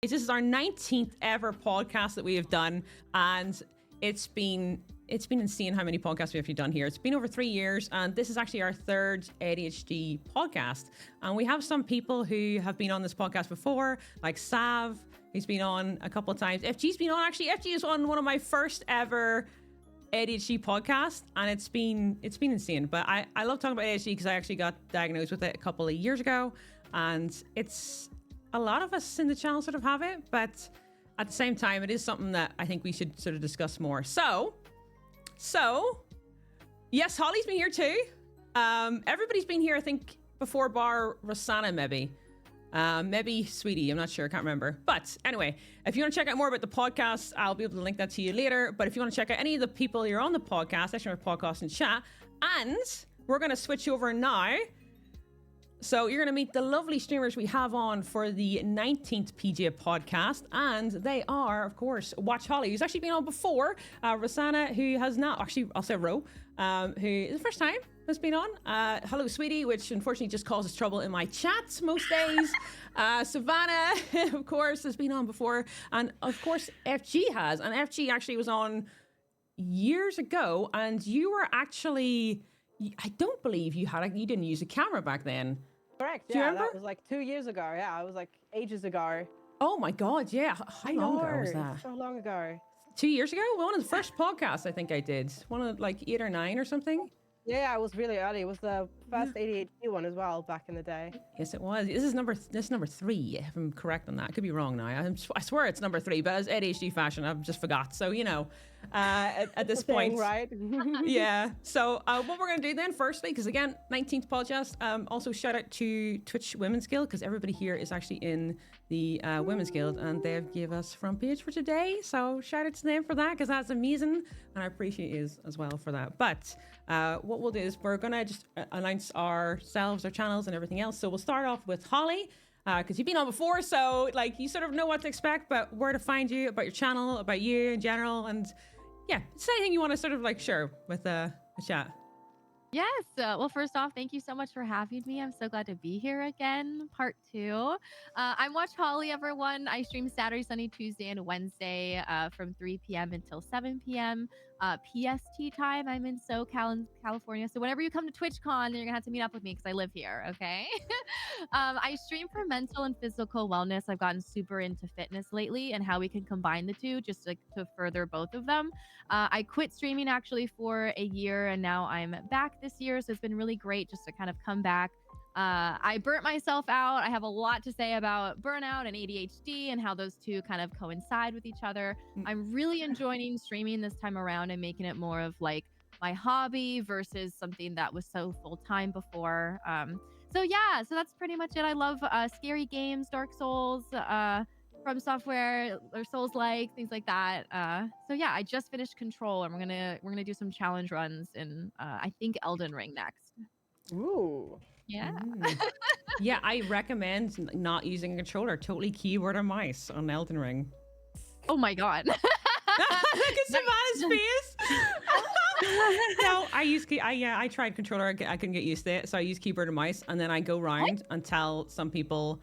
This is our 19th ever podcast that we have done, and it's been insane how many podcasts we have done here. It's been over 3 years, and this is actually our third ADHD podcast. And we have some people who have been on this podcast before, like Sav, who's been on a couple of times. FG's been on, actually. FG is on one of my first ever ADHD podcasts, and it's been insane. But I love talking about ADHD because I actually got diagnosed with it a couple of years ago, and it's a lot of us in the channel sort of have it, but at the same time, it is something that I think we should sort of discuss more. So yes, Holly's been here too. Everybody's been here, I think, before bar Rosanna, maybe Sweetie, I'm not sure, I can't remember. But anyway, if you want to check out more about the podcast, I'll be able to link that to you later. But if you want to check out any of the people you're on the podcast, actually on the podcast and chat, and we're going to switch over now. So you're going to meet the lovely streamers we have on for the 19th PJ podcast. And they are, of course, Watch Holly, who's actually been on before. Rosanna, who has not, actually, I'll say Ro, who is the first time has been on. Hello, Sweetie, which unfortunately just causes trouble in my chats most days. Savannah, of course, has been on before. And of course, FG has. And FG actually was on years ago. And you were actually, I don't believe you didn't use a camera back then. Correct. Do you remember? That was like 2 years ago. Yeah, it was like ages ago. Oh my God, yeah. How long ago was that? So long ago. 2 years ago? One of the first podcasts I think I did. One of like 8 or 9 or something. Yeah, it was really early. It was the first ADHD one as well back in the day. Yes, it was. This is number 3, if I'm correct on that. I could be wrong now. I swear it's number 3, but as ADHD fashion, I've just forgot. So, you know, at this point. Right? Yeah. So what we're going to do then, firstly, because again, 19th podcast, also shout out to Twitch Women's Guild, because everybody here is actually in the Women's Guild, and they've gave us front page for today. So shout out to them for that, because that's amazing. And I appreciate you as well for that. But what we'll do is we're going to just announce ourselves, our channels, and everything else. So we'll start off with Holly, because you've been on before, so like you sort of know what to expect, but where to find you, about your channel, about you in general, and yeah, is there anything you want to sort of like share with a chat? Yes. Well, first off, thank you so much for having me. I'm so glad to be here again. Part 2. I'm Watch Holly, everyone. I stream Saturday, Sunday, Tuesday, and Wednesday from 3 p.m. until 7 p.m. PST time. I'm in SoCal in California. So whenever you come to TwitchCon, then you're gonna have to meet up with me because I live here. Okay. I stream for mental and physical wellness. I've gotten super into fitness lately and how we can combine the two, just like to further both of them. I quit streaming actually for a year, and now I'm back this year. So it's been really great just to kind of come back. I burnt myself out. I have a lot to say about burnout and ADHD and how those two kind of coincide with each other. I'm really enjoying streaming this time around and making it more of like my hobby versus something that was so full-time before. So yeah, so that's pretty much it. I love scary games, Dark Souls, From Software, or Souls-like, things like that. So yeah, I just finished Control, and we're gonna do some challenge runs in I think Elden Ring next. Ooh. Yeah. Yeah, I recommend not using a controller. Totally keyboard or mouse on Elden Ring. Oh my God. Look at Savannah's face. No, I tried controller. I couldn't get used to it, so I use keyboard and mouse, and then I go round and tell some people.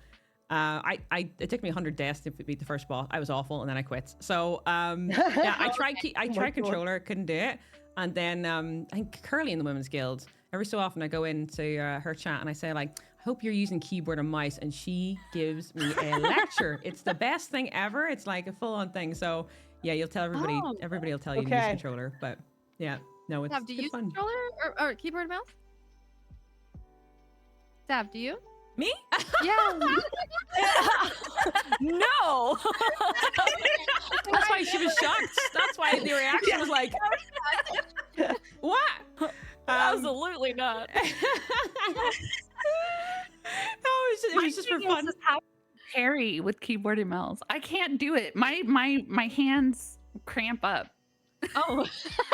It took me 100 deaths to beat the first boss. I was awful, and then I quit. So yeah, I tried controller, couldn't do it, and then I think Curly in the Women's Guild. Every so often I go into her chat and I say like, I hope you're using keyboard and mouse, and she gives me a lecture. It's the best thing ever. It's like a full-on thing. So yeah, you'll tell everybody. Oh. Everybody will tell you to use controller. But yeah, no, it's Sav, do you use fun. controller or keyboard and mouse? Sav, do you? Me? Yeah. No. That's why she was shocked. That's why the reaction was like, what? Absolutely not. No, it was just for fun. How carry with keyboard and mouse. I can't do it. My hands cramp up. Oh.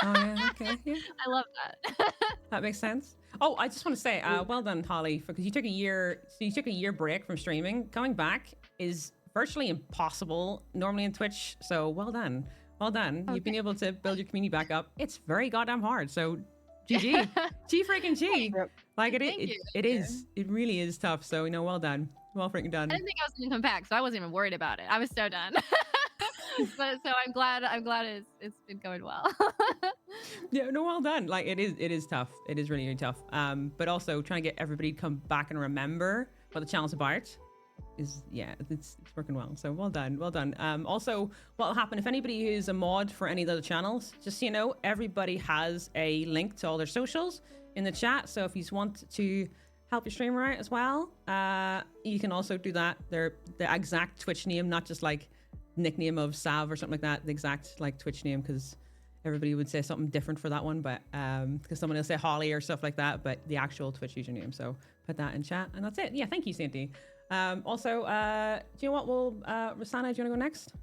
Oh yeah, okay. Yeah. I love that. That makes sense. Oh, I just want to say, well done, Holly, because you took a year. So you took a year break from streaming. Coming back is virtually impossible normally in Twitch. So well done, well done. Okay. You've been able to build your community back up. It's very goddamn hard. So GG, G freaking G. Yep. Like it Thank is. you. It is. It really is tough. So well done. Well freaking done. I didn't think I was gonna come back, so I wasn't even worried about it. I was so done. But so I'm glad it's been going well. Yeah, no, well done. Like it is tough. It is really, really tough. But also trying to get everybody to come back and remember what the channel's about is, yeah, it's working well. So well done, well done. Also, what will happen if anybody who's a mod for any of the other channels, just so you know, everybody has a link to all their socials in the chat. So if you want to help your streamer out as well, you can also do that. They're the exact Twitch name, not just like nickname of Sav or something like that. The exact like Twitch name, because everybody would say something different for that one, but because someone will say Holly or stuff like that, but the actual Twitch username. So put that in chat, and that's it. Yeah, thank you, Sandy. Also, do you know what? We'll Rosanna, do you want to go next?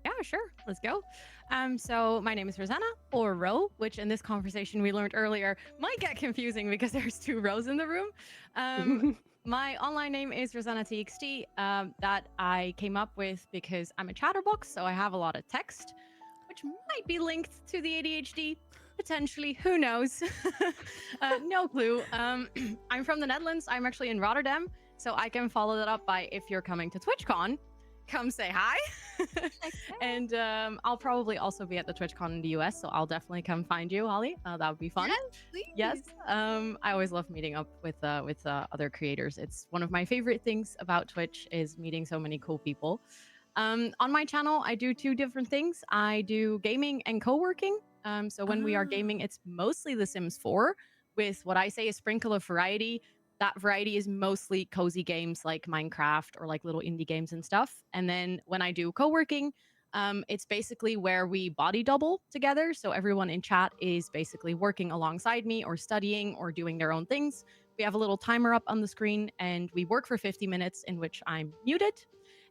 Yeah, sure. Let's go. So my name is Rosanna, or Ro, which in this conversation we learned earlier might get confusing because there's two Rows in the room. My online name is Rosanna TXT, that I came up with because I'm a chatterbox, so I have a lot of text, which might be linked to the ADHD, potentially. Who knows? No clue. I'm from the Netherlands. I'm actually in Rotterdam, so I can follow that up by, if you're coming to TwitchCon, come say hi. And I'll probably also be at the TwitchCon in the US, so I'll definitely come find you, Holly. That would be fun. Yes, please. Yes. I always love meeting up with other creators. It's one of my favorite things about Twitch is meeting so many cool people. On my channel, I do two different things. I do gaming and co-working. So when we are gaming, it's mostly The Sims 4 with what I say a sprinkle of variety. That variety is mostly cozy games like Minecraft or like little indie games and stuff. And then when I do co-working, it's basically where we body double together. So everyone in chat is basically working alongside me or studying or doing their own things. We have a little timer up on the screen and we work for 50 minutes in which I'm muted.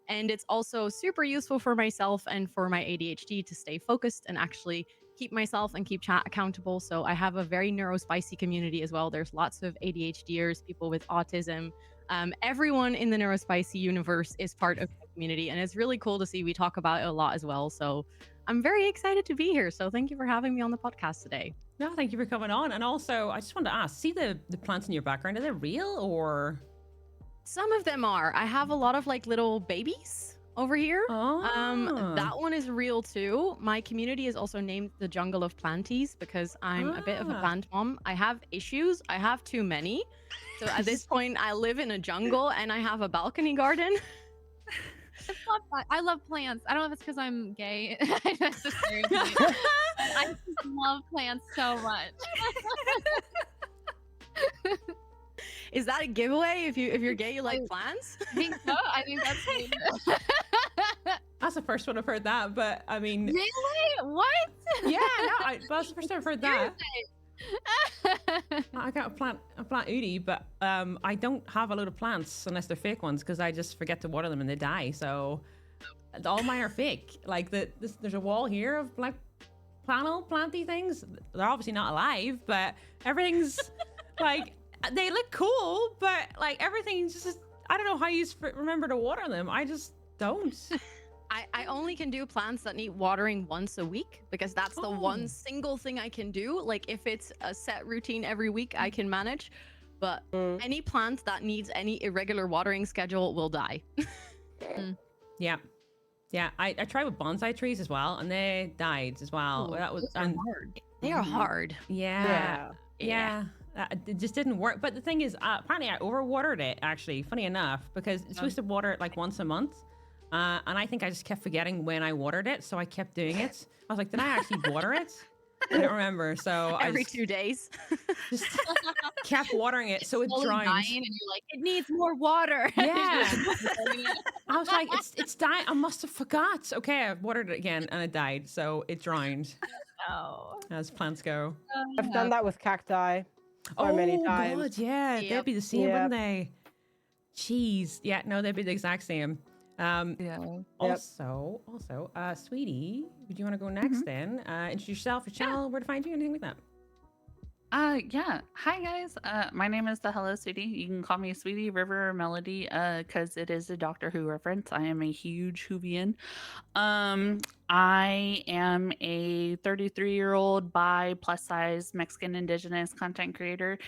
And it's also super useful for myself and for my ADHD to stay focused and actually keep myself and keep chat accountable. So I have a very neurospicy community as well. There's lots of ADHDers, people with autism. Everyone in the neurospicy universe is part of the community, and it's really cool to see. We talk about it a lot as well. So I'm very excited to be here. So thank you for having me on the podcast today. No, thank you for coming on. And also, I just wanted to ask, see the plants in your background, are they real or? Some of them are. I have a lot of like little babies over here. Oh. That one is real too. My community is also named the Jungle of Planties because I'm a bit of a plant mom. I have issues. I have too many. So at this point, I live in a jungle and I have a balcony garden. I love plants. I don't know if it's because I'm gay. That's just stereotype. I just love plants so much. Is that a giveaway? If you're gay, you like plants? I think so. I think that's That's the first one I've heard that, but I mean, really? What? yeah, no, that's the first time I've heard that. I got a plant Udi, but I don't have a load of plants unless they're fake ones because I just forget to water them and they die. So all mine are fake. Like there's a wall here of like planty things. They're obviously not alive, but everything's like they look cool, but like everything's just I don't know how you remember to water them. I just don't. I only can do plants that need watering once a week because that's the one single thing I can do. Like if it's a set routine every week, I can manage. But any plant that needs any irregular watering schedule will die. Yeah. Yeah, I tried with bonsai trees as well, and they died as well. That was hard. They are hard. Yeah. It just didn't work. But the thing is, apparently I overwatered it, actually, funny enough, because it's supposed to water it like once a month. And I think I just kept forgetting when I watered it, so I kept doing it. I was like, did I actually water it? I don't remember. So every 2 days, just kept watering it, so it drowned. And you're like, it needs more water. Yeah. I was like, it's dying. I must have forgot. Okay, I watered it again, and it died, so it drowned. Oh. As plants go. I've done that with cacti so many times. God, yeah, they'd be the same, wouldn't they? Jeez, yeah, no, they'd be the exact same. Also, sweetie, would you want to go next then? Introduce yourself, your channel, where to find you, anything like that? Yeah. Hi guys. My name is the Hello Sweetie. You can call me Sweetie, River, or Melody, because it is a Doctor Who reference. I am a huge Whovian. I am a 33-year-old bi plus size Mexican Indigenous content creator.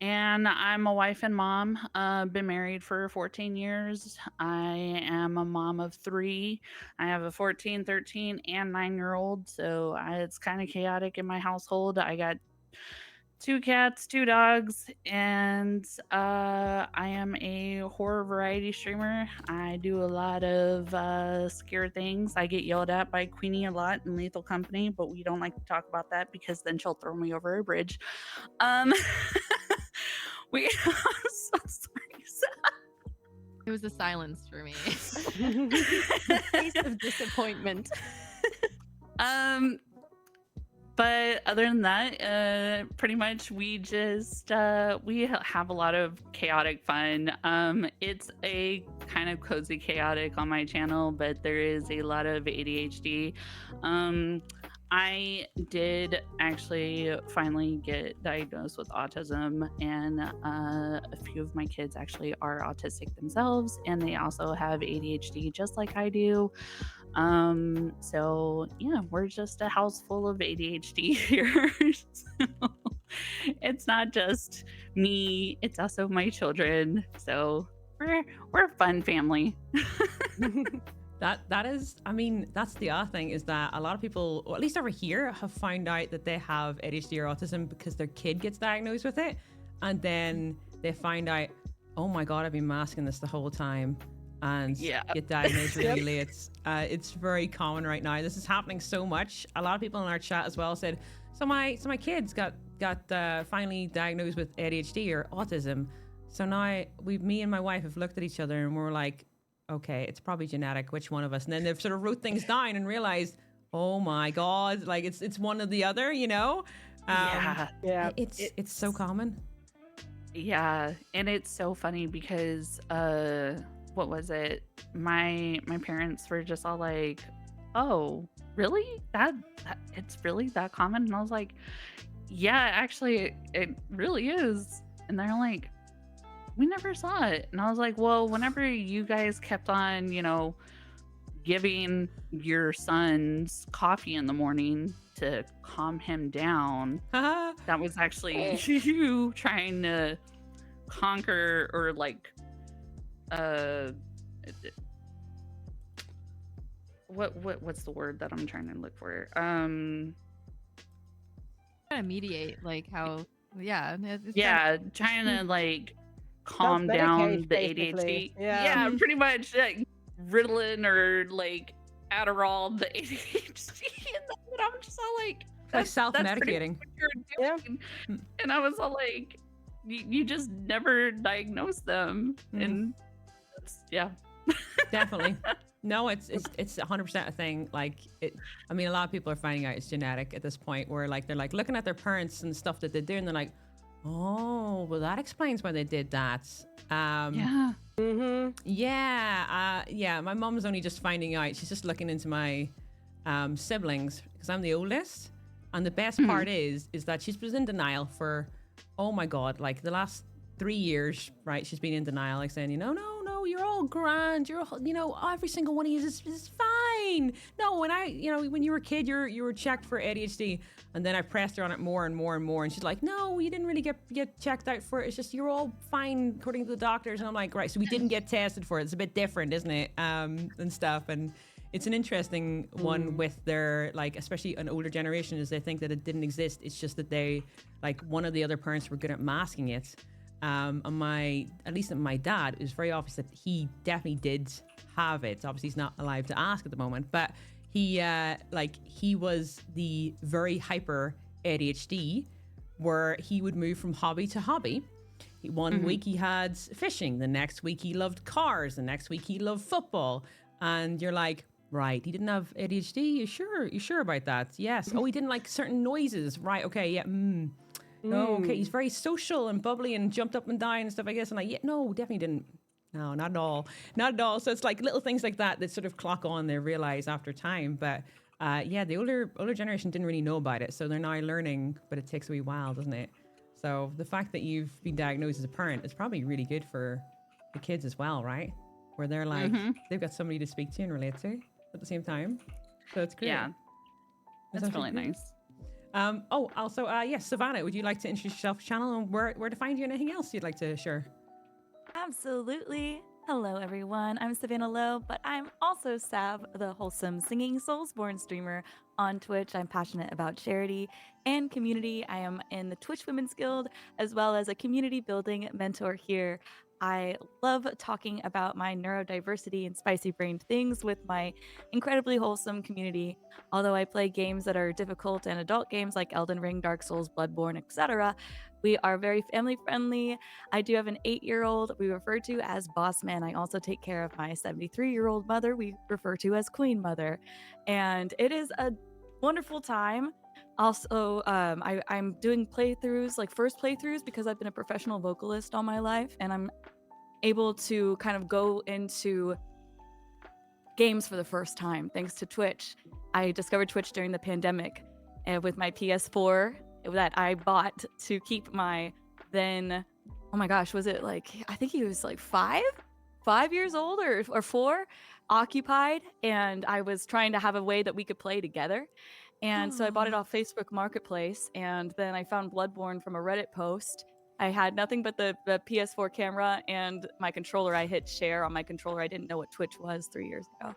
And I'm a wife and mom. Been married for 14 years. I am a mom of three. I have a 14, 13, and 9-year-old. So it's kind of chaotic in my household. I got two cats, two dogs, and I am a horror variety streamer. I do a lot of scare things. I get yelled at by Queenie a lot in Lethal Company, but we don't like to talk about that because then she'll throw me over a bridge. Um, we I'm so sorry. It was a silence for me. The face of disappointment. Um, but other than that, pretty much we just have a lot of chaotic fun. It's a kind of cozy chaotic on my channel, but there is a lot of ADHD. I did actually finally get diagnosed with autism, and a few of my kids actually are autistic themselves, and they also have ADHD just like I do. So yeah, we're just a house full of ADHD here. So it's not just me, it's also my children. So we're a fun family. That is, I mean, that's the other thing is that a lot of people, or at least over here, have found out that they have ADHD or autism because their kid gets diagnosed with it, and then they find out, oh my god, I've been masking this the whole time, and Yeah. get diagnosed really late. It's very common right now. This is happening so much. A lot of people in our chat as well said, so my kids got finally diagnosed with ADHD or autism. So now me and my wife have looked at each other and we're like, okay, it's probably genetic. Which one of us? And then they've sort of wrote things down and realized, oh my god, like it's one or the other, you know? Yeah. It's so common. Yeah, and it's so funny because what was it? My parents were just all like, "Oh, really? That it's really that common?" And I was like, "Yeah, actually it really is." And they're like, "We never saw it." And I was like, "Well, whenever you guys kept on, giving your sons coffee in the morning to calm him down, that was actually you trying to conquer or like what's the word that I'm trying to look for? Trying to mediate, like how, yeah. Yeah, trying to like calm down Self-medicate, the basically. ADHD. Yeah. Yeah, pretty much like Ritalin or like Adderall, the ADHD. And I'm just all like, Like that's pretty self-medicating. much what you're doing. And I was all like, you just never diagnose them. And that's, yeah. Definitely. No, it's 100% a thing. Like I mean, a lot of people are finding out it's genetic at this point where like they're like looking at their parents and stuff that they do and they're like, oh, well that explains why they did that. Yeah. Yeah, my mom's only just finding out. She's just looking into my siblings because I'm the oldest. And the best part is that she's been in denial for, oh my God, like the last 3 years, right? She's been in denial, like saying, no, you're all grand. You're all, every single one of you is fine. No, when you were a kid, you were checked for ADHD. And then I pressed her on it more and more and more. And she's like, no, you didn't really get checked out for it. It's just, you're all fine according to the doctors. And I'm like, right, so we didn't get tested for it. It's a bit different, isn't it? And stuff. And it's an interesting one with their, like, especially an older generation, is they think that it didn't exist. It's just that they, like, one of the other parents were good at masking it. And at least my dad, it was very obvious that he definitely did have it. Obviously, he's not alive to ask at the moment, but he was the very hyper ADHD, where he would move from hobby to hobby. One week he had fishing, the next week he loved cars, the next week he loved football, and you're like, right, he didn't have ADHD. You sure about that? Yes. Oh, he didn't like certain noises. Right. Okay. Yeah. No, okay, he's very social and bubbly and jumped up and down and stuff, I guess. And like, yeah, no, definitely didn't. No, not at all. Not at all. So it's like little things like that sort of clock on, they realize after time. But yeah, the older generation didn't really know about it. So they're now learning, but it takes a wee while, doesn't it? So the fact that you've been diagnosed as a parent is probably really good for the kids as well, right? Where they're like, they've got somebody to speak to and relate to at the same time. So it's great. Yeah. That's really nice. Also, yes, Savannah, would you like to introduce yourself, channel, and where to find you, and anything else you'd like to share? Absolutely. Hello, everyone. I'm Savannah Lowe, but I'm also Sav, the wholesome singing Soulsborne streamer on Twitch. I'm passionate about charity and community. I am in the Twitch Women's Guild, as well as a community building mentor here. I love talking about my neurodiversity and spicy brained things with my incredibly wholesome community. Although I play games that are difficult and adult games like Elden Ring, Dark Souls, Bloodborne, etc., we are very family friendly. I do have an 8-year-old we refer to as Boss Man. I also take care of my 73-year-old mother we refer to as Queen Mother. And it is a wonderful time. Also, I'm doing playthroughs, like first playthroughs, because I've been a professional vocalist all my life, and I'm able to kind of go into games for the first time thanks to Twitch. I discovered Twitch during the pandemic with my PS4 that I bought to keep my then, oh my gosh, was it like, I think he was like 5 years old or 4, occupied, and I was trying to have a way that we could play together. And so I bought it off Facebook Marketplace, and then I found Bloodborne from a Reddit post. I had nothing but the PS4 camera and my controller. I hit share on my controller. I didn't know what Twitch was 3 years ago.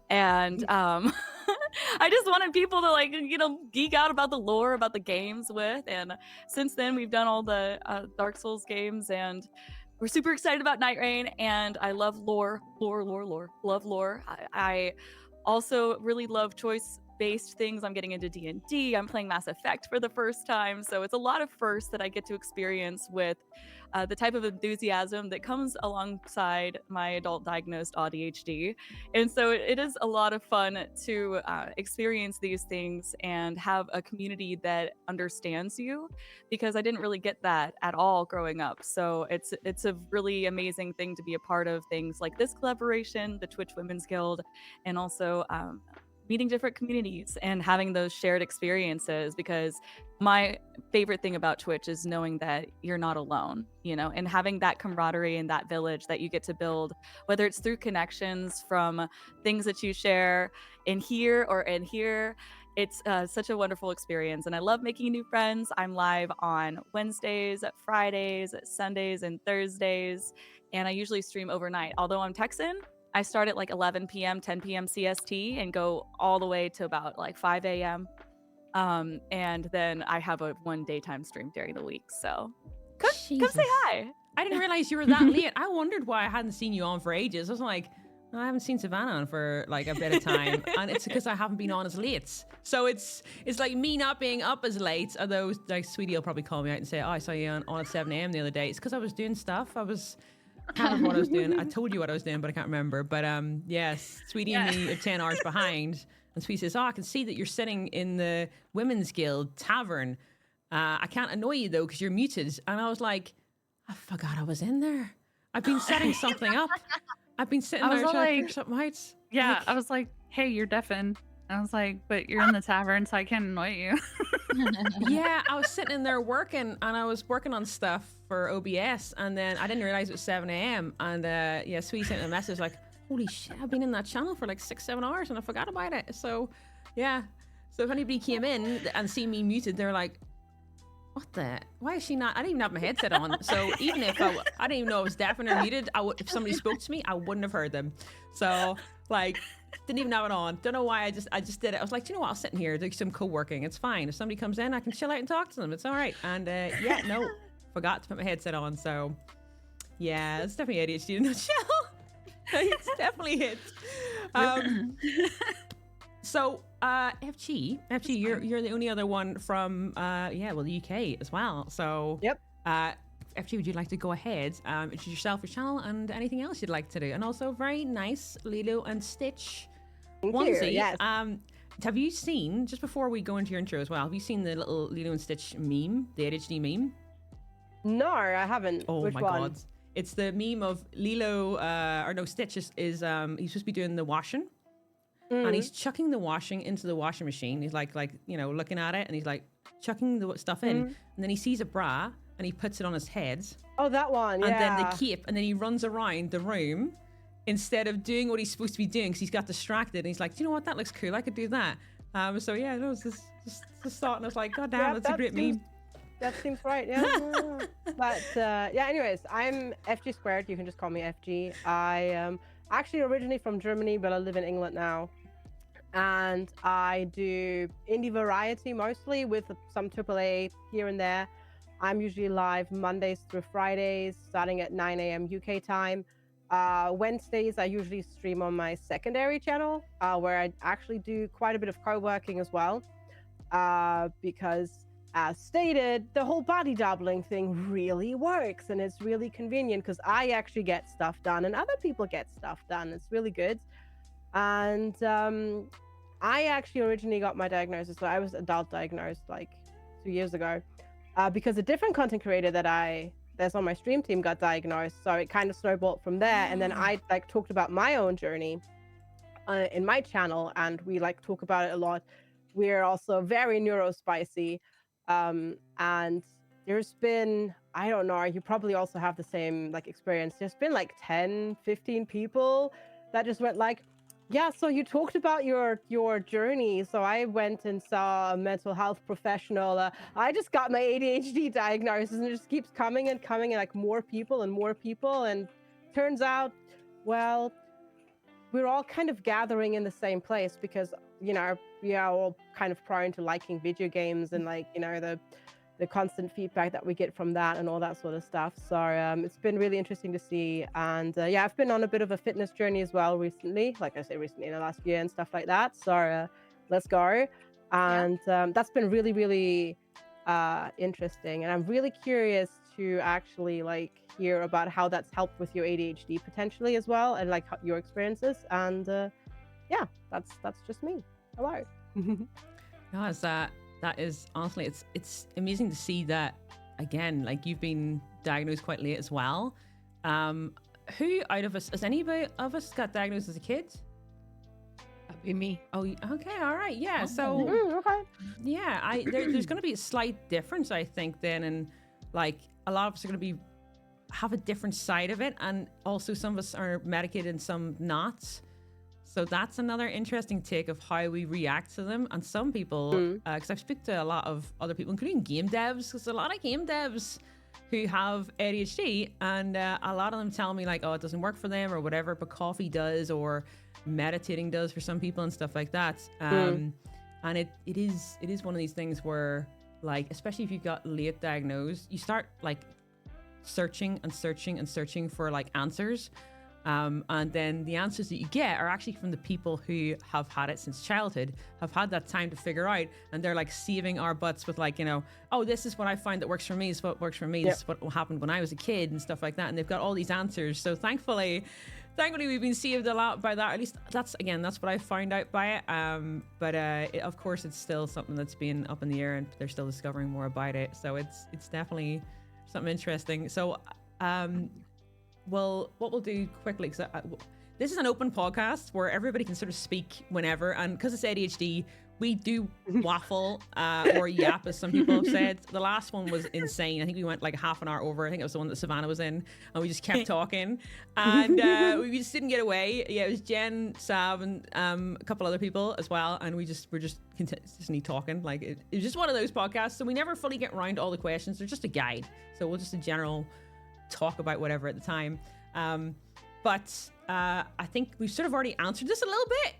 And I just wanted people to, like, you know, geek out about the lore, about the games with. And since then, we've done all the Dark Souls games, and we're super excited about Night Rain. And I love lore. Love lore. I also really love choice-based things. I'm getting into D&D. I'm playing Mass Effect for the first time. So it's a lot of firsts that I get to experience with the type of enthusiasm that comes alongside my adult diagnosed ADHD. And so it is a lot of fun to experience these things and have a community that understands you, because I didn't really get that at all growing up. So it's a really amazing thing to be a part of things like this collaboration, the Twitch Women's Guild, and also meeting different communities and having those shared experiences, because my favorite thing about Twitch is knowing that you're not alone, you know, and having that camaraderie and that village that you get to build, whether it's through connections from things that you share in here or in here. It's such a wonderful experience, and I love making new friends. I'm live on Wednesdays, Fridays, Sundays, and Thursdays, and I usually stream overnight. Although I'm Texan, I start at like 11 p.m., 10 p.m. CST and go all the way to about like 5 a.m. And then I have one daytime stream during the week. So come say hi. I didn't realize you were that late. I wondered why I hadn't seen you on for ages. I was like, I haven't seen Savannah on for like a bit of time, and it's because I haven't been on as late. So it's like me not being up as late. Although, like, Sweetie will probably call me out and say, "Oh, I saw you on at 7 a.m. the other day." It's because I was doing stuff. I can't remember what I was doing. I told you what I was doing, but I can't remember. But yes, Sweetie and me are 10 hours behind. And Sweetie says, "Oh, I can see that you're sitting in the Women's Guild Tavern. I can't annoy you though because you're muted." And I was like, I forgot I was in there. I've been setting something up. I've been sitting there trying to figure something out. Yeah, I was like, "Hey, you're deafened." I was like, "But you're in the tavern, so I can't annoy you." Yeah, I was sitting in there working, and I was working on stuff for OBS, and then I didn't realize it was 7 a.m. And yeah, Sweetie sent a message like, "Holy shit, I've been in that channel for like 6-7 hours, and I forgot about it." So yeah, so if anybody came in and see me muted, they're like, "What the? Why is she not?" I didn't even have my headset on, so even if I didn't even know I was deafened or muted, if somebody spoke to me, I wouldn't have heard them. So like, didn't even have it on. Don't know why I just did it. I was like, you know what? I'll sit in here, do some co-working. It's fine. If somebody comes in, I can chill out and talk to them. It's all right. And yeah, no, forgot to put my headset on. So yeah, it's definitely ADHD in a nutshell. It's definitely it. So FG, you're the only other one from the UK as well. So Yep. FG, would you like to go ahead, introduce yourself, your channel, and anything else you'd like to do? And also, very nice Lilo and Stitch onesie. Yes. Have you seen, just before we go into your intro as well, have you seen the little Lilo and Stitch meme, the ADHD meme? No, I haven't. Oh Which my one? god. It's the meme of Lilo, Stitch is he's supposed to be doing the washing. And he's chucking the washing into the washing machine. He's like, you know, looking at it, and he's like chucking the stuff in. And then he sees a bra, and he puts it on his head. Oh, that one. And Yeah. then the cape, and then he runs around the room instead of doing what he's supposed to be doing because he's got distracted. And he's like, "Do you know what? That looks cool. I could do that." So yeah, no, it's just thought, and I was like, God damn, Yeah, that's a that great seems- meme. That seems right, yeah. But yeah, anyways, I'm FG squared. You can just call me FG. I am actually originally from Germany, but I live in England now. And I do indie variety mostly with some AAA here and there. I'm usually live Mondays through Fridays, starting at 9 a.m. UK time. Wednesdays, I usually stream on my secondary channel, where I actually do quite a bit of co-working as well. Because as stated, the whole body doubling thing really works and it's really convenient because I actually get stuff done and other people get stuff done. It's really good. And I actually originally got my diagnosis, so I was adult diagnosed like 2 years ago, because a different content creator that's on my stream team got diagnosed. So it kind of snowballed from there. And then I like talked about my own journey in my channel, and we like talk about it a lot. We're also very neurospicy. And there's been, I don't know, you probably also have the same like experience. There's been like 10, 15 people that just went like, yeah, so you talked about your journey. So I went and saw a mental health professional. I just got my ADHD diagnosis, and it just keeps coming and coming, and like more people and more people. And turns out, well, we're all kind of gathering in the same place because, you know, we are all kind of prone to liking video games and like, you know, the constant feedback that we get from that and all that sort of stuff. So it's been really interesting to see. And yeah, I've been on a bit of a fitness journey as well recently, like I say, recently in the last year and stuff like that. So let's go. And that's been really, really interesting. And I'm really curious to actually like hear about how that's helped with your ADHD potentially as well, and like your experiences. And yeah, that's just me. Hello. No, it's that is honestly, it's amazing to see that again. Like you've been diagnosed quite late as well. Who out of us, has anybody of us got diagnosed as a kid? That'd be me. Oh, okay, all right, yeah. So Okay. yeah, there's going to be a slight difference, I think, then, and like a lot of us are going to be have a different side of it, and also some of us are medicated and some not. So that's another interesting take of how we react to them. And some people, because I've spoken to a lot of other people, including game devs, because a lot of game devs who have ADHD, and a lot of them tell me like, oh, it doesn't work for them or whatever, but coffee does, or meditating does for some people and stuff like that. And it is one of these things where, like, especially if you got late diagnosed, you start like searching and searching and searching for like answers. And then the answers that you get are actually from the people who have had it since childhood, have had that time to figure out, and they're like saving our butts with like, you know, oh, this is what I find that works for me, this is what works for me, this is what happened when I was a kid and stuff like that. And they've got all these answers. So thankfully we've been saved a lot by that. At least that's what I found out by it. But of course, it's still something that's been up in the air, and they're still discovering more about it. So it's definitely something interesting. So well, what we'll do quickly, because this is an open podcast where everybody can sort of speak whenever, and because it's ADHD, we do waffle or yap, as some people have said. The last one was insane. I think we went like half an hour over. I think it was the one that Savannah was in, and we just kept talking, and we just didn't get away. Yeah, it was Jen, Sav, and a couple other people as well, and we're just consistently talking. Like it was just one of those podcasts, so we never fully get around to all the questions. They're just a guide, so we'll just a general talk about whatever at the time. But I think we've sort of already answered this a little bit,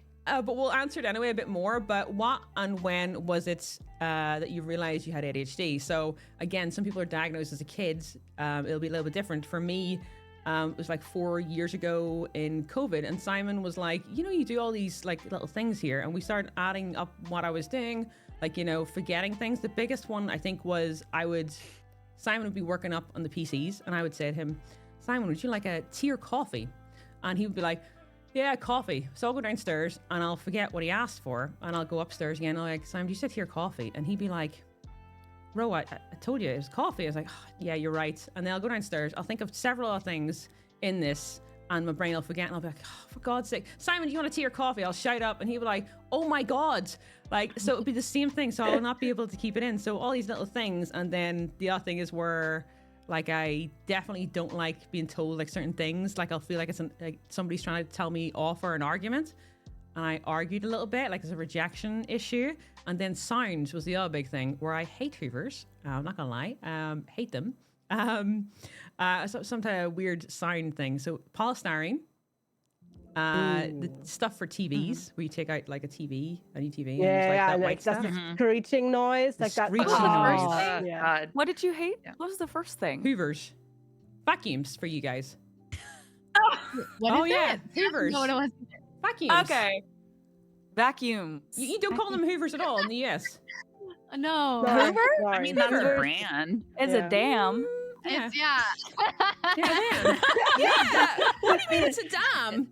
but we'll answer it anyway a bit more. But what and when was it that you realized you had ADHD? So again, some people are diagnosed as a kid. It'll be a little bit different. For me, it was like 4 years ago in COVID, and Simon was like, you know, you do all these like little things here, and we started adding up what I was doing, like, you know, forgetting things. The biggest one I think was Simon would be working up on the PCs, and I would say to him, Simon, would you like a tea or coffee? And he would be like, yeah, coffee. So I'll go downstairs and I'll forget what he asked for, and I'll go upstairs again. I'm like, Simon, do you say tea or coffee? And he'd be like, Ro, I told you it was coffee. I was like, oh, yeah, you're right. And then I'll go downstairs. I'll think of several other things in this, and my brain will forget, and I'll be like, oh, for God's sake, Simon, do you want a tea or coffee? I'll shout up, and he'll be like, oh my God. Like, so it'll be the same thing. So I'll not be able to keep it in. So all these little things. And then the other thing is where, like, I definitely don't like being told like certain things. Like, I'll feel like it's like somebody's trying to tell me off for an argument. and I argued a little bit, like there's a rejection issue. And then sounds was the other big thing where I hate Hoovers. I'm not gonna lie, hate them. Some type of weird sound thing. So polystyrene, the stuff for TVs where you take out like a TV, a new TV, and use like that and white it's that stuff. screeching noise, like that. screeching noise. Yeah. God. What did you hate? Yeah. What was the first thing? Hoovers, vacuums for you guys. What Oh, is yeah, it? Hoovers. No, what it was. Vacuums. Okay. Vacuum. You don't call them Hoovers at all in the US. No. No, Hoover? I sorry. mean, that's a Hoover. brand. It's Yeah. a dam. Yeah. It's yeah. Yeah, damn. Yeah. What do you mean it's a dam?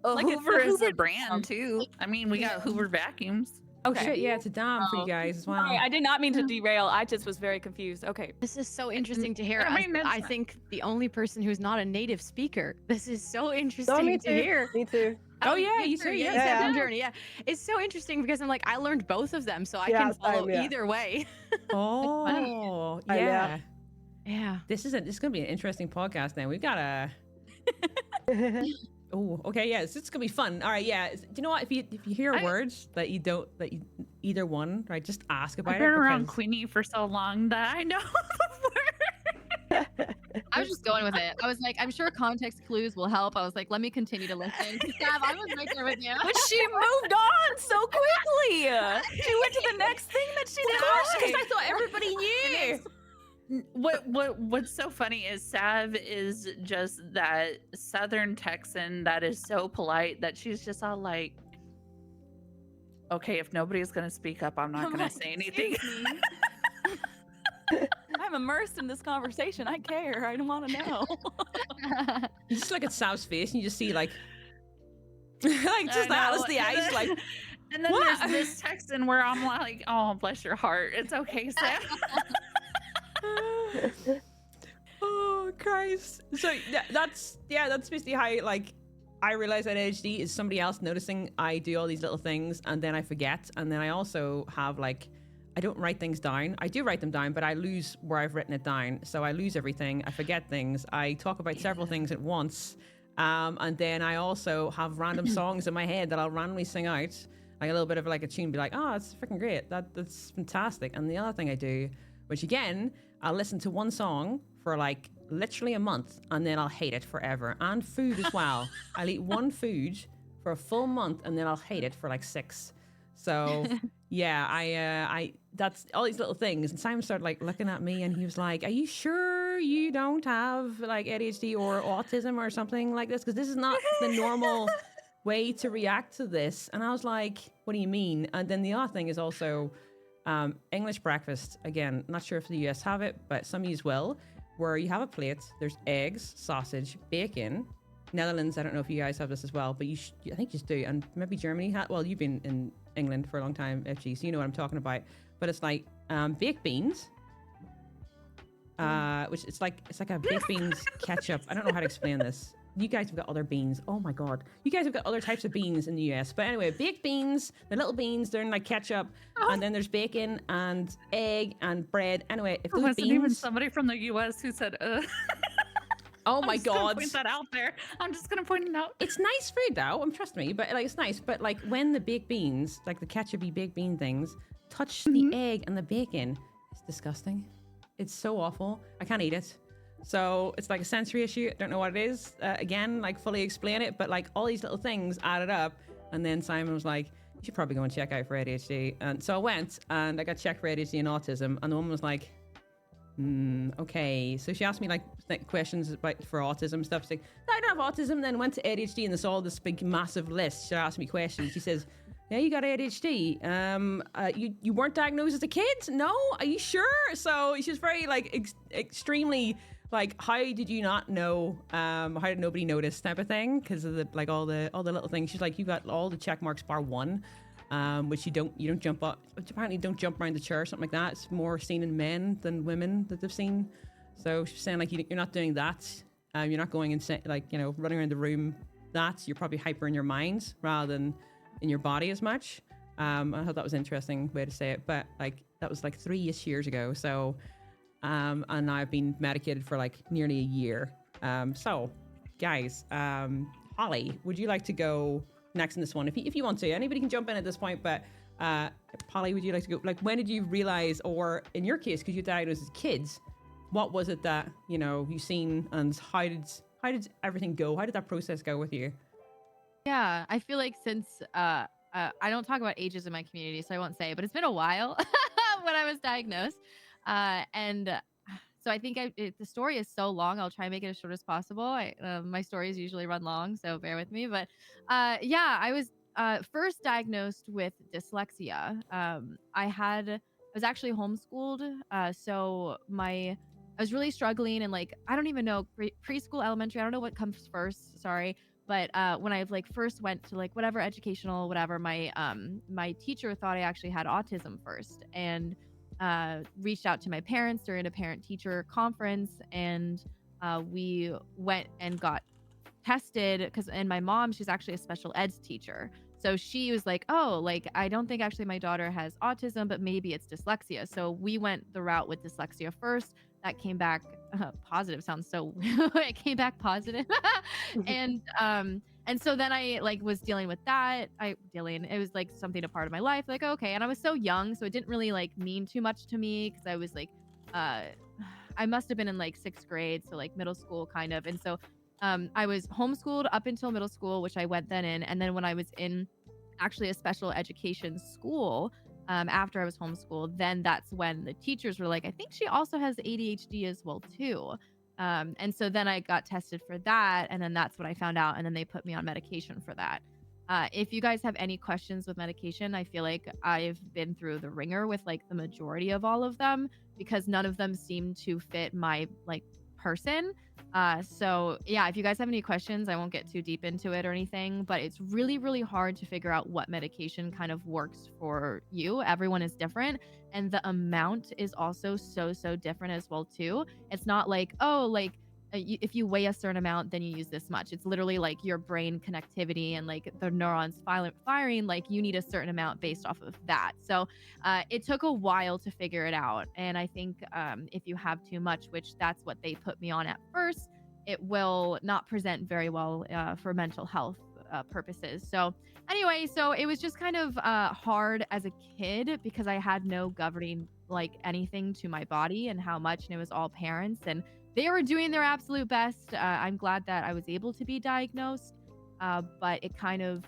Like it's Hoover a is a Hoover brand dam. too. I mean, we got Hoover vacuums. Okay. Shit, yeah, it's a dam for you Oh. guys as well. Sorry, I did not mean to derail. I just was very confused. Okay. This is so interesting to hear. I mean, as that's I not- think the only person who's not a native speaker. This is so No, interesting me to too. hear. Me too. Oh, yeah, me you too, too, yeah, yeah. Seven Journey, yeah. It's so interesting because I'm like, I learned both of them, so I Yeah, can follow same, yeah. either way. Oh, I know. yeah. Yeah. This is going to be an interesting podcast now. We've got a... Oh, okay, yeah, it's going to be fun. All right, yeah. Do you know what? If you hear words that you don't, that you, either one, right, just ask about I've been it. around because- Queenie for so long that I know the word. I was just going with it. I was like, I'm sure context clues will help. I was like, let me continue to listen. Sav, I was right there with you. But she moved on so quickly. She went to the next thing that she did. Because I thought everybody knew. What's so funny is Sav is just that Southern Texan that is so polite that she's just all like, okay, if nobody's gonna speak up, I'm not I'm gonna like, say anything. "Excuse me." I'm immersed in this conversation. I care. I want to know. You just look at Sav's face and you just see like like just I Atlas know, the and eyes then- like And then What? there's this Texan where I'm like, oh, bless your heart. It's okay, Sav. oh Christ. So that's basically how like I realize that ADHD is somebody else noticing I do all these little things and then I forget, and then I also have like I don't write things down. I do write them down, but I lose where I've written it down. So I lose everything. I forget things. I talk about several things at once. And then I also have random songs in my head that I'll randomly sing out, like a little bit of like a tune, be like, oh, it's freaking great. That's fantastic. And the other thing I do, which again, I'll listen to one song for like literally a month and then I'll hate it forever. And food as well. I'll eat one food for a full month and then I'll hate it for like 6. So yeah, I that's all these little things. And Simon started like looking at me and he was like, are you sure you don't have like ADHD or autism or something like this? Because this is not the normal way to react to this. And I was like, what do you mean? And then the other thing is also English breakfast. Again, not sure if the US have it, but some use will, where you have a plate, there's eggs, sausage, bacon. Netherlands, I don't know if you guys have this as well, but I think you just do. And maybe Germany well, you've been in England for a long time, FG, so you know what I'm talking about. But it's like baked beans, which it's like a baked beans ketchup. I don't know how to explain this. You guys have got other beans. Oh my God. You guys have got other types of beans in the US. But anyway, baked beans, the little beans, they're in like ketchup. And then there's bacon and egg and bread. Anyway, if There those wasn't even beans... somebody from the US who said, Oh I'm my just gonna God. point that out there. I'm just gonna point it out. It's nice food though, trust me, but like it's nice. But like when the baked beans, like the ketchupy baked bean things, touch the egg and the bacon, it's disgusting. It's so awful. I can't eat it. So it's like a sensory issue. I don't know what it is. Again, like fully explain it, but like all these little things added up. And then Simon was like, you should probably go and check out for ADHD. And so I went and I got checked for ADHD and autism. And the woman was like, okay. So she asked me like questions about for autism stuff. She's like, no, I don't have autism. Then went to ADHD and there's all this big massive list. She asked me questions. She says, yeah, you got ADHD. You weren't diagnosed as a kid? No? Are you sure? So she's very like extremely like, how did you not know? How did nobody notice type of thing? Because of the like all the little things. She's like, you got all the check marks bar 1. Which you don't jump up. Apparently, don't jump around the chair or something like that. It's more seen in men than women that they've seen. So she's saying like you're not doing that. You're not going and like running around the room. You're probably hyper in your mind rather than in your body as much. I thought that was an interesting way to say it. But like that was like 3-ish years ago. So and now I've been medicated for like nearly a year. So guys, Holly, would you like to go next in this one, if you want to. Anybody can jump in at this point, but Polly, would you like to go? Like, when did you realize, or in your case, because you diagnosed as kids, what was it that you seen, and how did everything go? How did that process go with you? Yeah, I feel like since I don't talk about ages in my community, so I won't say, but it's been a while when I was diagnosed. And so I think the story is so long. I'll try and make it as short as possible. My stories usually run long, so bear with me. But yeah, I was first diagnosed with dyslexia. I was actually homeschooled, so I was really struggling, and like I don't even know preschool, elementary. I don't know what comes first. Sorry. But when I like first went to like whatever educational whatever, my teacher thought I actually had autism first, and reached out to my parents during a parent-teacher conference, and we went and got tested and my mom, she's actually a special eds teacher. So she was like, oh, like, I don't think actually my daughter has autism, but maybe it's dyslexia. So we went the route with dyslexia first. That came back positive. Sounds so, it came back positive. And so then I like was dealing with that. It was like something a part of my life. Like, okay. And I was so young, so it didn't really like mean too much to me, because I was like, I must have been in like 6th grade. So like middle school kind of. And so I was homeschooled up until middle school, which I went then in. And then when I was in actually a special education school, after I was homeschooled, then that's when the teachers were like, I think she also has ADHD as well too. And so then I got tested for that, and then that's what I found out, and then they put me on medication for that. If you guys have any questions with medication, I feel like I've been through the ringer with like the majority of all of them, because none of them seem to fit my like person. So yeah, if you guys have any questions, I won't get too deep into it or anything, but it's really, really hard to figure out what medication kind of works for you. Everyone is different, and the amount is also so different as well too. It's not like, oh, like if you weigh a certain amount, then you use this much. It's literally like your brain connectivity and like the neurons firing, like you need a certain amount based off of that. So it took a while to figure it out. And I think if you have too much, which that's what they put me on at first, it will not present very well for mental health purposes. So anyway, so it was just kind of hard as a kid, because I had no governing like anything to my body and how much, and it was all parents, and they were doing their absolute best. I'm glad that I was able to be diagnosed, but it kind of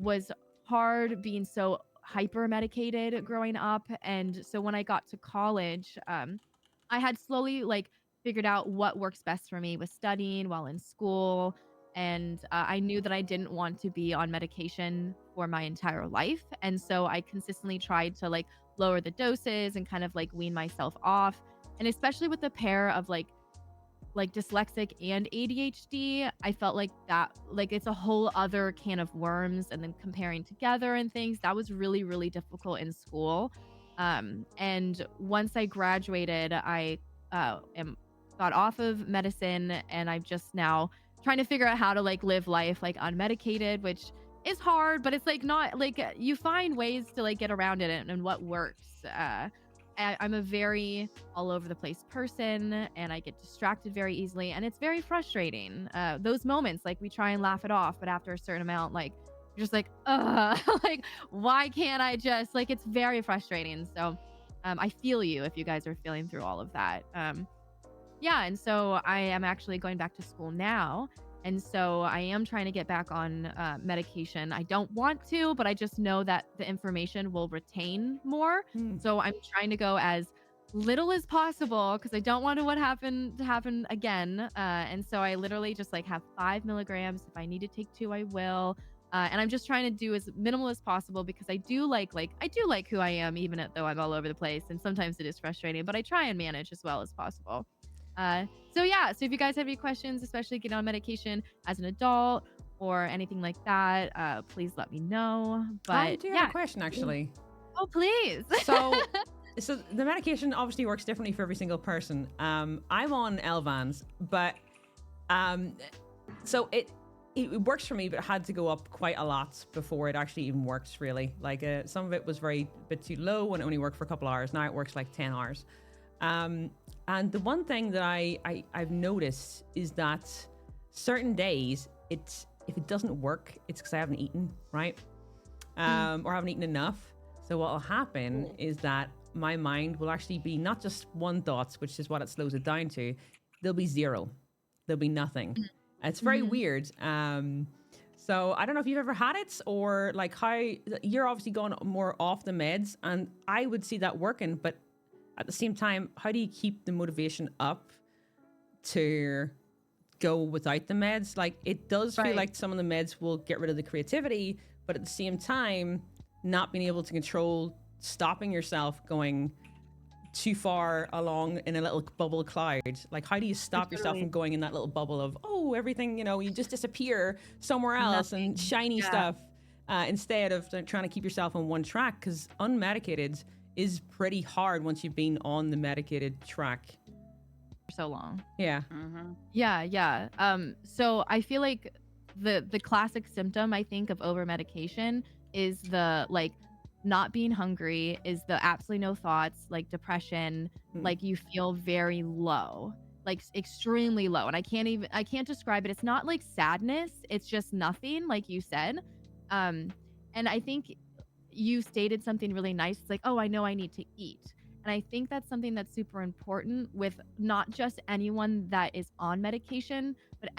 was hard being so hyper medicated growing up. And so when I got to college, I had slowly like figured out what works best for me with studying while in school. And I knew that I didn't want to be on medication for my entire life. And so I consistently tried to like lower the doses and kind of like wean myself off. And especially with the pair of like dyslexic and ADHD, I felt like that, like it's a whole other can of worms, and then comparing together and things, that was really, really difficult in school. And once I graduated, I got off of medicine, and I'm just now trying to figure out how to like live life like unmedicated, which is hard, but it's like not like you find ways to like get around it and what works. I'm a very all over the place person, and I get distracted very easily, and it's very frustrating. Those moments, like we try and laugh it off, but after a certain amount, like you're just like, like why can't I just like? It's very frustrating. So, I feel you if you guys are feeling through all of that. Yeah, and so I am actually going back to school now. And so I am trying to get back on medication. I don't want to, but I just know that the information will retain more. So I'm trying to go as little as possible, because I don't want what happened to happen again. And so I literally just like have 5 milligrams. If I need to take 2, I will. And I'm just trying to do as minimal as possible, because I do like who I am, even though I'm all over the place. And sometimes it is frustrating, but I try and manage as well as possible. So yeah, so if you guys have any questions, especially getting on medication as an adult or anything like that, please let me know. But I do have a question, actually. Oh, please. So the medication obviously works differently for every single person. I'm on Elvans, but so it works for me, but it had to go up quite a lot before it actually even works, really. Like some of it was a bit too low when it only worked for a couple hours. Now it works like 10 hours. And the one thing that I've noticed is that certain days if it doesn't work, it's because I haven't eaten, right? Or haven't eaten enough. So what will happen is that my mind will actually be not just one thoughts, which is what it slows it down to. There'll be zero. There'll be nothing. It's very weird. So I don't know if you've ever had it, or like how you're obviously going more off the meds, and I would see that working, but at the same time, how do you keep the motivation up to go without the meds? Like, it does feel like some of the meds will get rid of the creativity, but at the same time, not being able to control stopping yourself going too far along in a little bubble cloud. Like, how do you stop yourself from going in that little bubble of, oh, everything, you just disappear somewhere else and shiny stuff, instead of trying to keep yourself on one track? Because unmedicated is pretty hard once you've been on the medicated track for so long. Yeah. Yeah. So I feel like the classic symptom, I think, of over medication is the like not being hungry, is the absolutely no thoughts, like depression, like you feel very low, like extremely low. And I can't describe it. It's not like sadness, it's just nothing, like you said. And I think you stated something really nice. It's like, oh, I know I need to eat. And I think that's something that's super important with not just anyone that is on medication, but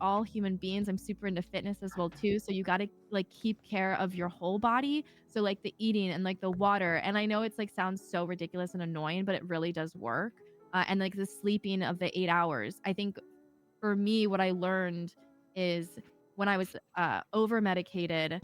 all human beings. I'm super into fitness as well too. So you got to like keep care of your whole body. So like the eating and like the water. And I know it's like sounds so ridiculous and annoying, but it really does work. And like the sleeping of the 8 hours. I think for me, what I learned is when I was over medicated,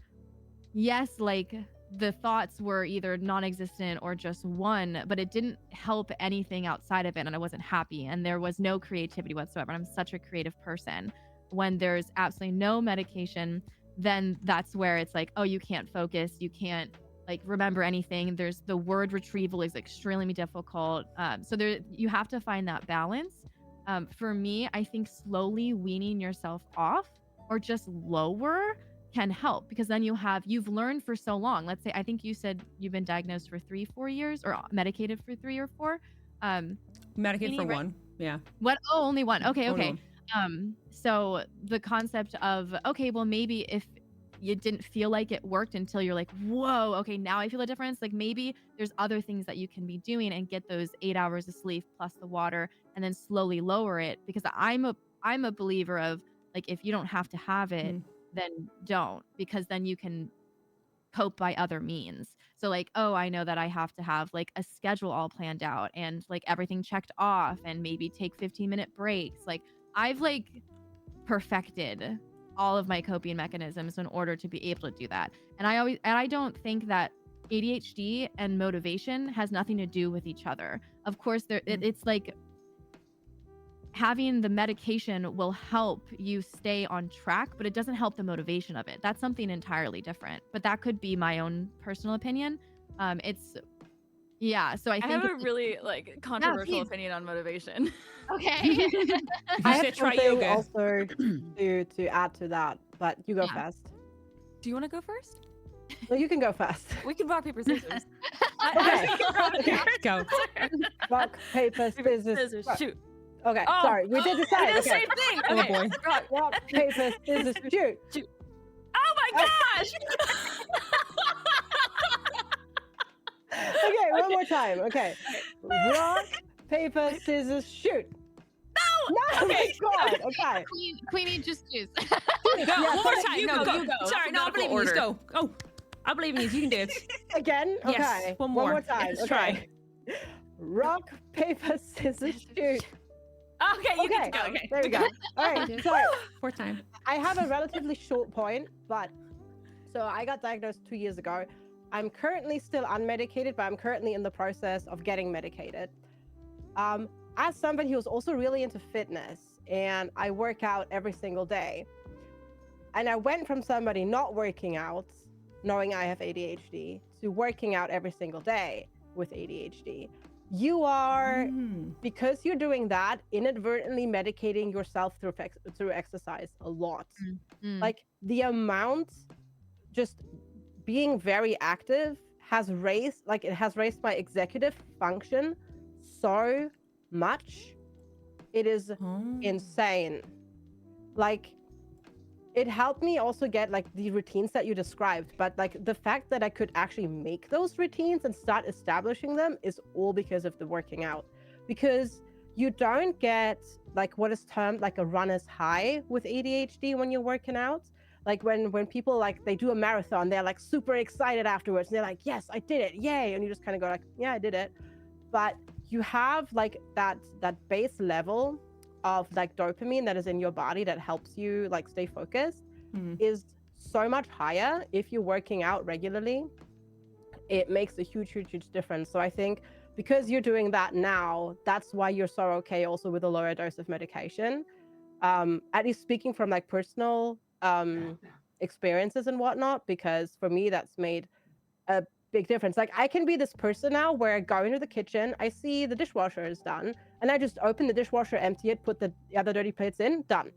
yes, like the thoughts were either non-existent or just one, but it didn't help anything outside of it, and I wasn't happy, and there was no creativity whatsoever. I'm such a creative person. When there's absolutely no medication, then that's where it's like, oh, you can't focus, you can't like remember anything. There's the word retrieval is extremely difficult. So there, you have to find that balance. For me, I think slowly weaning yourself off or just lower can help, because then you've learned for so long. Let's say, I think you said you've been diagnosed for 3-4 years, or medicated for 3 or 4. Medicated for 1. Yeah. What? Oh, only 1. Okay. No. So the concept of, okay, well, maybe if you didn't feel like it worked until you're like, whoa, okay, now I feel a difference. Like maybe there's other things that you can be doing and get those 8 hours of sleep plus the water, and then slowly lower it. Because I'm a believer of like, if you don't have to have it, then don't, because then you can cope by other means. So like, oh, I know that I have to have like a schedule all planned out and like everything checked off, and maybe take 15-minute breaks. Like I've like perfected all of my coping mechanisms in order to be able to do that. And I don't think that ADHD and motivation has nothing to do with each other. Of course, it's like having the medication will help you stay on track, but it doesn't help the motivation of it. That's something entirely different. But that could be my own personal opinion. So I think I have a really like controversial opinion on motivation. Okay. I have something also to add to that, but you go first. Do you want to go first? No, you can go first. We can rock, paper, scissors. Okay. Go. Rock, paper, scissors, shoot. Okay, sorry, we did the same. We did the Okay. same thing. Oh, Okay. boy. Rock, paper, scissors, shoot. Oh my gosh! Okay, one more time. Okay. Rock, paper, scissors, shoot. No! Okay. God. Okay. Queenie, just choose. Go. One more time. you No, go, go. you go. Sorry, no, I believe in you. Go. Go. I believe in you. You can do it. Again? Okay. Yes, one more. time. Let's okay. try. Rock, paper, scissors, shoot. Okay, you get to go. Okay. There we go. All right. So 4th time. I have a relatively short point, but so I got diagnosed 2 years ago. I'm currently still unmedicated, but I'm currently in the process of getting medicated. As somebody who's also really into fitness, and I work out every single day, and I went from somebody not working out, knowing I have ADHD, to working out every single day with ADHD. You are, because you're doing that, inadvertently medicating yourself through exercise a lot. Like the amount, just being very active has raised my executive function so much. It is insane. Like it helped me also get like the routines that you described, but like the fact that I could actually make those routines and start establishing them is all because of the working out. Because you don't get like what is termed like a runner's high with ADHD when you're working out. Like when people like they do a marathon, they're like super excited afterwards. They're like, yes, I did it, yay! And you just kind of go like, yeah, I did it. But you have like that base level of like dopamine that is in your body that helps you like stay focused is so much higher if you're working out regularly. It makes a huge difference. So I think because you're doing that now, that's why you're so okay also with a lower dose of medication. At least speaking from like personal experiences and whatnot, because for me that's made a big difference. Like I can be this person now where I go into the kitchen, I see the dishwasher is done, and I just open the dishwasher, empty it, put the other dirty plates in, done.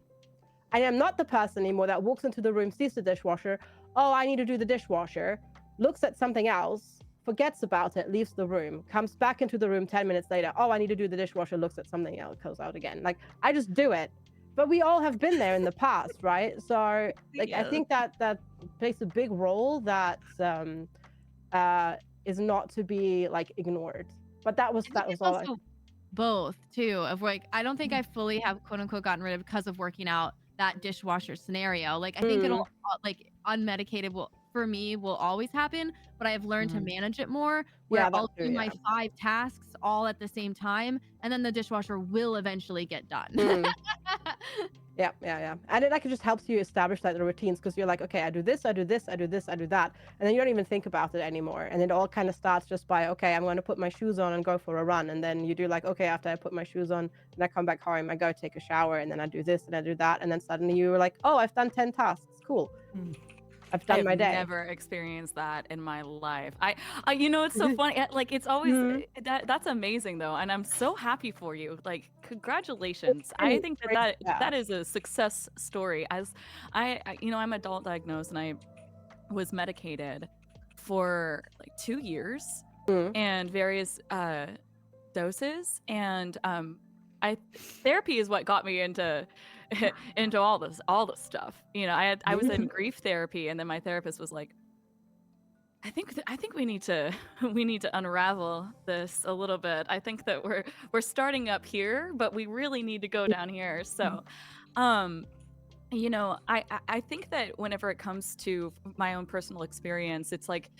I am not the person anymore that walks into the room, sees the dishwasher, oh, I need to do the dishwasher, looks at something else, forgets about it, leaves the room, comes back into the room 10 minutes later, oh, I need to do the dishwasher, looks at something else, goes out again. Like I just do it. But we all have been there in the past, right? So like I think that plays a big role that is not to be like ignored. But that was all. Also both too of like I don't think I fully have quote unquote gotten rid of because of working out that dishwasher scenario. Like I think it'll like unmedicated will for me will always happen, but I have learned to manage it more where I'll do my 5 tasks all at the same time and then the dishwasher will eventually get done. Yeah. And it like it just helps you establish like the routines because you're like, okay, I do this, I do this, I do this, I do that. And then you don't even think about it anymore. And it all kind of starts just by, okay, I'm going to put my shoes on and go for a run. And then you do like, okay, after I put my shoes on and I come back home, I go take a shower and then I do this and I do that. And then suddenly you were like, oh, I've done 10 tasks. Cool. I've done my day. I've never experienced that in my life. I you know, it's so funny. Like it's always that's amazing though, and I'm so happy for you. Like congratulations. I think that is a success story. As you know, I'm adult diagnosed and I was medicated for like 2 years and various doses, and therapy is what got me into all this stuff. You know, I was in grief therapy, and then my therapist was like, I think we need to unravel this a little bit. I think that we're starting up here, but we really need to go down here. So you know, I think that whenever it comes to my own personal experience, it's like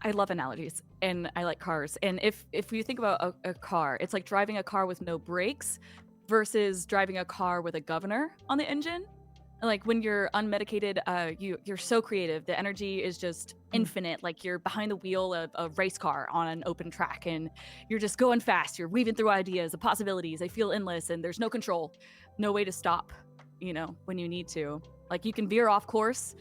I love analogies and I like cars. And if you think about a car, it's like driving a car with no brakes versus driving a car with a governor on the engine. Like when you're unmedicated, you're so creative. The energy is just infinite. Like you're behind the wheel of a race car on an open track and you're just going fast. You're weaving through ideas, the possibilities. They feel endless and there's no control, no way to stop, you know, when you need to. Like you can veer off course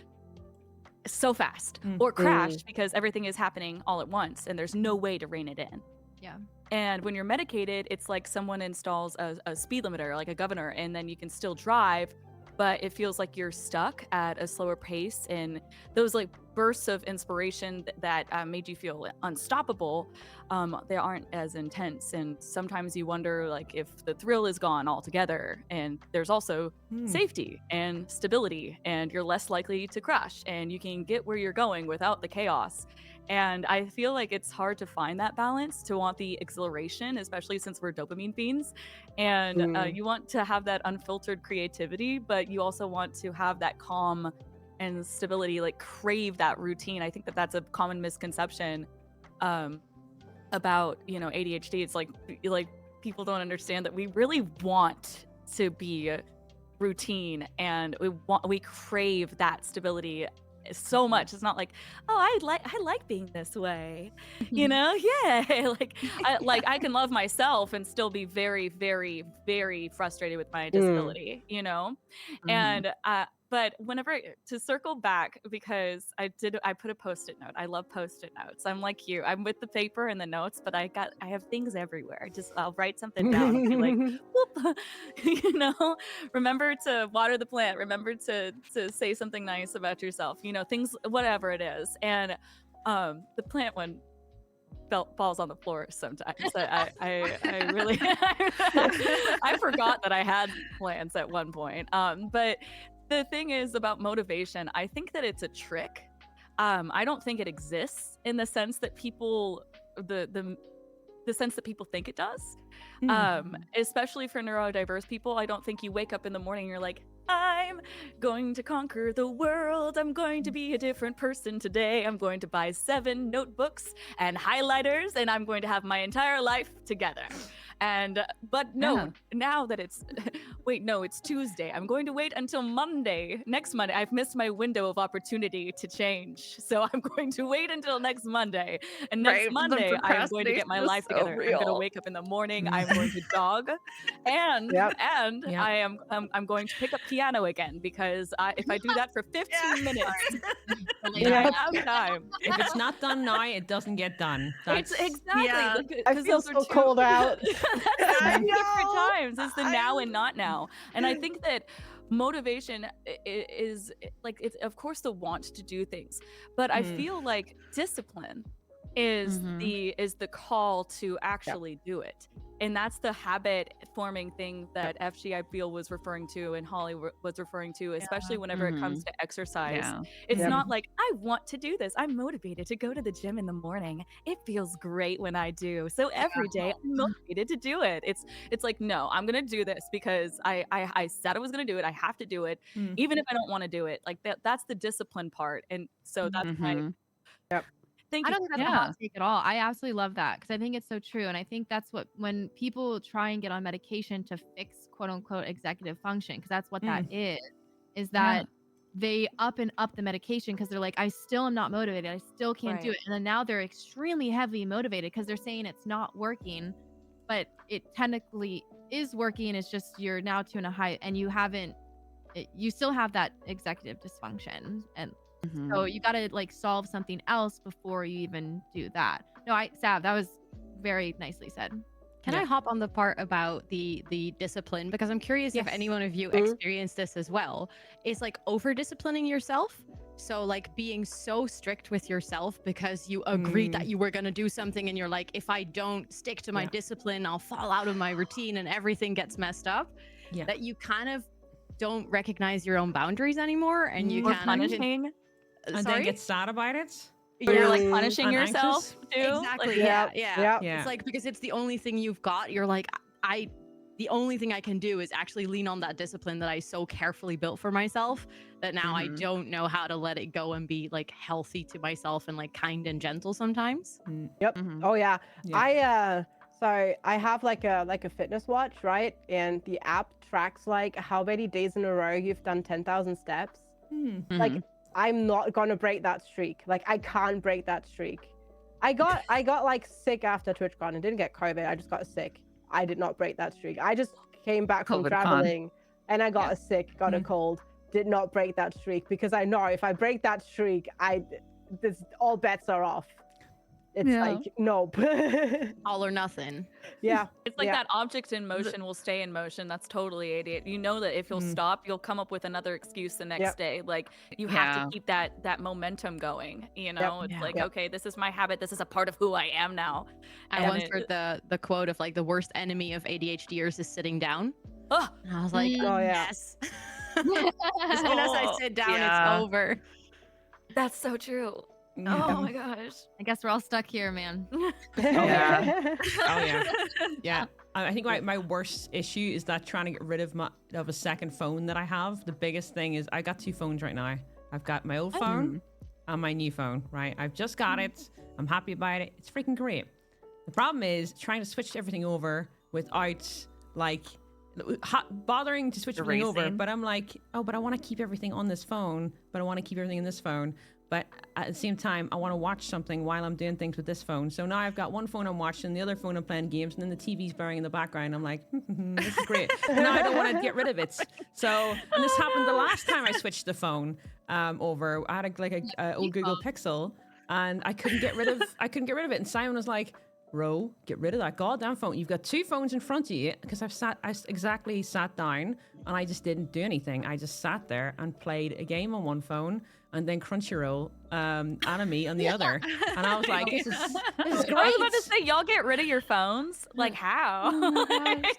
so fast or crash because everything is happening all at once and there's no way to rein it in. Yeah. And when you're medicated, it's like someone installs a speed limiter, like a governor, and then you can still drive, but it feels like you're stuck at a slower pace. And those like bursts of inspiration that made you feel unstoppable, they aren't as intense. And sometimes you wonder like if the thrill is gone altogether. And there's also safety and stability, and you're less likely to crash, and you can get where you're going without the chaos. And I feel like it's hard to find that balance, to want the exhilaration, especially since we're dopamine fiends. And you want to have that unfiltered creativity, but you also want to have that calm and stability, like crave that routine. I think that that's a common misconception about, you know, ADHD. It's like people don't understand that we really want to be routine and we crave that stability so much. It's not like, oh, I like being this way, you know. I can love myself and still be very, very, very frustrated with my disability, you know. And but whenever, to circle back, because I put a post-it note. I love post-it notes. I'm like you. I'm with the paper and the notes, but I have things everywhere. I'll write something down and be like, whoop, you know, remember to water the plant. Remember to say something nice about yourself. You know, things, whatever it is. And the plant one falls on the floor sometimes. I really I forgot that I had plants at one point. But the thing is about motivation, I think that it's a trick. I don't think it exists in the sense that people the sense that people think it does. Especially for neurodiverse people, I don't think you wake up in the morning and you're like, I'm going to conquer the world. I'm going to be a different person today. I'm going to buy 7 notebooks and highlighters, and I'm going to have my entire life together. But no, now that it's it's Tuesday. I'm going to wait until Monday. Next Monday. I've missed my window of opportunity to change. So I'm going to wait until next Monday. And next Monday, I'm going to get my life together. I'm going to wake up in the morning. I'm going to jog. And I'm going to pick up piano again, because if I do that for 15 minutes, I have time. If it's not done now, it doesn't get done. It's exactly. I feel so cold out. That's different times. It's the now and not now. And I think that motivation is like, it's of course the want to do things, but I feel like discipline is the call to actually do it. And that's the habit forming thing that FG I feel was referring to, and Holly was referring to, especially whenever it comes to exercise. It's not like, I want to do this. I'm motivated to go to the gym in the morning. It feels great when I do. So every day I'm motivated to do it. It's like, no, I'm going to do this because I said I was going to do it. I have to do it, even if I don't want to do it. Like that's the discipline part. And so that's my... I don't think that's a hot take at all. I absolutely love that, because I think it's so true. And I think that's what, when people try and get on medication to fix quote unquote executive function, because that's what that is that they up the medication because they're like, I still am not motivated. I still can't do it. And then now they're extremely heavily motivated because they're saying it's not working, but it technically is working. It's just you're now to a high, and you still have that executive dysfunction. And so you got to like solve something else before you even do that. No, Sav, that was very nicely said. Can I hop on the part about the discipline? Because I'm curious if any one of you experienced this as well. Is like over disciplining yourself. So like being so strict with yourself because you agreed that you were going to do something, and you're like, if I don't stick to my discipline, I'll fall out of my routine and everything gets messed up. That you kind of don't recognize your own boundaries anymore, and you kind of punishing. And then get sad about it. You're like punishing yourself too. Exactly. Like, yeah. It's like, because it's the only thing you've got. You're like, the only thing I can do is actually lean on that discipline that I so carefully built for myself, that now I don't know how to let it go and be like healthy to myself and like kind and gentle sometimes. Oh yeah. I have like a fitness watch, right? And the app tracks like how many days in a row you've done 10,000 steps. Like, I'm not gonna break that streak. Like, I can't break that streak. I got like sick after TwitchCon and didn't get COVID. I just got sick. I did not break that streak. I just came back from traveling and I got got a cold. Did not break that streak, because I know if I break that streak, all bets are off. It's like, nope. All or nothing. It's like that object in motion will stay in motion. That's totally ADHD. You know that if you'll stop, you'll come up with another excuse the next day. Like, you have to keep that momentum going. You know, it's like, okay, this is my habit. This is a part of who I am now. I once heard the quote of like, the worst enemy of ADHDers is sitting down. Oh, and I was like, yes. As soon as I sit down, it's over. That's so true. Oh my gosh. I guess we're all stuck here, man. I think my worst issue is that trying to get rid of a second phone that I have. The biggest thing is I got 2 phones right now. I've got my old phone and my new phone, right? I've just got it. I'm happy about it. It's freaking great. The problem is trying to switch everything over without like bothering to switch everything over. But I'm like, but I want to keep everything on this phone, but I want to keep everything in this phone. But at the same time, I want to watch something while I'm doing things with this phone. So now I've got one phone I'm watching, the other phone I'm playing games, and then the TV's blaring in the background. I'm like, this is great. And now I don't want to get rid of it. So, and this happened the last time I switched the phone over. I had a old Google Pixel, and I couldn't get rid of it. And Simon was like, Ro, get rid of that goddamn phone. You've got 2 phones in front of you, because I sat down and I just didn't do anything. I just sat there and played a game on one phone, and then Crunchyroll anime on the other. And I was like, this is great. I was about to say, y'all get rid of your phones? Like, how? Oh my gosh.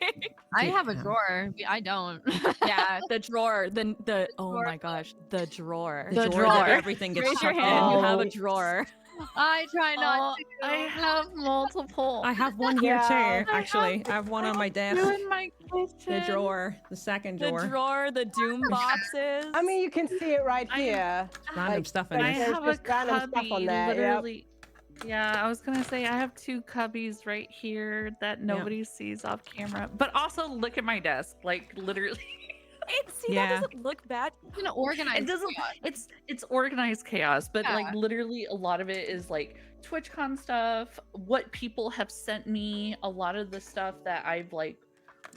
I have a Yeah. drawer. I don't. Yeah, the drawer. The oh drawer. my gosh, the drawer. The drawer that everything gets Raise your chucked hand. in. You have a Oh. drawer. I try not Oh, to. I I have multiple. I have one here Yeah. too, actually. I have one on my desk. in my The kitchen. drawer, the second The drawer. drawer. The doom boxes. I mean, you can see it right I- here. Random like, stuff in I it. There's have a just random stuff cubby, on there, yep. literally. Yeah, I was gonna say I have 2 cubbies right here that nobody sees off camera. But also look at my desk, like literally. See, Yeah. that doesn't look bad. It's an organized. It doesn't. It's organized chaos, but like Yeah. literally a lot of it is like TwitchCon stuff. What people have sent me, a lot of the stuff that I've like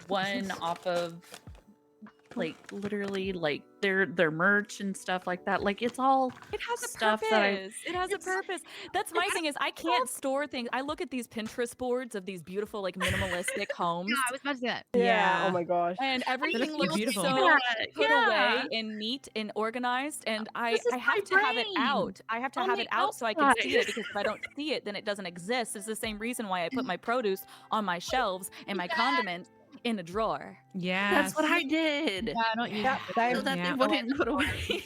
won off of, like literally like their merch and stuff like that. Like it's all It has a stuff purpose. that It has a purpose. That's my thing is I can't store things. I look at these Pinterest boards of these beautiful like minimalistic homes, Yeah, I was about to say that. Yeah. Yeah. Oh my gosh. and everything looks beautiful. so Yeah, put yeah. away and neat and organized. And This is I have my to have it brain out. I have to on have the it out so I can see it outside. because if I don't see it, then it doesn't exist. It's the same reason why I put my produce on my shelves and my condiments in a drawer. Yeah. That's what I did. Yeah, I don't use Yeah, it. same. So that Yeah. they wouldn't put away.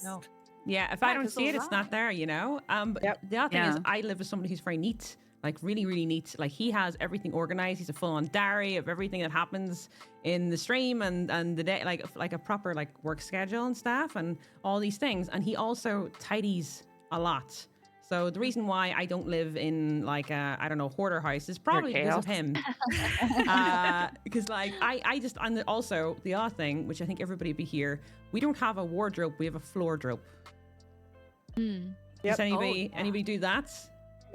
No. Yeah, if I Yeah, don't 'cause see it, those it's not there, you know? But Yep. the other thing is Yeah. I live with somebody who's very neat, like really, really neat. Like he has everything organized. He's a full-on diary of everything that happens in the stream and the day, like a proper like work schedule and stuff and all these things. And he also tidies a lot. So the reason why I don't live in like a, I don't know, hoarder house is probably because of chaos. him. Because like I just, and also the other thing, which I think everybody would be here, we don't have a wardrobe, we have a floor drobe. Mm. Does Yep. anybody do that?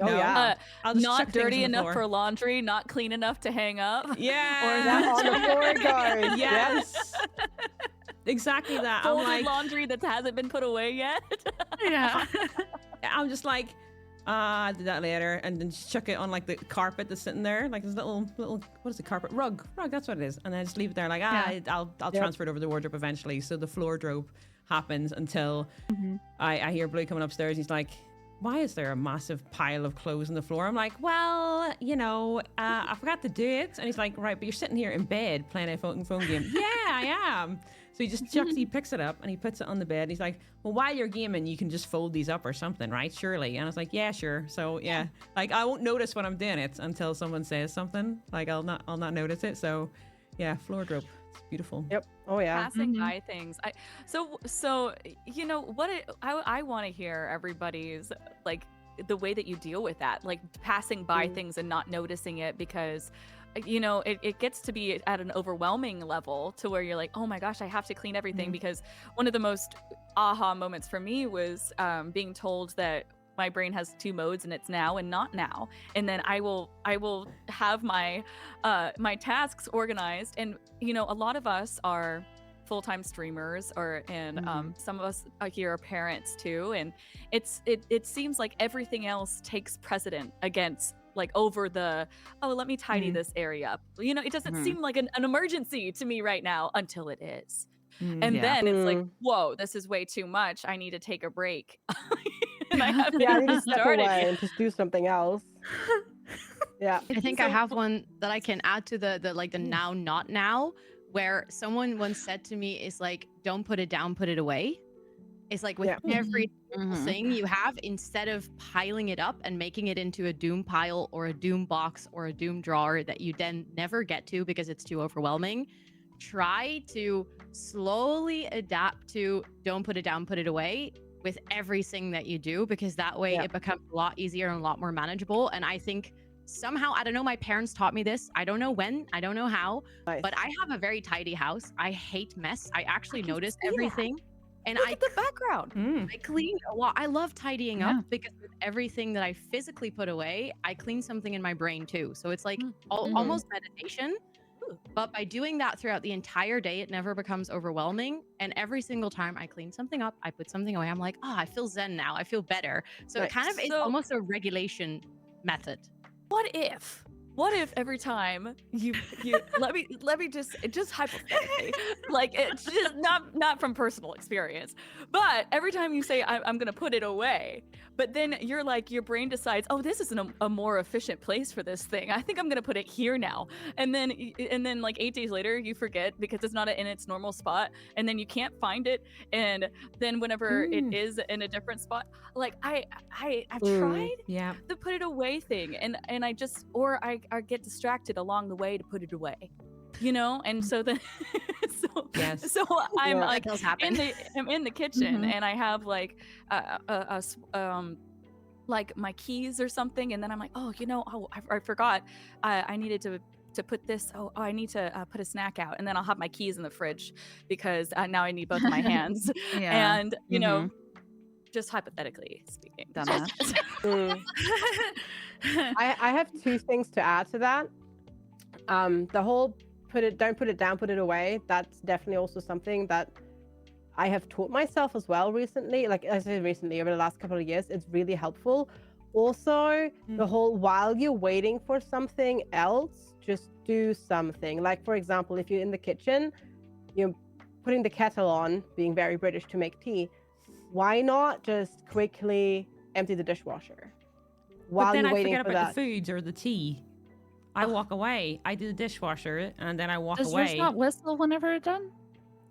Oh, No? yeah. I'll just chuck Not things dirty on the enough floor. for laundry, not clean enough to hang up. Yeah. Yeah, on the floor it goes. Yep. Yes. Exactly that. I'm Folded like, laundry that hasn't been put away yet. Yeah. I'm just like, I'll do that later, and then just chuck it on like the carpet that's sitting there, like this little, what is it, carpet rug, that's what it is, and then just leave it there, like I'll Yep. transfer it over the wardrobe eventually. So the floor drobe happens until I hear Blue coming upstairs. He's like, why is there a massive pile of clothes on the floor? I'm like, well, you know, I forgot to do it. And he's like, right, but you're sitting here in bed playing a phone game. Yeah, I am. So he picks it up and he puts it on the bed. He's like, well, while you're gaming, you can just fold these up or something, right? Surely. And I was like, yeah, sure. So yeah, like I won't notice when I'm doing it until someone says something. Like I'll not notice it. So yeah, floor drobe. It's beautiful. Yep. Oh yeah. Passing by things. So you know what? I want to hear everybody's like the way that you deal with that, like passing by things and not noticing it because. You know, it gets to be at an overwhelming level to where you're like, oh my gosh, I have to clean everything. Because one of the most aha moments for me was being told that my brain has 2 modes and it's now and not now. And then I will have my my tasks organized. And you know, a lot of us are full-time streamers and some of us here are parents too, and it seems like everything else takes precedent against like over the let me tidy this area up. You know, it doesn't seem like an emergency to me right now until it is. And Yeah. then it's like, whoa, this is way too much. I need to take a break. And I haven't Yeah, I even need to step started away yet. and just do something else. Yeah. I think I have one that I can add to the like the now not now, where someone once said to me is like, don't put it down, put it away. It's like with Yeah. every thing you have, instead of piling it up and making it into a doom pile or a doom box or a doom drawer that you then never get to because it's too overwhelming, try to slowly adapt to don't put it down, put it away with everything that you do, because that way Yeah. it becomes a lot easier and a lot more manageable. And I think somehow, I don't know, my parents taught me this. I don't know when, I don't know how, Nice. but I have a very tidy house. I hate mess. I actually can notice see that. everything. And Look I at the background. Mm. I clean a lot. I love tidying Yeah. up because with everything that I physically put away, I clean something in my brain too. So it's like almost meditation. But by doing that throughout the entire day, it never becomes overwhelming. And every single time I clean something up, I put something away, I'm like, I feel zen now. I feel better. So it kind of is So- almost a regulation method. What if what if every time you let me just hypothetically, like it's just not from personal experience, but every time you say I'm gonna put it away, but then you're like your brain decides, oh, this is a more efficient place for this thing. I think I'm gonna put it here now, and then like 8 days later you forget because it's not in its normal spot, and then you can't find it, and then whenever it is in a different spot, like I've tried Yeah. the put it away thing, and I just I get distracted along the way to put it away, you know, and so then Yes. so I'm Yeah. like That does happen. I'm in the kitchen Mhm. and I have like like my keys or something, and then I'm like, oh, you know, I forgot I needed to put this. Oh, I need to put a snack out, and then I'll have my keys in the fridge because now I need both of my hands. Yeah. And you know, just hypothetically speaking, Done that. Mm. I have two things to add to that. The whole don't put it down, put it away. That's definitely also something that I have taught myself as well recently. Like I said recently, over the last couple of years, it's really helpful. Also, the whole while you're waiting for something else, just do something. Like for example, if you're in the kitchen, you're putting the kettle on, being very British, to make tea. Why not just quickly empty the dishwasher But while then you're I waiting forget for about that? the foods or the tea. I walk away. I do the dishwasher, and then I walk Does yours away. not whistle whenever it's done?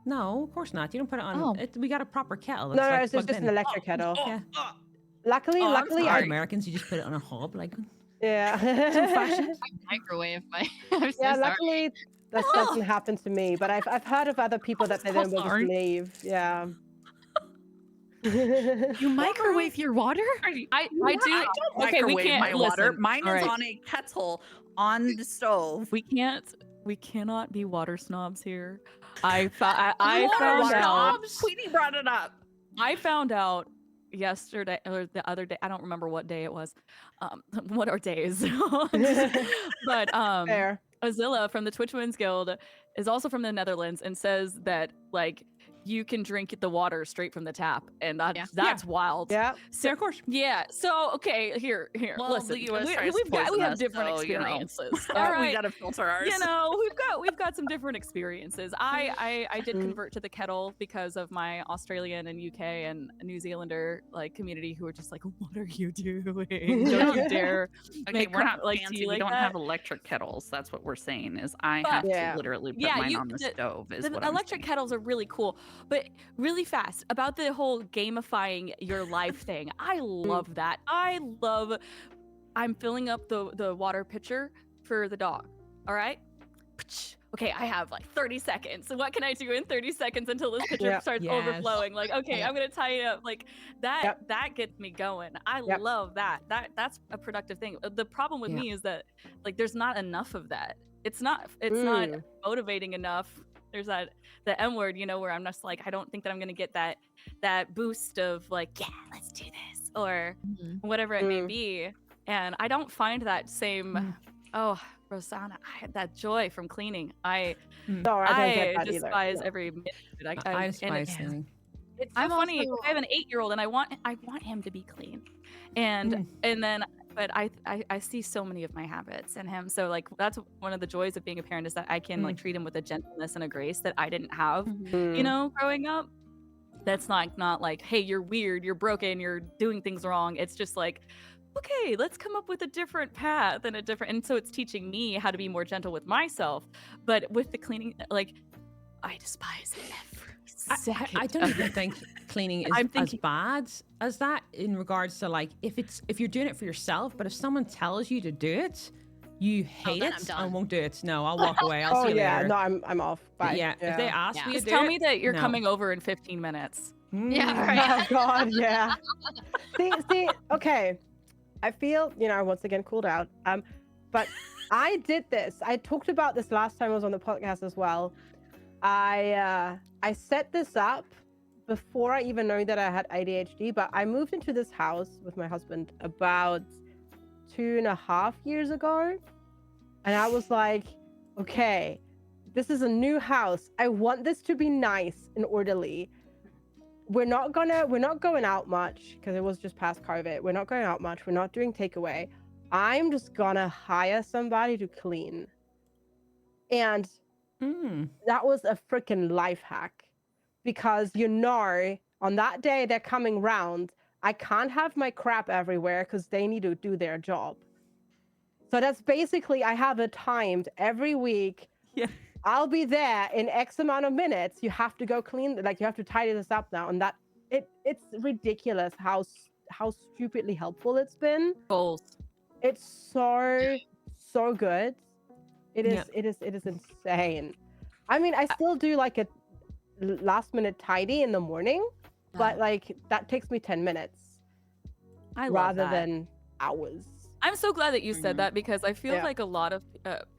No, of course not. You don't put it on. Oh. We got a proper kettle. No, That's no, like it's plugged just in. an electric kettle. Yeah. Luckily, Oh, I'm luckily, Like I Americans, you just put it on a hob, like yeah. old-fashioned. Microwave. I'm so Yeah, sorry. luckily that doesn't happen to me, but I've heard of other people that they so don't will just sorry. leave. Yeah. You microwave your water? I do. I don't Okay, we microwave can't my water. listen. Mine All is right. on a kettle on the stove. We cannot be water snobs here. I Water found out. snobs? Queenie brought it up. I found out yesterday or the other day. I don't remember what day it was. What are days? But Fair. Azilla from the Twitch Women's Guild is also from the Netherlands and says that like you can drink the water straight from the tap, and that's wild. Yeah. So, Yeah, of course. yeah. So okay, here. Well, listen, the US tries to we poison have us, different so, you know. experiences. All right. We gotta filter ours. You know, we've got some different experiences. I did convert to the kettle because of my Australian and UK and New Zealander like community who were just like, what are you doing? Don't you dare Okay, make we're not like fancy. tea We like don't that. have electric kettles. That's what we're saying. Is I But- have Yeah. to literally put Yeah, mine you- on the stove. Is The what I'm electric saying. kettles are really cool, but really fast about the whole gamifying your life thing. I love that. I'm filling up the water pitcher for the dog. All right. Okay, I have like 30 seconds. So what can I do in 30 seconds until this pitcher Yeah. starts Yes. overflowing? Like, okay, Yeah. I'm gonna tie it up. Like that. Yep. That gets me going. I Yep. love that. That's a productive thing. The problem with Yeah. me is that like there's not enough of that. It's not Mm. motivating enough. There's the M word, you know, where I'm just like, I don't think that I'm gonna get that boost of like, yeah, let's do this, or Mhm. whatever it may Mm. be. And I don't find that same Mm. oh, Rosanna, I had that joy from cleaning. Sorry, I don't get I that either. despise No. every minute. I and despise it's cleaning. so I'm funny. also- I have an 8-year-old, and I want him to be clean, and then. But I see so many of my habits in him. So like that's one of the joys of being a parent is that I can like treat him with a gentleness and a grace that I didn't have, Mm. you know, growing up. That's not like, hey, you're weird, you're broken, you're doing things wrong. It's just like, okay, let's come up with a different path and so it's teaching me how to be more gentle with myself. But with the cleaning, like I despise it every second. I don't even think cleaning is I'm as thinking- bad as that in regards to like if you're doing it for yourself, but if someone tells you to do it, you hate then I'm it done. and won't do it. No, I'll walk away. I'll Oh see you yeah, later. no, I'm off. But Bye. yeah, if they ask Yeah. me to Just do tell it, me that you're no. coming over in 15 minutes. Yeah, Mm. right. Oh God, yeah. see, okay. I feel, once again called out. But I did this. I talked about this last time I was on the podcast as well. I set this up before I even knew that I had ADHD, but I moved into this house with my husband about 2.5 years ago. And I was like, okay, this is a new house. I want this to be nice and orderly. We're not going out much because it was just past COVID. We're not going out much. We're not doing takeaway. I'm just gonna hire somebody to clean. And that was a freaking life hack, because on that day they're coming round, I can't have my crap everywhere because they need to do their job. So that's basically, I have it timed every week. Yeah. I'll be there in X amount of minutes. You have to go clean, like you have to tidy this up now. And it's ridiculous how stupidly helpful it's been. Goals. It's so good. It is insane. I mean, I still do like a last minute tidy in the morning, but like that takes me 10 minutes I love rather that. than hours. I'm so glad that you said Mhm. that, because I feel Yeah. like a lot of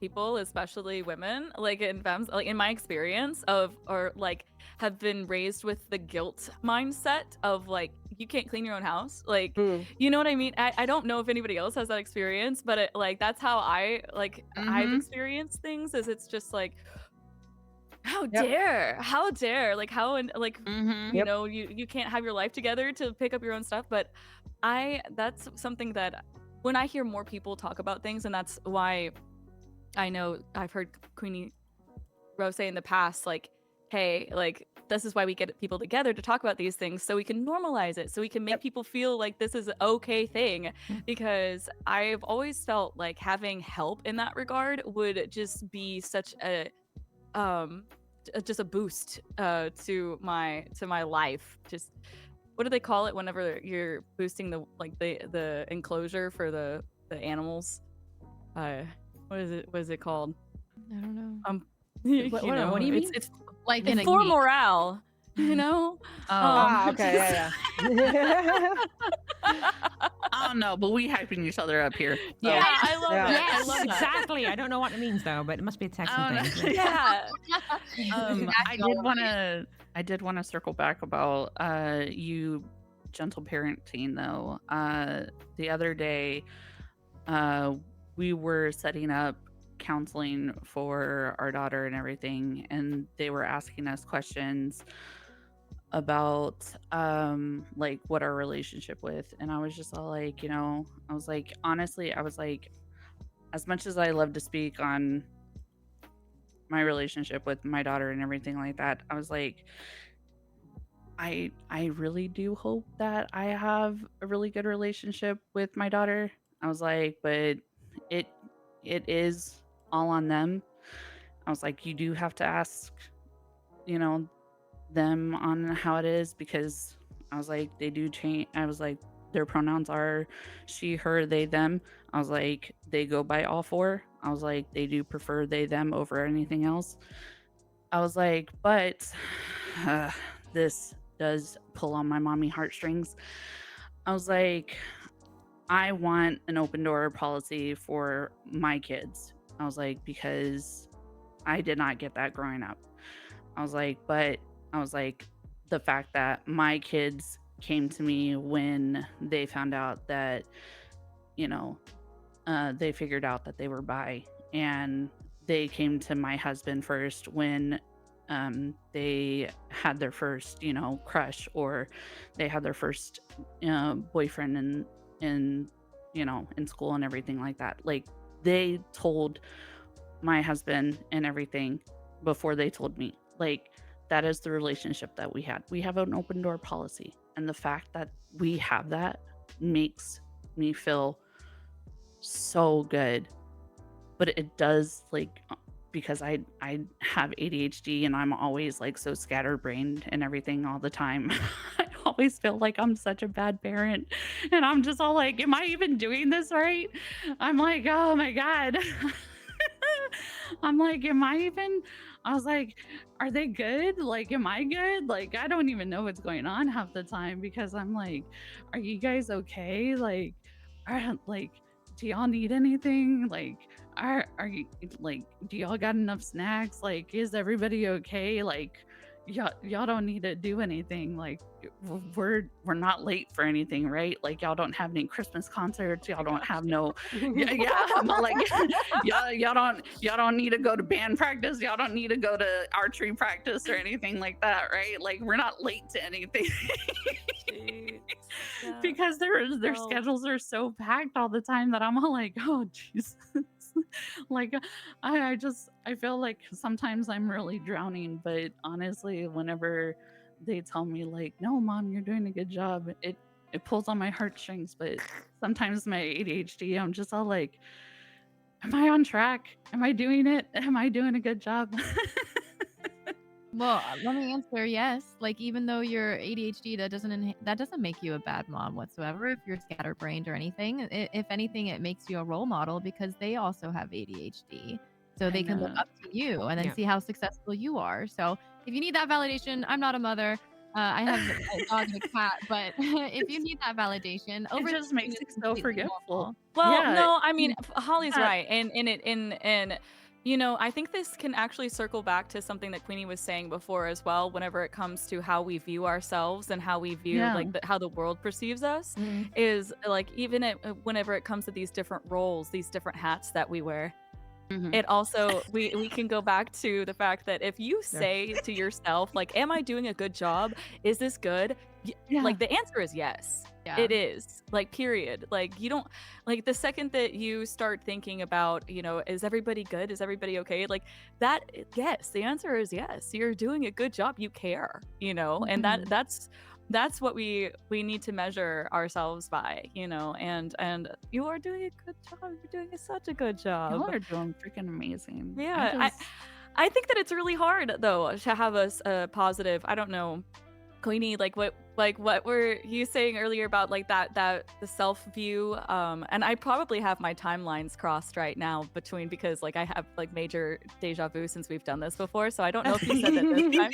people, especially women, like in femmes, like in my experience of, or like have been raised with the guilt mindset of like, you can't clean your own house. Like, you know what I mean? I don't know if anybody else has that experience, but like, that's how I've experienced things, is it's just like, how dare, like how, and like, you know, you can't have your life together to pick up your own stuff. But that's something that when I hear more people talk about things, and that's why I know I've heard Queenie Rose say in the past, like, hey, like, this is why we get people together to talk about these things, so we can normalize it, so we can make people feel like this is an okay thing. Because I've always felt like having help in that regard would just be such a just a boost to my life. Just, what do they call it whenever you're boosting the enclosure for the animals? What is it called? I don't know. What do you mean? It's Like in a for game. morale, you know? Okay, yeah. I don't know, but we hyping each other up here. So. Yeah. I love Yeah. it. Yes, I love that. exactly. I don't know what it means though, but it must be a Texan I don't thing. know. Yeah. I did want to circle back about you gentle parenting though. The other day, we were setting up counseling for our daughter and everything, and they were asking us questions about like what our relationship with, and I was just all like, you know, I was like, honestly, I was like, as much as I love to speak on my relationship with my daughter and everything like that, I was like, I really do hope that I have a really good relationship with my daughter. I was like, but it is all on them. I was like, you do have to ask, you know, them on how it is, because I was like, they do change. I was like, their pronouns are she, her, they, them. I was like, they go by all four. I was like, they do prefer they, them over anything else. I was like, but this does pull on my mommy heartstrings. I was like, I want an open door policy for my kids. I was like, because I did not get that growing up. I was like, but I was like, the fact that my kids came to me when they found out that, you know, they figured out that they were bi, and they came to my husband first when they had their first, you know, crush, or they had their first boyfriend in you know, in school and everything like that. Like, they told my husband and everything before they told me. Like, that is the relationship that we had. We have an open door policy, and the fact that we have that makes me feel so good. But it does, like, because I have ADHD and I'm always like so scatterbrained and everything all the time. I always feel like I'm such a bad parent, and I'm just all like, am I even doing this right? I'm like, oh my god. I'm like, I was like, are they good? Like, am I good? Like, I don't even know what's going on half the time, because I'm like, are you guys okay? Like, do y'all need anything? Like, are you, like, do y'all got enough snacks? Like, is everybody okay? Like, y'all don't need to do anything. Like, we're not late for anything, right? Like, y'all don't have any Christmas concerts. Y'all don't have no I'm like, y'all don't need to go to band practice. Y'all don't need to go to archery practice or anything like that, right? Like, we're not late to anything. Yeah. because their Well, schedules are so packed all the time that I'm all like, oh Jesus. Like I feel like sometimes I'm really drowning, but honestly, whenever they tell me like, no mom, you're doing a good job, it pulls on my heartstrings. But sometimes my ADHD, I'm just all like, am I on track? Am I doing it? Am I doing a good job? Well, let me answer yes. Like even though you're ADHD, that doesn't make you a bad mom whatsoever. If you're scatterbrained or anything, if anything, it makes you a role model because they also have ADHD, so I they can look know. up to you and then Yeah. see how successful you are. So if you need that validation, I'm not a mother. I have a dog and a cat, but if you need that validation, It just overthinking makes is me so completely forgetful. normal. Well, Yeah. no, I mean Holly's that- right, and you know, I think this can actually circle back to something that Queenie was saying before as well. Whenever it comes to how we view ourselves and how we view Yeah. like how the world perceives us, Mhm. is like even whenever it comes to these different roles, these different hats that we wear. Mhm. It also we can go back to the fact that if you say to yourself like, am I doing a good job, is this good, Yeah. like the answer is yes. Yeah. It is, like, period. Like you don't, like, the second that you start thinking about, you know, is everybody good, is everybody okay, like that, yes, the answer is yes, you're doing a good job, you care, you know, and Mhm. that's what we need to measure ourselves by, you know. And you are doing a good job, you're doing such a good job. Y'all are doing freaking amazing. Yeah, I think that it's really hard though to have a positive. I don't know, Queenie, like what were you saying earlier about like that the self view? And I probably have my timelines crossed right now between, because like I have like major deja vu since we've done this before. So I don't know if you said that this time,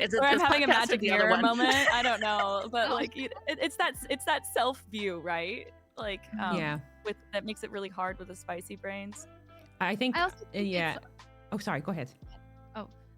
Is it or I'm this having a podcast or magic the other mirror one? moment. I don't know, but like it's that self view, right? Like Yeah. with that makes it really hard with the spicy brains. I think, I also think yeah. it's Oh, sorry. Go ahead.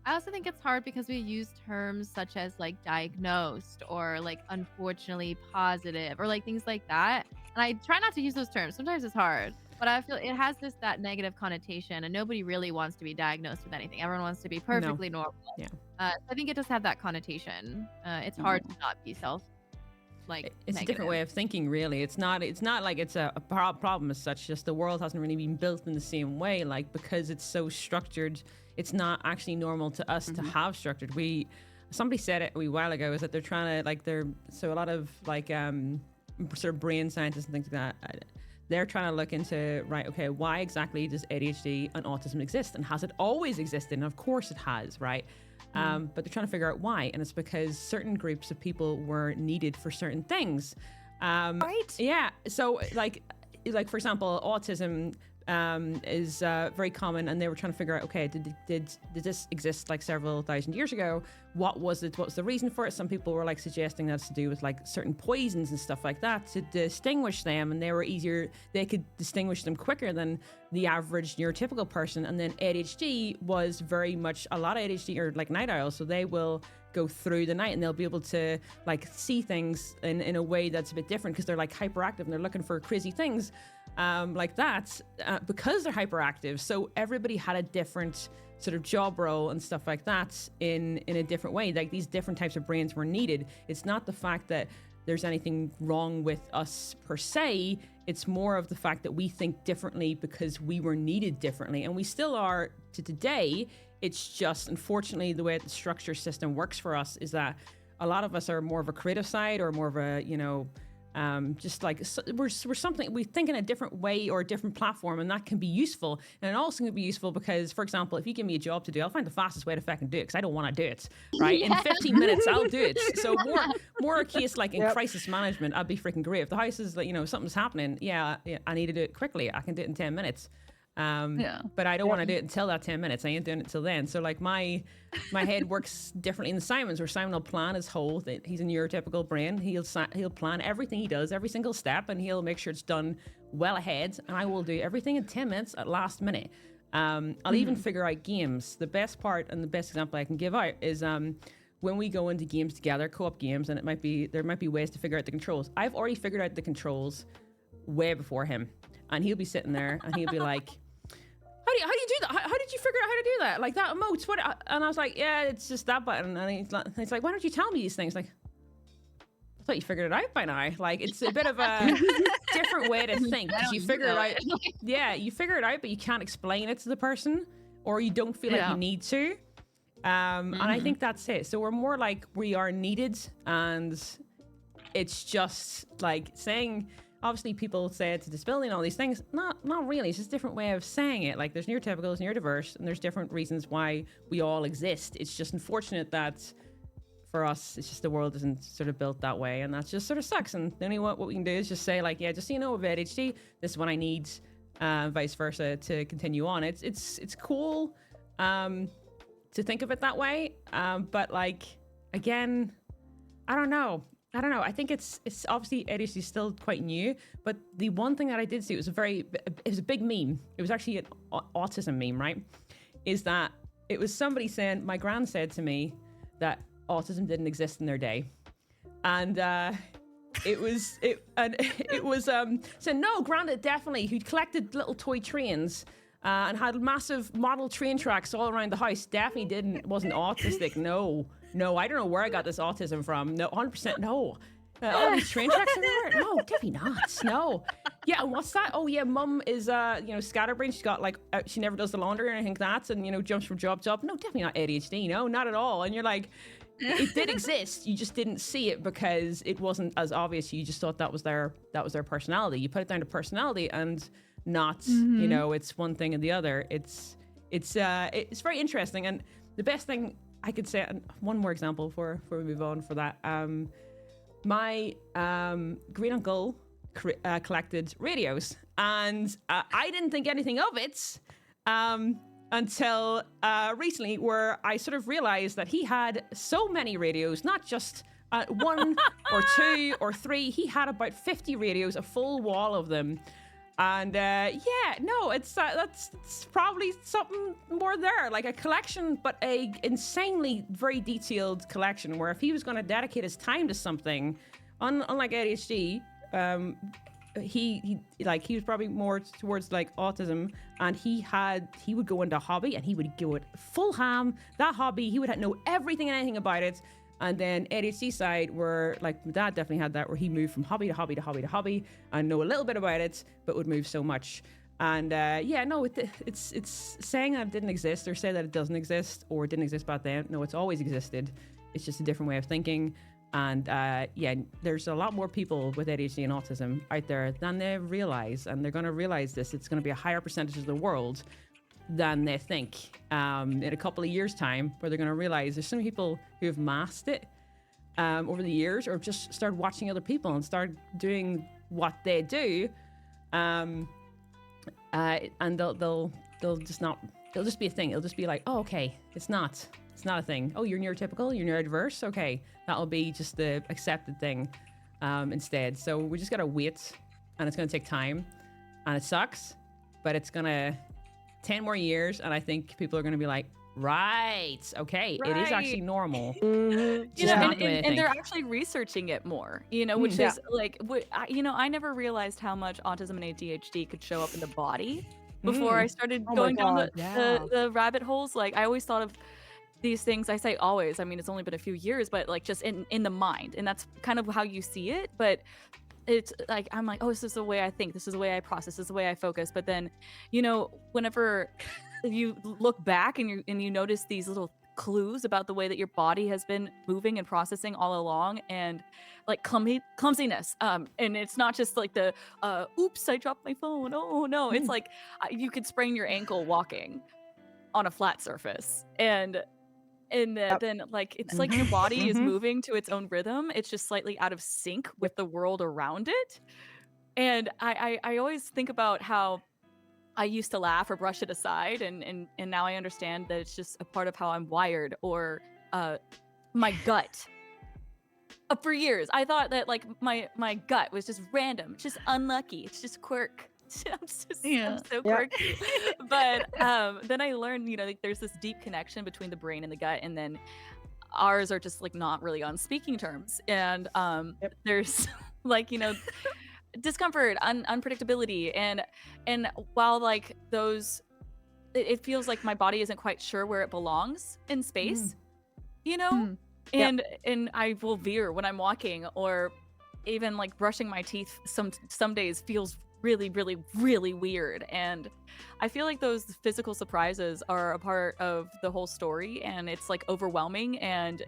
I also think it's hard because we use terms such as like diagnosed or like unfortunately positive or like things like that. And I try not to use those terms. Sometimes it's hard, but I feel it has that negative connotation, and nobody really wants to be diagnosed with anything. Everyone wants to be perfectly normal. Yeah. So I think it does have that connotation. It's hard to not be It's a different way of thinking, really. It's not like it's a problem as such. Just the world hasn't really been built in the same way. Like, because it's so structured, it's not actually normal to us to have structured. Somebody said it a wee while ago, is that they're trying to so a lot of like sort of brain scientists and things like that, they're trying to look into, right, okay, why exactly does ADHD and autism exist, and has it always existed? And of course it has, right? But they're trying to figure out why, and it's because certain groups of people were needed for certain things. Right. Yeah. So like for example, autism is very common, and they were trying to figure out, okay, did this exist like several thousand years ago? What was it? What's the reason for it? Some people were like suggesting that's to do with like certain poisons and stuff like that to distinguish them, and they could distinguish them quicker than the average neurotypical person. And then ADHD was very much, a lot of ADHD are like night owls, so they will go through the night and they'll be able to like see things in a way that's a bit different, because they're like hyperactive and they're looking for crazy things like that because they're hyperactive. So everybody had a different sort of job role and stuff like that in a different way. Like these different types of brains were needed. It's not the fact that there's anything wrong with us per se. It's more of the fact that we think differently because we were needed differently, and we still are to today. It's just, unfortunately, the way the structure system works for us is that a lot of us are more of a creative side, or more of a, just like we're something, we think in a different way or a different platform, and that can be useful. And it also can be useful because, for example, if you give me a job to do, I'll find the fastest way to fucking do it, because I don't want to do it, right? In 15 minutes I'll do it. So more a case like in crisis management, I'd be freaking great. If the house is like, something's happening, yeah, I need to do it quickly, I can do it in 10 minutes. But I don't want to do it until that 10 minutes. I ain't doing it till then. So like my head works differently than Simon's, where Simon will plan his whole thing. He's a neurotypical brain. He'll plan everything he does, every single step, and he'll make sure it's done well ahead. And I will do everything in 10 minutes at last minute. I'll even figure out games. The best part and the best example I can give out is when we go into games together, co-op games, and there might be ways to figure out the controls. I've already figured out the controls way before him, and he'll be sitting there and he'll be like, how do you do that? How did you figure out how to do that? Like that emotes? What? And I was like, yeah, it's just that button. And he's like, why don't you tell me these things? Like, thought you figured it out by now. Like, it's a bit of a different way to think, because you figure it out. Yeah, you figure it out, but you can't explain it to the person, or you don't feel like you need to. And I think that's it. So we're more like we are needed, and it's just like saying, obviously people say it's a disability and all these things. Not really. It's just a different way of saying it. Like, there's neurotypicals, neurodiverse, and there's different reasons why we all exist. It's just unfortunate that for us, it's just the world isn't sort of built that way, and that just sort of sucks. And the only what we can do is just say, like, yeah, just so you know, with ADHD, this is what I need, vice versa, to continue on. It's cool to think of it that way, but like, again, I don't know. I think it's obviously ADHD is still quite new, but the one thing that I did see, it was a big meme. It was actually an autism meme, right? Is that it was somebody saying, my gran said to me that autism didn't exist in their day, and it was saying, no, Granda definitely, who collected little toy trains and had massive model train tracks all around the house, definitely wasn't autistic. No, I don't know where I got this autism from. No, 100% no. All these train tracks everywhere? No, definitely not. No. Yeah, and what's that? Oh yeah, mum is scatterbrain. She's got like she never does the laundry or anything like that, and jumps from job to job. No, definitely not ADHD. No, not at all. And you're like, it did exist. You just didn't see it because it wasn't as obvious. You just thought that was their personality. You put it down to personality and not it's one thing and the other. It's very interesting. And the best thing I could say, and one more example before we move on for that. My great uncle collected radios, and I didn't think anything of it until recently, where I sort of realized that he had so many radios, not just one or two or three. He had about 50 radios, a full wall of them. And that's probably something more there, like a collection, but a insanely very detailed collection, where if he was going to dedicate his time to something, unlike ADHD, he was probably more towards like autism, and he would go into a hobby and he would go it full ham. That hobby, he would know everything and anything about it. And then ADHD side, where like my dad definitely had that, where he moved from hobby to hobby to hobby to hobby and know a little bit about it, but would move so much. And it's saying that it didn't exist, or say that it doesn't exist, or didn't exist back then. No, it's always existed. It's just a different way of thinking. And there's a lot more people with ADHD and autism out there than they realize, and they're going to realize this. It's going to be a higher percentage of the world than they think in a couple of years' time, where they're going to realize there's some people who have masked it over the years, or just started watching other people and start doing what they do, and they'll just be a thing. It'll just be like, oh, okay, it's not a thing. Oh, you're neurotypical, you're neurodiverse, okay, that'll be just the accepted thing instead. So we just gotta wait, and it's gonna take time, and it sucks, but it's gonna 10 more years, and I think people are going to be like, right, okay, it is actually normal. And they're actually researching it more, which is like, I never realized how much autism and ADHD could show up in the body before I started going down the rabbit holes. Like, I always thought of these things, I say always, I mean, it's only been a few years, but like just in the mind, and that's kind of how you see it. But it's like, I'm like, oh, this is the way I think, this is the way I process, this is the way I focus. But then, whenever you look back and you notice these little clues about the way that your body has been moving and processing all along, and like clumsiness, and it's not just like the oops, I dropped my phone, oh no, it's like you could sprain your ankle walking on a flat surface, and then like it's like your body is moving to its own rhythm. It's just slightly out of sync with the world around it. And I always think about how I used to laugh or brush it aside, and now I understand that it's just a part of how I'm wired, or my gut. For years I thought that like my gut was just random, it's just unlucky, it's just quirk. I'm so quirky. But then I learned, like, there's this deep connection between the brain and the gut, and then ours are just like not really on speaking terms. And there's like, discomfort, unpredictability, and while like those, it feels like my body isn't quite sure where it belongs in space, and I will veer when I'm walking, or even like brushing my teeth some days feels really, really, really weird. And I feel like those physical surprises are a part of the whole story, and it's like overwhelming. And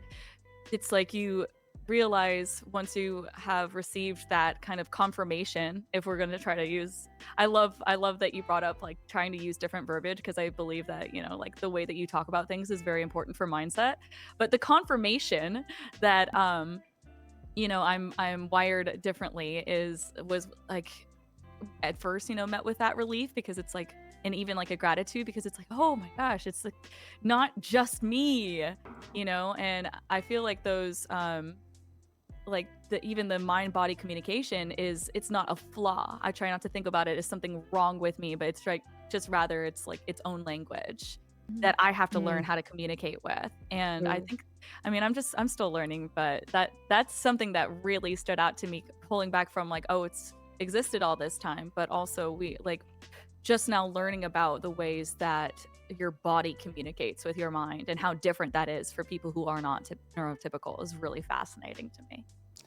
it's like you realize once you have received that kind of confirmation, if we're going to try to use, I love that you brought up like trying to use different verbiage, because I believe that, you know, like the way that you talk about things is very important for mindset. But the confirmation that you know, I'm wired differently was like at first, you know, met with that relief, because it's like, and even like a gratitude, because it's like, oh my gosh, it's like not just me, you know. And I feel like those like even the mind body communication it's not a flaw. I try not to think about it as something wrong with me, but it's like just rather it's like its own language that I have to learn how to communicate with. And I think, I mean, I'm still learning, but that's something that really stood out to me, pulling back from like, oh, it's existed all this time, but also we like just now learning about the ways that your body communicates with your mind and how different that is for people who are not neurotypical is really fascinating to me.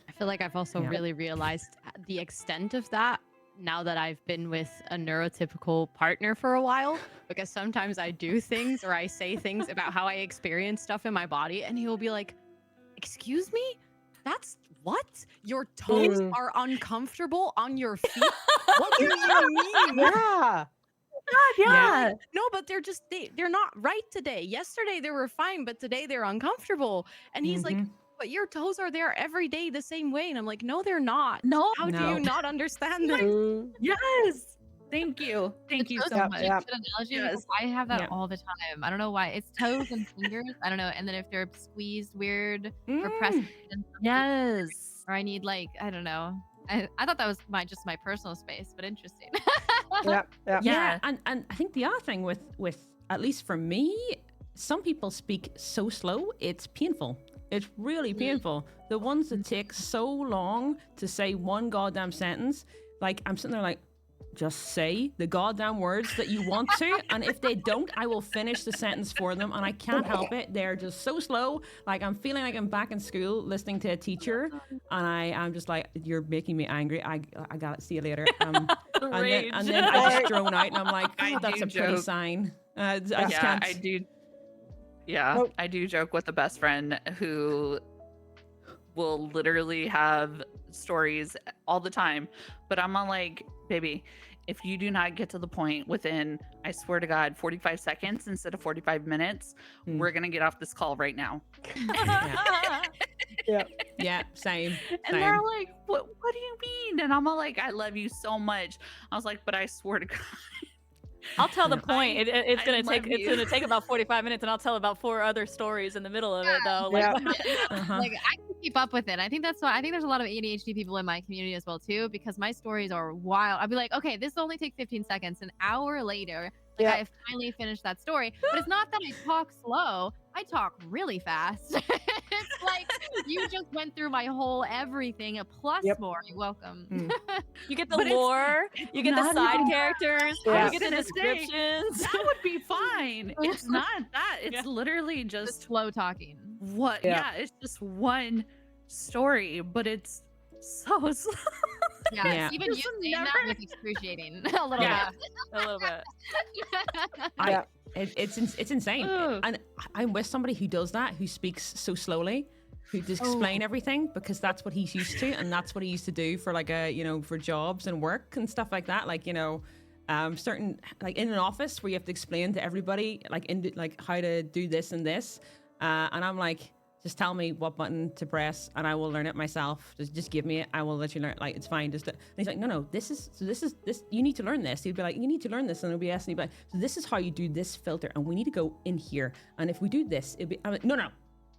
I feel like I've also really realized the extent of that now that I've been with a neurotypical partner for a while, because sometimes I do things or I say things about how I experience stuff in my body, and he'll be like, excuse me? That's what? Your toes are uncomfortable on your feet? What do you mean? Yeah. Yeah. No, but they're just they're not right today. Yesterday they were fine, but today they're uncomfortable. And he's like, but your toes are there every day the same way. And I'm like, no, they're not. No. How do you not understand this? Yes. Thank you. Thank you so much. Good analogy, because I have that all the time. I don't know why. It's toes and fingers. I don't know. And then if they're squeezed weird or pressed, Yes. or I need like, I don't know. I thought that was just my personal space, but interesting. Yeah. And I think the other thing with at least for me, some people speak so slow, it's painful. It's really painful. The ones that take so long to say one goddamn sentence, like I'm sitting there like, just say the goddamn words that you want to, and if they don't, I will finish the sentence for them, and I can't help it. They're just so slow. Like I'm feeling like I'm back in school listening to a teacher, and I'm just like, you're making me angry. I gotta see you later. And then I just drone out, and I'm like, oh, that's a pretty sign. I just can't. I do. Yeah, I do joke with a best friend who will literally have stories all the time, but I'm all like, baby, if you do not get to the point within, I swear to God, 45 seconds instead of 45 minutes, we're gonna get off this call right now. Yeah, same. And they're like, what do you mean? And I'm all like, I love you so much. I was like, but I swear to God. I'll tell the point. It's gonna take about 45 minutes, and I'll tell about 4 other stories in the middle of it, though. Like, like I can keep up with it. I think that's why. I think there's a lot of ADHD people in my community as well too, because my stories are wild. I'll be like, okay, this will only take 15 seconds. An hour later, like I finally finished that story. But it's not that I talk slow. I talk really fast. It's like you just went through my whole everything plus more. You're welcome. You get the lore, you get the side characters, you get the descriptions. That would be fine. It's not that. It's literally just slow talking. What? Yeah, it's just one story, but it's so slow. Even you saying that was excruciating a little bit. A little bit. It's insane. And I'm with somebody who does that, who speaks so slowly, who just explain everything, because that's what he's used to, and that's what he used to do for like for jobs and work and stuff like that. Like, certain, like in an office where you have to explain to everybody like how to do this and this. And I'm like, just tell me what button to press and I will learn it myself. Just give me it. I will let you learn. Like, it's fine. And he's like, no, this is, you need to learn this. He'd be like, you need to learn this. And it'll be yes. And he'd be like, so this is how you do this filter. And we need to go in here. And if we do this, I'm like, no,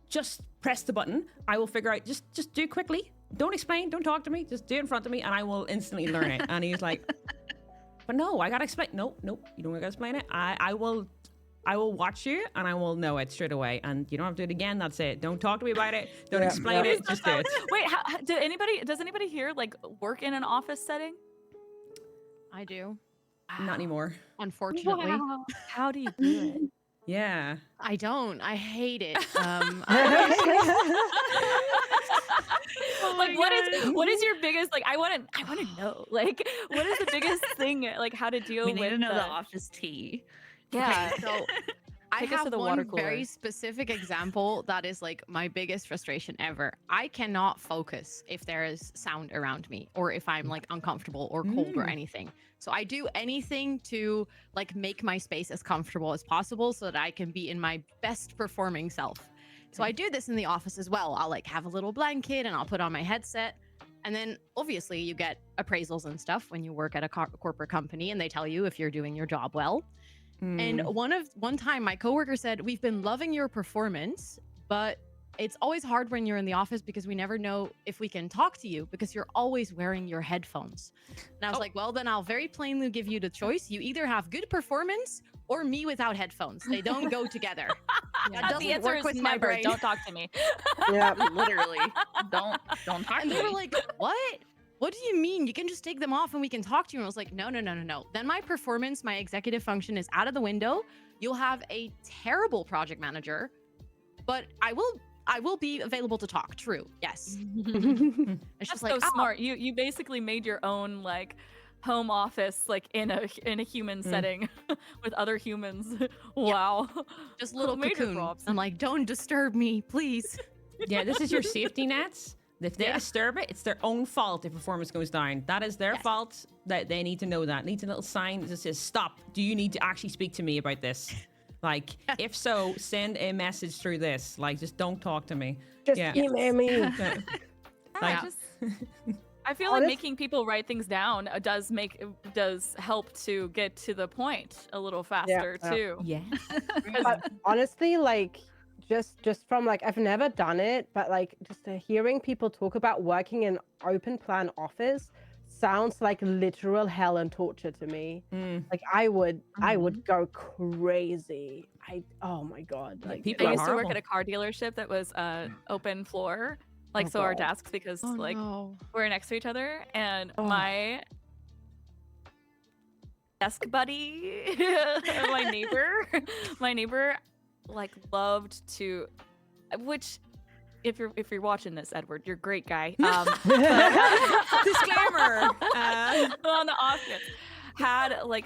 just press the button. I will figure out, just do it quickly. Don't explain. Don't talk to me. Just do it in front of me and I will instantly learn it. And he's like, but no, I got to explain. Nope. You don't got to explain it. I will watch you and I will know it straight away. And you don't have to do it again. That's it. Don't talk to me about it. Don't explain it. Just do it. Wait, does anybody here like work in an office setting? I do. Not anymore. Unfortunately. Wow. How do you do it? Yeah. I don't. I hate it. Like what is your biggest like I want to know like what is the biggest thing like how to deal We with need to know the office tea. yeah So I Take us to have the water one very cooler. specific example that is like my biggest frustration ever. I cannot focus if there is sound around me or if I'm like uncomfortable or cold or anything. So I do anything to like make my space as comfortable as possible so that I can be in my best performing self. So I do this in the office as well. I'll like have a little blanket and I'll put on my headset. And then obviously you get appraisals and stuff when you work at a corporate company and they tell you if you're doing your job well. And one time my coworker said, "We've been loving your performance, but it's always hard when you're in the office because we never know if we can talk to you because you're always wearing your headphones." And I was like, "Well, then I'll very plainly give you the choice. You either have good performance or me without headphones. They don't go together." That doesn't the answer work is with my never. brain. Don't talk to me. Yeah. Literally. Don't talk And to they were me. like, "What? What do you mean? You can just take them off and we can talk to you." And I was like, no. Then my performance, my executive function is out of the window. You'll have a terrible project manager, but I will be available to talk. True. Yes. It's That's just so like, smart. You basically made your own like home office like in a human setting with other humans. Wow. just little Major cocoon. props. I'm like, don't disturb me, please. Yeah, this is your safety nets. If they disturb it, it's their own fault if performance goes down. That is their fault. That they need to know that. Needs a little sign that says, "Stop. Do you need to actually speak to me about this? Like, if so, send a message through this. Like, just don't talk to me." Just Yeah. email me. Yeah. Like, I feel like Honest- making people write things down does help to get to the point a little faster yeah. too. yeah. But honestly, like just from like I've never done it, but like just hearing people talk about working in open plan office sounds like literal hell and torture to me. Like I would go crazy. Oh my god. Like people I are used to work horrible. at a car dealership that was open floor, like so our God. desks because Oh, like no. we're next to each other, and Oh. my desk buddy, my neighbor, like loved to, which. If you're watching this, Edward, you're a great guy. Disclaimer. On the off chance,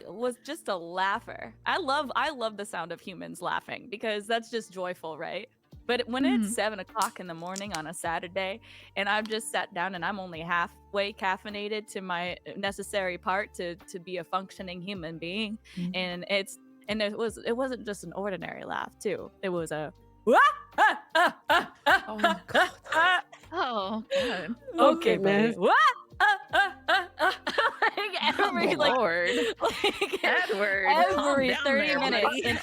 was just a laugher. I love the sound of humans laughing because that's just joyful, right? But when it's 7 o'clock in the morning on a Saturday and I've just sat down and I'm only halfway caffeinated to my necessary part to be a functioning human being, and it wasn't just an ordinary laugh too. It was a Oh god. Oh, God. okay, goodness. buddy. Every Lord. Edward, calm every down 30 there, minutes. buddy.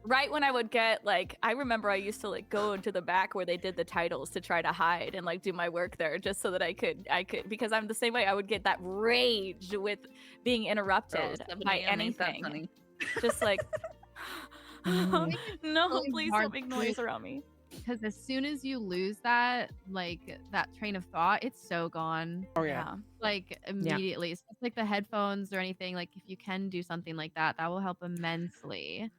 Right when I would get I remember I used to go into the back where they did the titles to try to hide and do my work there just so that I could because I'm the same way. I would get that rage with being interrupted by anything. Just no, really please hard don't make noise around me. Because as soon as you lose that, that train of thought, it's so gone. Oh yeah. Immediately. So it's like the headphones or anything. Like if you can do something like that, that will help immensely.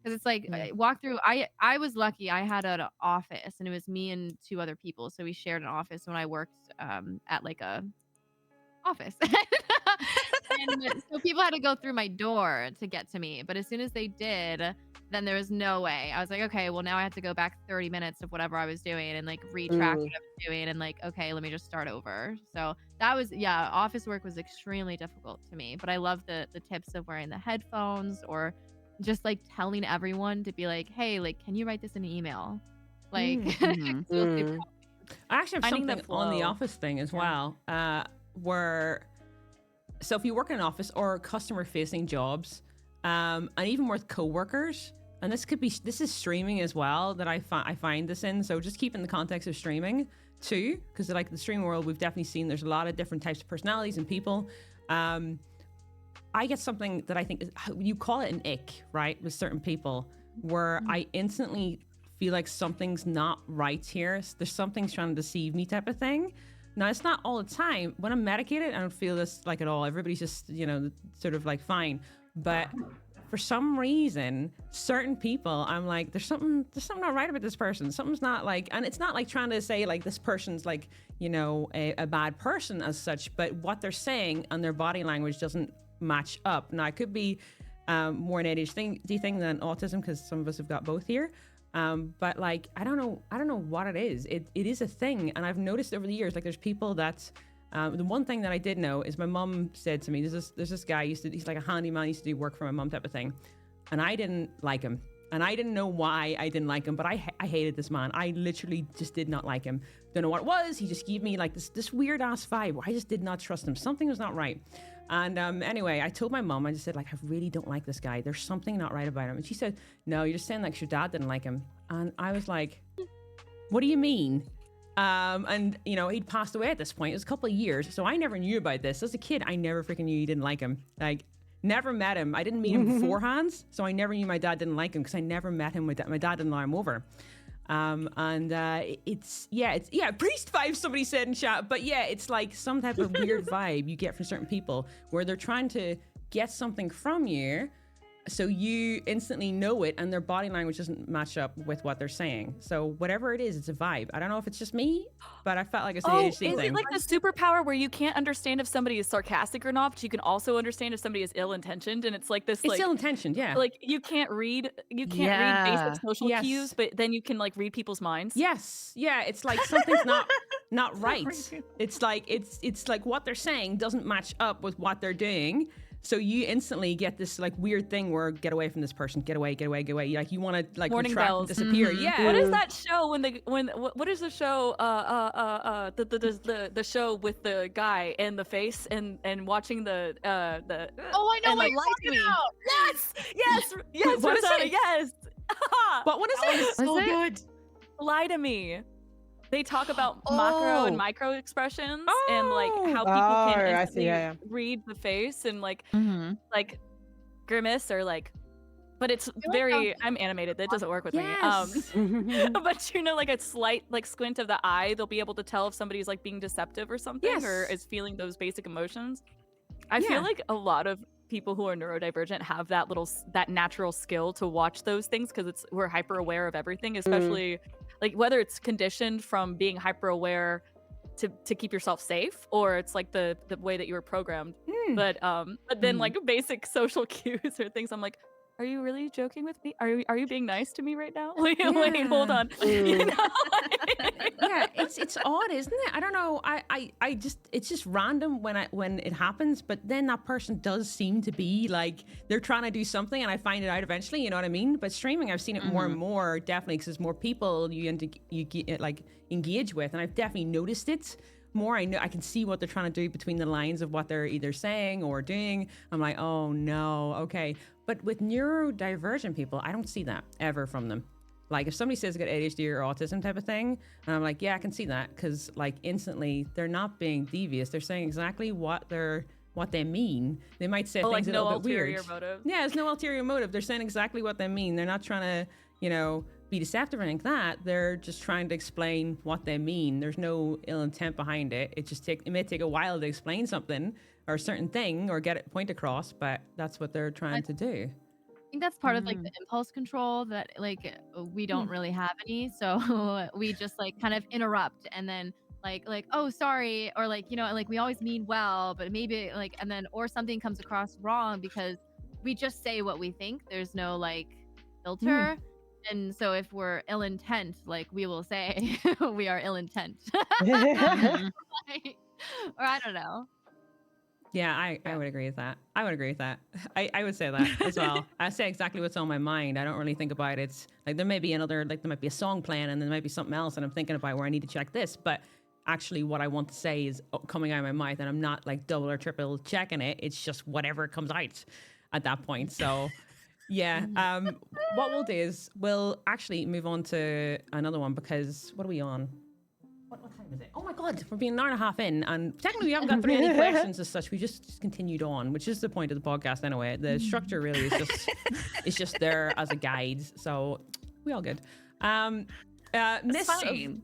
Because it's I walk through. I was lucky. I had an office, and it was me and 2 other people. So we shared an office when I worked at a office. And so people had to go through my door to get to me. But as soon as they did, then there was no way. I was like, okay, well now I have to go back 30 minutes of whatever I was doing and retrack what I was doing and okay, let me just start over. So that was office work was extremely difficult to me. But I love the tips of wearing the headphones or just telling everyone to be hey, can you write this in an email? I actually have Finding the something on the flow. office thing as well, so if you work in an office or customer facing jobs, and even with coworkers, and this is streaming as well that I find this in. So just keep in the context of streaming too, because the streaming world, we've definitely seen there's a lot of different types of personalities and people. I get something that I think is, you call it an ick, right? With certain people where I instantly feel like something's not right here. There's something's trying to deceive me type of thing. Now, it's not all the time. When I'm medicated, I don't feel this at all. Everybody's just, sort of fine. But for some reason, certain people, I'm like, there's something not right about this person. Something's not like, and it's not like trying to say like this person's like, you know, a bad person as such, but what they're saying and their body language doesn't match up. Now, it could be more an ADHD thing than autism, because some of us have got both here. But like, I don't know what it is. It is a thing, and I've noticed over the years, like there's people that. The one thing that I did know is my mum said to me, there's this guy, he's like a handyman, used to do work for my mum type of thing. And I didn't like him. And I didn't know why I didn't like him, but I hated this man. I literally just did not like him. Don't know what it was. He just gave me like this weird ass vibe where I just did not trust him. Something was not right. And anyway, I told my mum, I just said like, I really don't like this guy. There's something not right about him. And she said, no, you're just saying like your dad didn't like him. And I was like, what do you mean? And you know, he'd passed away at this point. It was a couple of years, so I never knew about this. As a kid, I never freaking knew he didn't like him. Like, never met him. I didn't meet him beforehand, so I never knew my dad didn't like him because I never met him. My dad didn't allow him over. It's priest vibe, somebody said in chat, but yeah, it's like some type of weird vibe you get from certain people where they're trying to get something from you. So you instantly know it, and their body language doesn't match up with what they're saying. So whatever it is, it's a vibe. I don't know if it's just me, but I felt like it's an ADHD thing. Is it like the superpower where you can't understand if somebody is sarcastic or not, but you can also understand if somebody is ill-intentioned? And it's like this, it's ill-intentioned, yeah. Like you can't read basic social cues, but then you can like read people's minds. Yes, yeah. It's like something's not right. It's like what they're saying doesn't match up with what they're doing. So you instantly get this like weird thing where get away from this person, get away. Like you want to like retract and disappear. Mm-hmm. Yeah. What is that show what is the show? The show with the guy and the face and watching the. Oh, I know what you're talking about. Yes. What is it? Yes. But what is it? So good. Lie to me. They talk about macro and micro expressions and like how people can instantly read the face and like like grimace or like, but it's very I'm animated. That doesn't work with me. But you know, like a slight like squint of the eye, they'll be able to tell if somebody's like being deceptive or something or is feeling those basic emotions. I feel like a lot of people who are neurodivergent have that natural skill to watch those things because we're hyper aware of everything, especially like whether it's conditioned from being hyper aware to keep yourself safe, or it's like the way that you were programmed. But then like basic social cues or things, I'm like, are you really joking with me? Are you being nice to me right now? Wait, hold on. You know? Yeah, it's odd, isn't it? I don't know. I just it's just random when it happens, but then that person does seem to be like they're trying to do something, and I find it out eventually. You know what I mean? But streaming, I've seen it more and more, definitely, because there's more people you like engage with, and I've definitely noticed it more. I know I can see what they're trying to do between the lines of what they're either saying or doing. I'm like, oh no, okay. But with neurodivergent people, I don't see that ever from them. Like if somebody says they got ADHD or autism type of thing, and I'm like, yeah, I can see that, because like instantly they're not being devious. They're saying exactly what they mean. They might say things like a little bit weird. No ulterior motive. Yeah, there's no ulterior motive. They're saying exactly what they mean. They're not trying to, you know, be deceptive or anything like that. They're just trying to explain what they mean. There's no ill intent behind it. It may take a while to explain something or a certain thing or get it point across, but that's what they're trying to do. I think that's part of like the impulse control that like we don't really have any, so we just like kind of interrupt and then like oh sorry, or like, you know, like we always mean well, but maybe like, and then or something comes across wrong because we just say what we think. There's no like filter. And so if we're ill intent, like we will say we are ill intent. Like, or I don't know. Yeah, I would agree with that. I would say that as well. I say exactly what's on my mind. I don't really think about it. It's like there might be a song playing and there might be something else and I'm thinking about where I need to check this, but actually what I want to say is coming out of my mouth and I'm not like double or triple checking it. It's just whatever comes out at that point. So yeah, what we'll do is we'll actually move on to another one, because what are we on? What time is it? Oh my God, we're being an hour and a half in, and technically we haven't got through any questions as such. We just continued on, which is the point of the podcast anyway. The structure really is just there as a guide, so we all good. Miss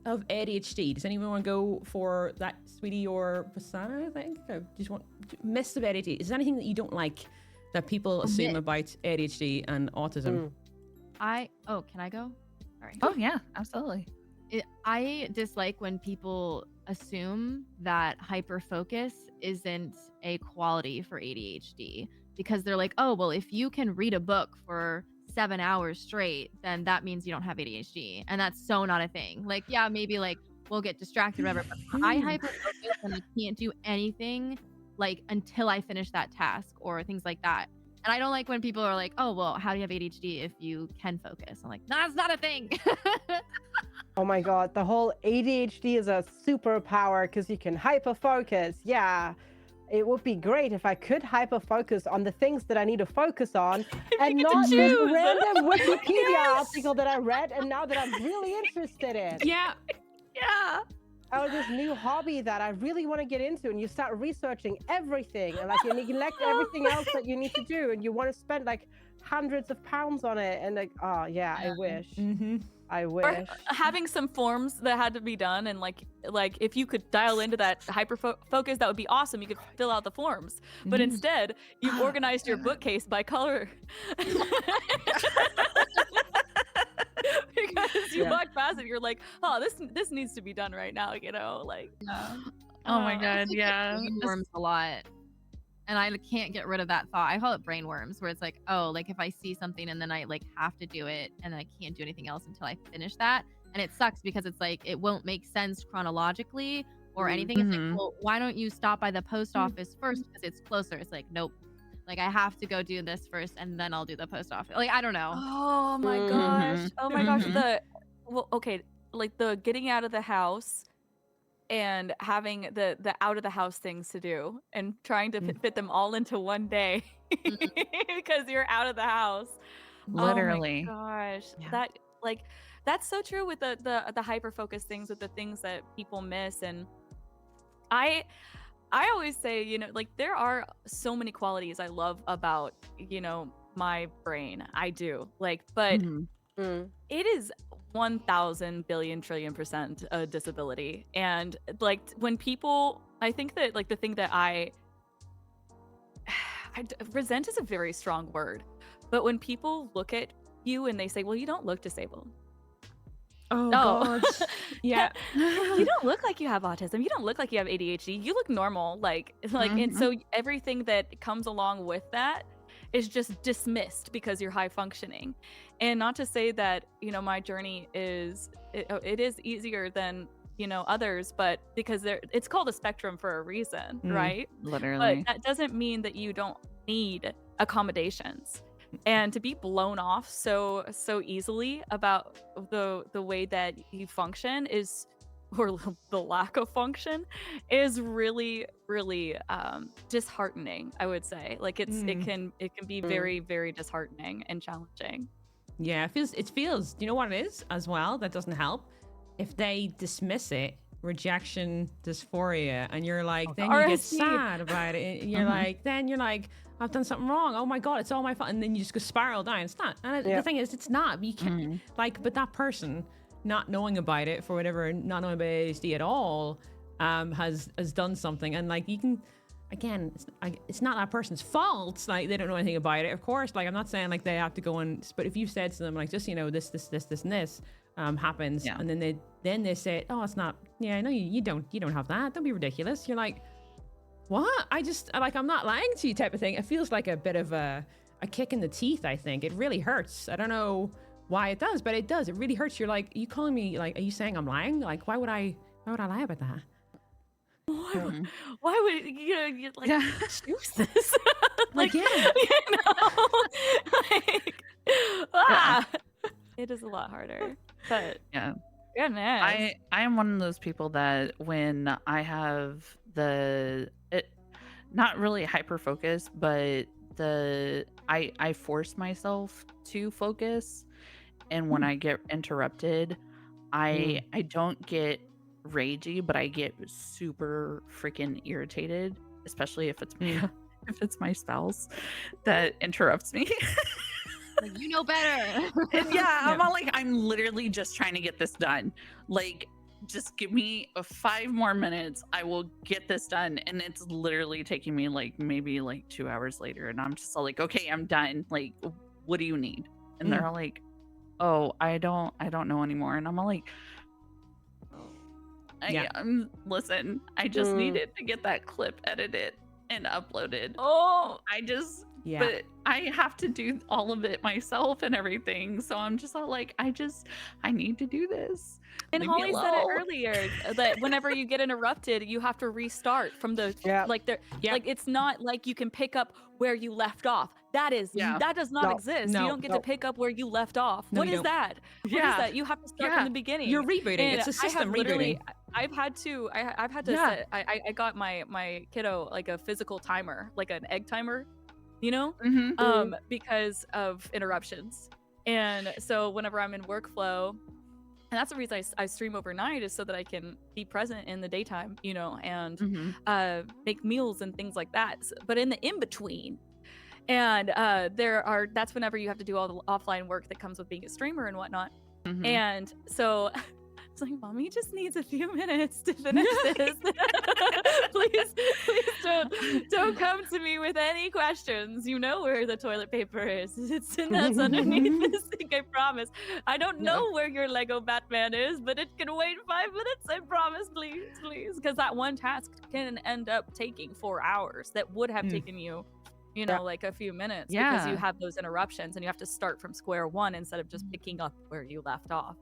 of ADHD. Does anyone want to go for that, Sweetie or Basana? I think I just want Miss of ADHD. Is there anything that you don't like that people assume myth. about ADHD and autism. Can I go? Sorry. Oh yeah, absolutely. I dislike when people assume that hyperfocus isn't a quality for ADHD because they're like, oh, well, if you can read a book for 7 hours straight, then that means you don't have ADHD. And that's so not a thing. Like, yeah, maybe like we'll get distracted, whatever. But I hyperfocus and I can't do anything like until I finish that task or things like that. And I don't like when people are like, oh, well, how do you have ADHD if you can focus? I'm like, no, that's not a thing. Oh my God, the whole ADHD is a superpower because you can hyper-focus. Yeah, it would be great if I could hyper-focus on the things that I need to focus on and not this random Wikipedia article that I read and now that I'm really interested in. Yeah. Yeah. Oh, this new hobby that I really want to get into, and you start researching everything and like you neglect everything else that you need to do, and you want to spend like hundreds of pounds on it, and like, oh yeah, I wish. I wish. Or having some forms that had to be done, and like if you could dial into that hyper focus, that would be awesome. You could fill out the forms, but instead you've organized your bookcase by color. Because you walk past it, you're like, oh, this needs to be done right now, you know, like. Oh my God, yeah. Brainworms a lot, and I can't get rid of that thought. I call it brainworms, where it's like, oh, like if I see something and then I like have to do it, and I can't do anything else until I finish that, and it sucks because it's like it won't make sense chronologically or anything. It's like, well, why don't you stop by the post office first because it's closer? It's like, nope. Like I have to go do this first, and then I'll do the post office. Like I don't know. Oh my gosh! Oh my gosh! Like the getting out of the house and having the out of the house things to do and trying to fit them all into one day because you're out of the house. Literally. Oh my gosh. That's so true with the hyper focus things, with the things that people miss. And I always say, you know, like there are so many qualities I love about, you know, my brain. I do. Like, but it is 1,000 billion trillion % a disability. And like when people, I think that like the thing that I resent is a very strong word, but when people look at you and they say, well, you don't look disabled. Oh God. Yeah. You don't look like you have autism. You don't look like you have ADHD. You look normal. Like, and so everything that comes along with that is just dismissed because you're high functioning. And not to say that, you know, my journey is, it is easier than, you know, others, but because it's called a spectrum for a reason, right? Literally. But that doesn't mean that you don't need accommodations. And to be blown off so easily about the way that you function is, or the lack of function, is really disheartening, I would say. Like it can be very, very disheartening and challenging. Yeah, it feels, you know what it is as well that doesn't help? If they dismiss it, rejection dysphoria, and you're like, then you get sad about it. You're like, I've done something wrong. Oh my God, it's all my fault. And then you just go spiral down. It's not. And the thing is, it's not. You can't, but that person not knowing about it for whatever, not knowing about ADHD at all, has done something. And like, you can, again, it's not that person's fault. Like, they don't know anything about it. Of course, like, I'm not saying like they have to go and, but if you've said to them, like, just, you know, this, and this happens. And then they say, oh, it's not, yeah, no, you don't have that. Don't be ridiculous. You're like, what? I'm not lying to you type of thing. It feels like a bit of a kick in the teeth, I think. It really hurts. I don't know why it does, but it does. It really hurts. You're like, are you calling me, like, are you saying I'm lying? Like, why would I lie about that? Why would you like choose this? Like, yeah. You know? It is a lot harder. But yeah. Goodness. I am one of those people that when I have not really hyper focus, but I force myself to focus, and when I get interrupted, I don't get ragey, but I get super freaking irritated, especially if it's my spouse that interrupts me. Like, you know better. And yeah, I'm all like, I'm literally just trying to get this done. Like, just give me 5 more minutes. I will get this done. And it's literally taking me like maybe like 2 hours later. And I'm just all like, okay, I'm done. Like, what do you need? And they're all like, oh, I don't know anymore. And I'm all like, listen, I just needed to get that clip edited and uploaded. Oh, But I have to do all of it myself and everything. So I'm just all like, I need to do this. And Leave me Holly said it alone. earlier that whenever you get interrupted, you have to restart from the like it's not like you can pick up where you left off. That does not exist. You don't get to pick up where you left off. No, What you is don't. that? What is that? You have to start from the beginning. You're rebooting. And It's a system I have rebooting. I've had to set, I got my kiddo like a physical timer, like an egg timer, you know, because of interruptions. And so whenever I'm in workflow, and that's the reason I stream overnight, is so that I can be present in the daytime, you know, and make meals and things like that. But in the in-between, and that's whenever you have to do all the offline work that comes with being a streamer and whatnot. And so it's like, Mommy just needs a few minutes to finish this. please don't come to me with any questions. You know where the toilet paper is. That's underneath this sink, I promise. I don't know where your Lego Batman is, but it can wait 5 minutes, I promise, please. Because that one task can end up taking 4 hours that would have taken you, you know, like a few minutes, because you have those interruptions and you have to start from square one instead of just picking up where you left off.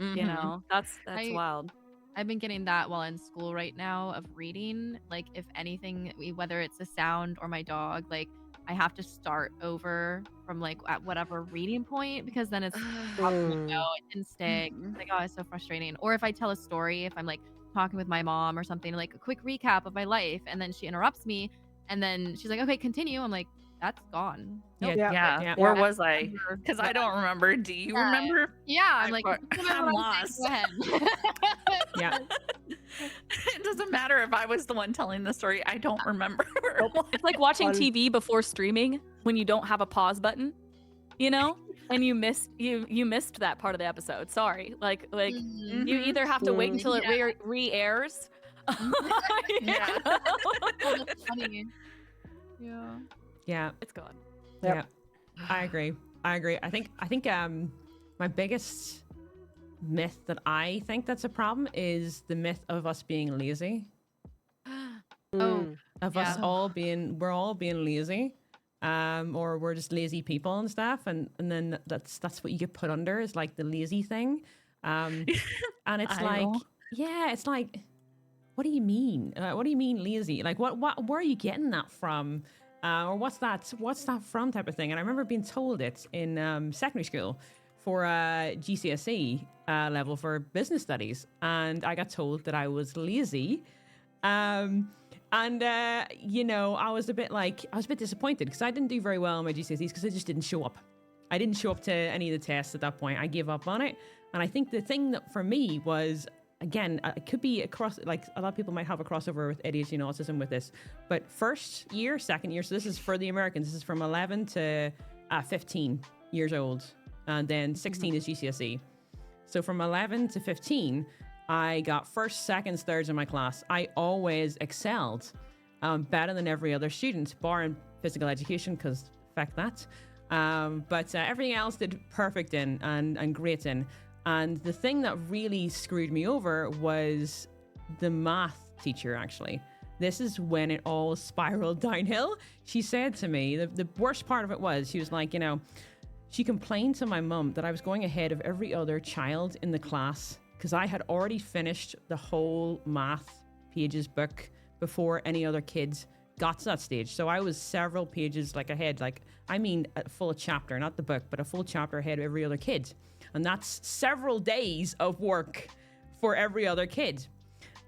You know, that's wild. I've been getting that while in school right now of reading. Like, if anything, whether it's a sound or my dog, like I have to start over from like at whatever reading point, because then it's it didn't stick. Like, oh, it's so frustrating. Or if I tell a story, if I'm like talking with my mom or something, like a quick recap of my life, and then she interrupts me, and then she's like, okay, continue. I'm like, that's gone. Nope. Where was I? Because I don't remember. Do you remember? Yeah, I'm like, I'm lost. Go ahead. It doesn't matter if I was the one telling the story. I don't remember. It's like watching TV before streaming when you don't have a pause button, you know, and you missed that part of the episode. Sorry, like you either have to wait until it re-airs. That's funny. Yeah. It's gone. Yeah. I agree. I think my biggest myth that I think that's a problem is the myth of us being lazy. Us all being lazy. Or we're just lazy people and stuff, and then that's what you get put under, is like the lazy thing. And it's it's like, what do you mean? What do you mean lazy? Like, where are you getting that from? Or what's that from, type of thing. And I remember being told it in secondary school for GCSE level for business studies, and I got told that I was lazy. You know, I was a bit disappointed because I didn't do very well on my GCSEs because I just didn't show up. I didn't show up to any of the tests at that point. I gave up on it. And I think the thing that for me was, again, it could be across, like a lot of people might have a crossover with ADHD and autism with this, but first year, second year, so this is for the Americans, this is from 11 to 15 years old, and then 16 is GCSE. So from 11 to 15, I got first, seconds, thirds in my class. I always excelled, better than every other student, barring physical education, because fuck that. But everything else did perfect in and great in. And the thing that really screwed me over was the math teacher, actually. This is when it all spiraled downhill. She said to me, the worst part of it was, she was like, you know, she complained to my mum that I was going ahead of every other child in the class because I had already finished the whole math pages book before any other kids got to that stage. So I was several pages like ahead, like, I mean, a full chapter, not the book, but a full chapter ahead of every other kid. And that's several days of work for every other kid.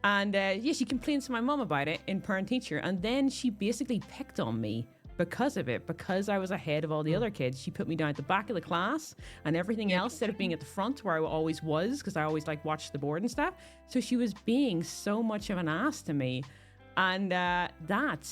And she complained to my mum about it in parent teacher. And then she basically picked on me because of it, because I was ahead of all the other kids. She put me down at the back of the class and everything else, instead of being at the front where I always was, because I always like watched the board and stuff. So she was being so much of an ass to me. And that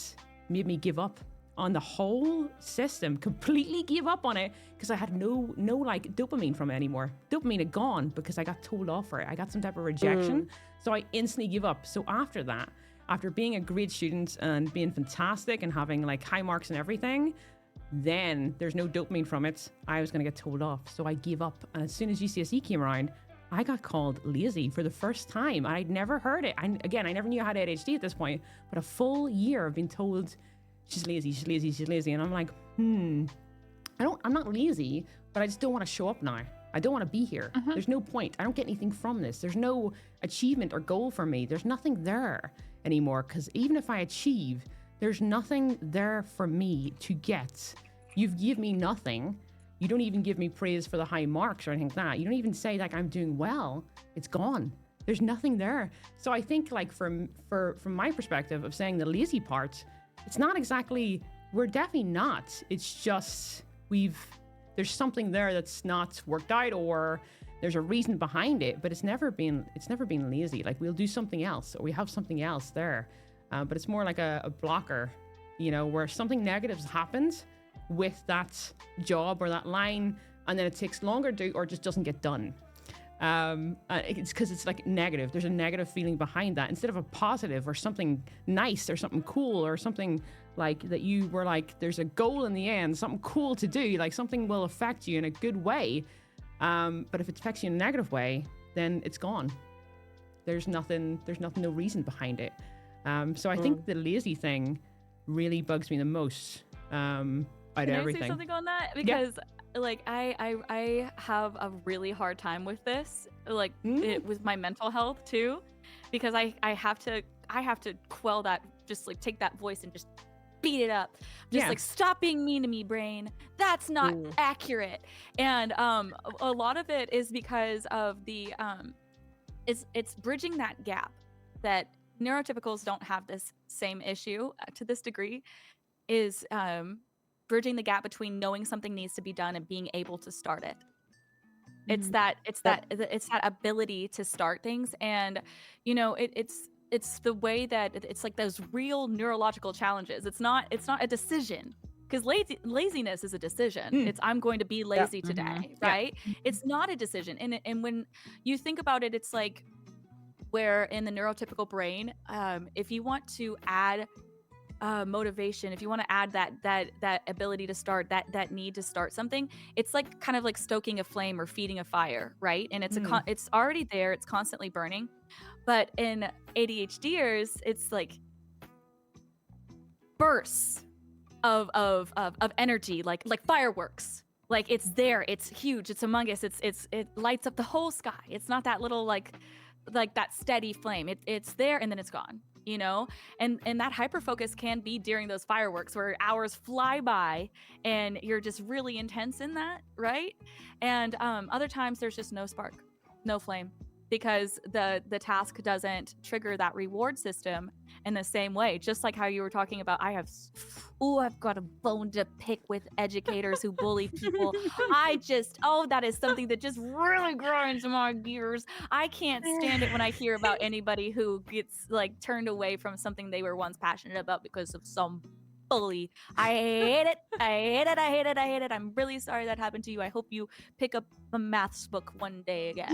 made me give up on the whole system, completely gave up on it because I had no like dopamine from it anymore. Dopamine had gone because I got told off for it. I got some type of rejection. So I instantly give up. So after that, after being a great student and being fantastic and having like high marks and everything, then there's no dopamine from it. I was going to get told off. So I gave up. And as soon as GCSE came around, I got called lazy for the first time. I'd never heard it. I never knew I had ADHD at this point, but a full year of being told she's lazy, she's lazy, she's lazy. And I'm like, I'm not lazy, but I just don't want to show up now. I don't want to be here. There's no point. I don't get anything from this. There's no achievement or goal for me. There's nothing there anymore. Because even if I achieve, there's nothing there for me to get. You've given me nothing. You don't even give me praise for the high marks or anything like that. You don't even say like I'm doing well. It's gone. There's nothing there. So I think like from my perspective of saying the lazy part, it's not exactly, we're definitely not. It's just there's something there that's not worked out, or there's a reason behind it, but it's never been lazy. Like we'll do something else, or we have something else there. But it's more like a blocker, where something negative happens with that job or that line, and then it takes longer to do or just doesn't get done. It's because it's like negative. There's a negative feeling behind that instead of a positive or something nice or something cool or something like that. You were like, there's a goal in the end, something cool to do, like something will affect you in a good way. But if it affects you in a negative way, then it's gone. There's nothing, no reason behind it. So I think the lazy thing really bugs me the most. Can I say something on that? Because like I have a really hard time with this, like with my mental health too, because I have to quell that, just like take that voice and just beat it up, just like stop being mean to me, brain. That's not accurate. And a lot of it is because of the it's bridging that gap that neurotypicals don't have this same issue to this degree, is bridging the gap between knowing something needs to be done and being able to start it. It's that ability to start things. And it's the way that it's like those real neurological challenges. It's not a decision, because laziness is a decision. It's I'm going to be lazy today, right? It's not a decision. And when you think about it, it's like where in the neurotypical brain, if you want to add motivation, if you want to add that ability to start, that need to start something, it's like kind of like stoking a flame or feeding a fire, right? And it's already there, it's constantly burning. But in ADHDers, it's like bursts of energy, like fireworks. Like it's there, it's huge, it's among us, it lights up the whole sky. It's not that little like that steady flame. It's there and then it's gone. And that hyper focus can be during those fireworks where hours fly by and you're just really intense in that, right? And other times there's just no spark, no flame, because the task doesn't trigger that reward system in the same way. Just like how you were talking about, I've got a bone to pick with educators who bully people. That is something that just really grinds my gears. I can't stand it when I hear about anybody who gets like turned away from something they were once passionate about because of some bully. I hate it. I hate it. I hate it. I hate it. I'm really sorry that happened to you. I hope you pick up a maths book one day again.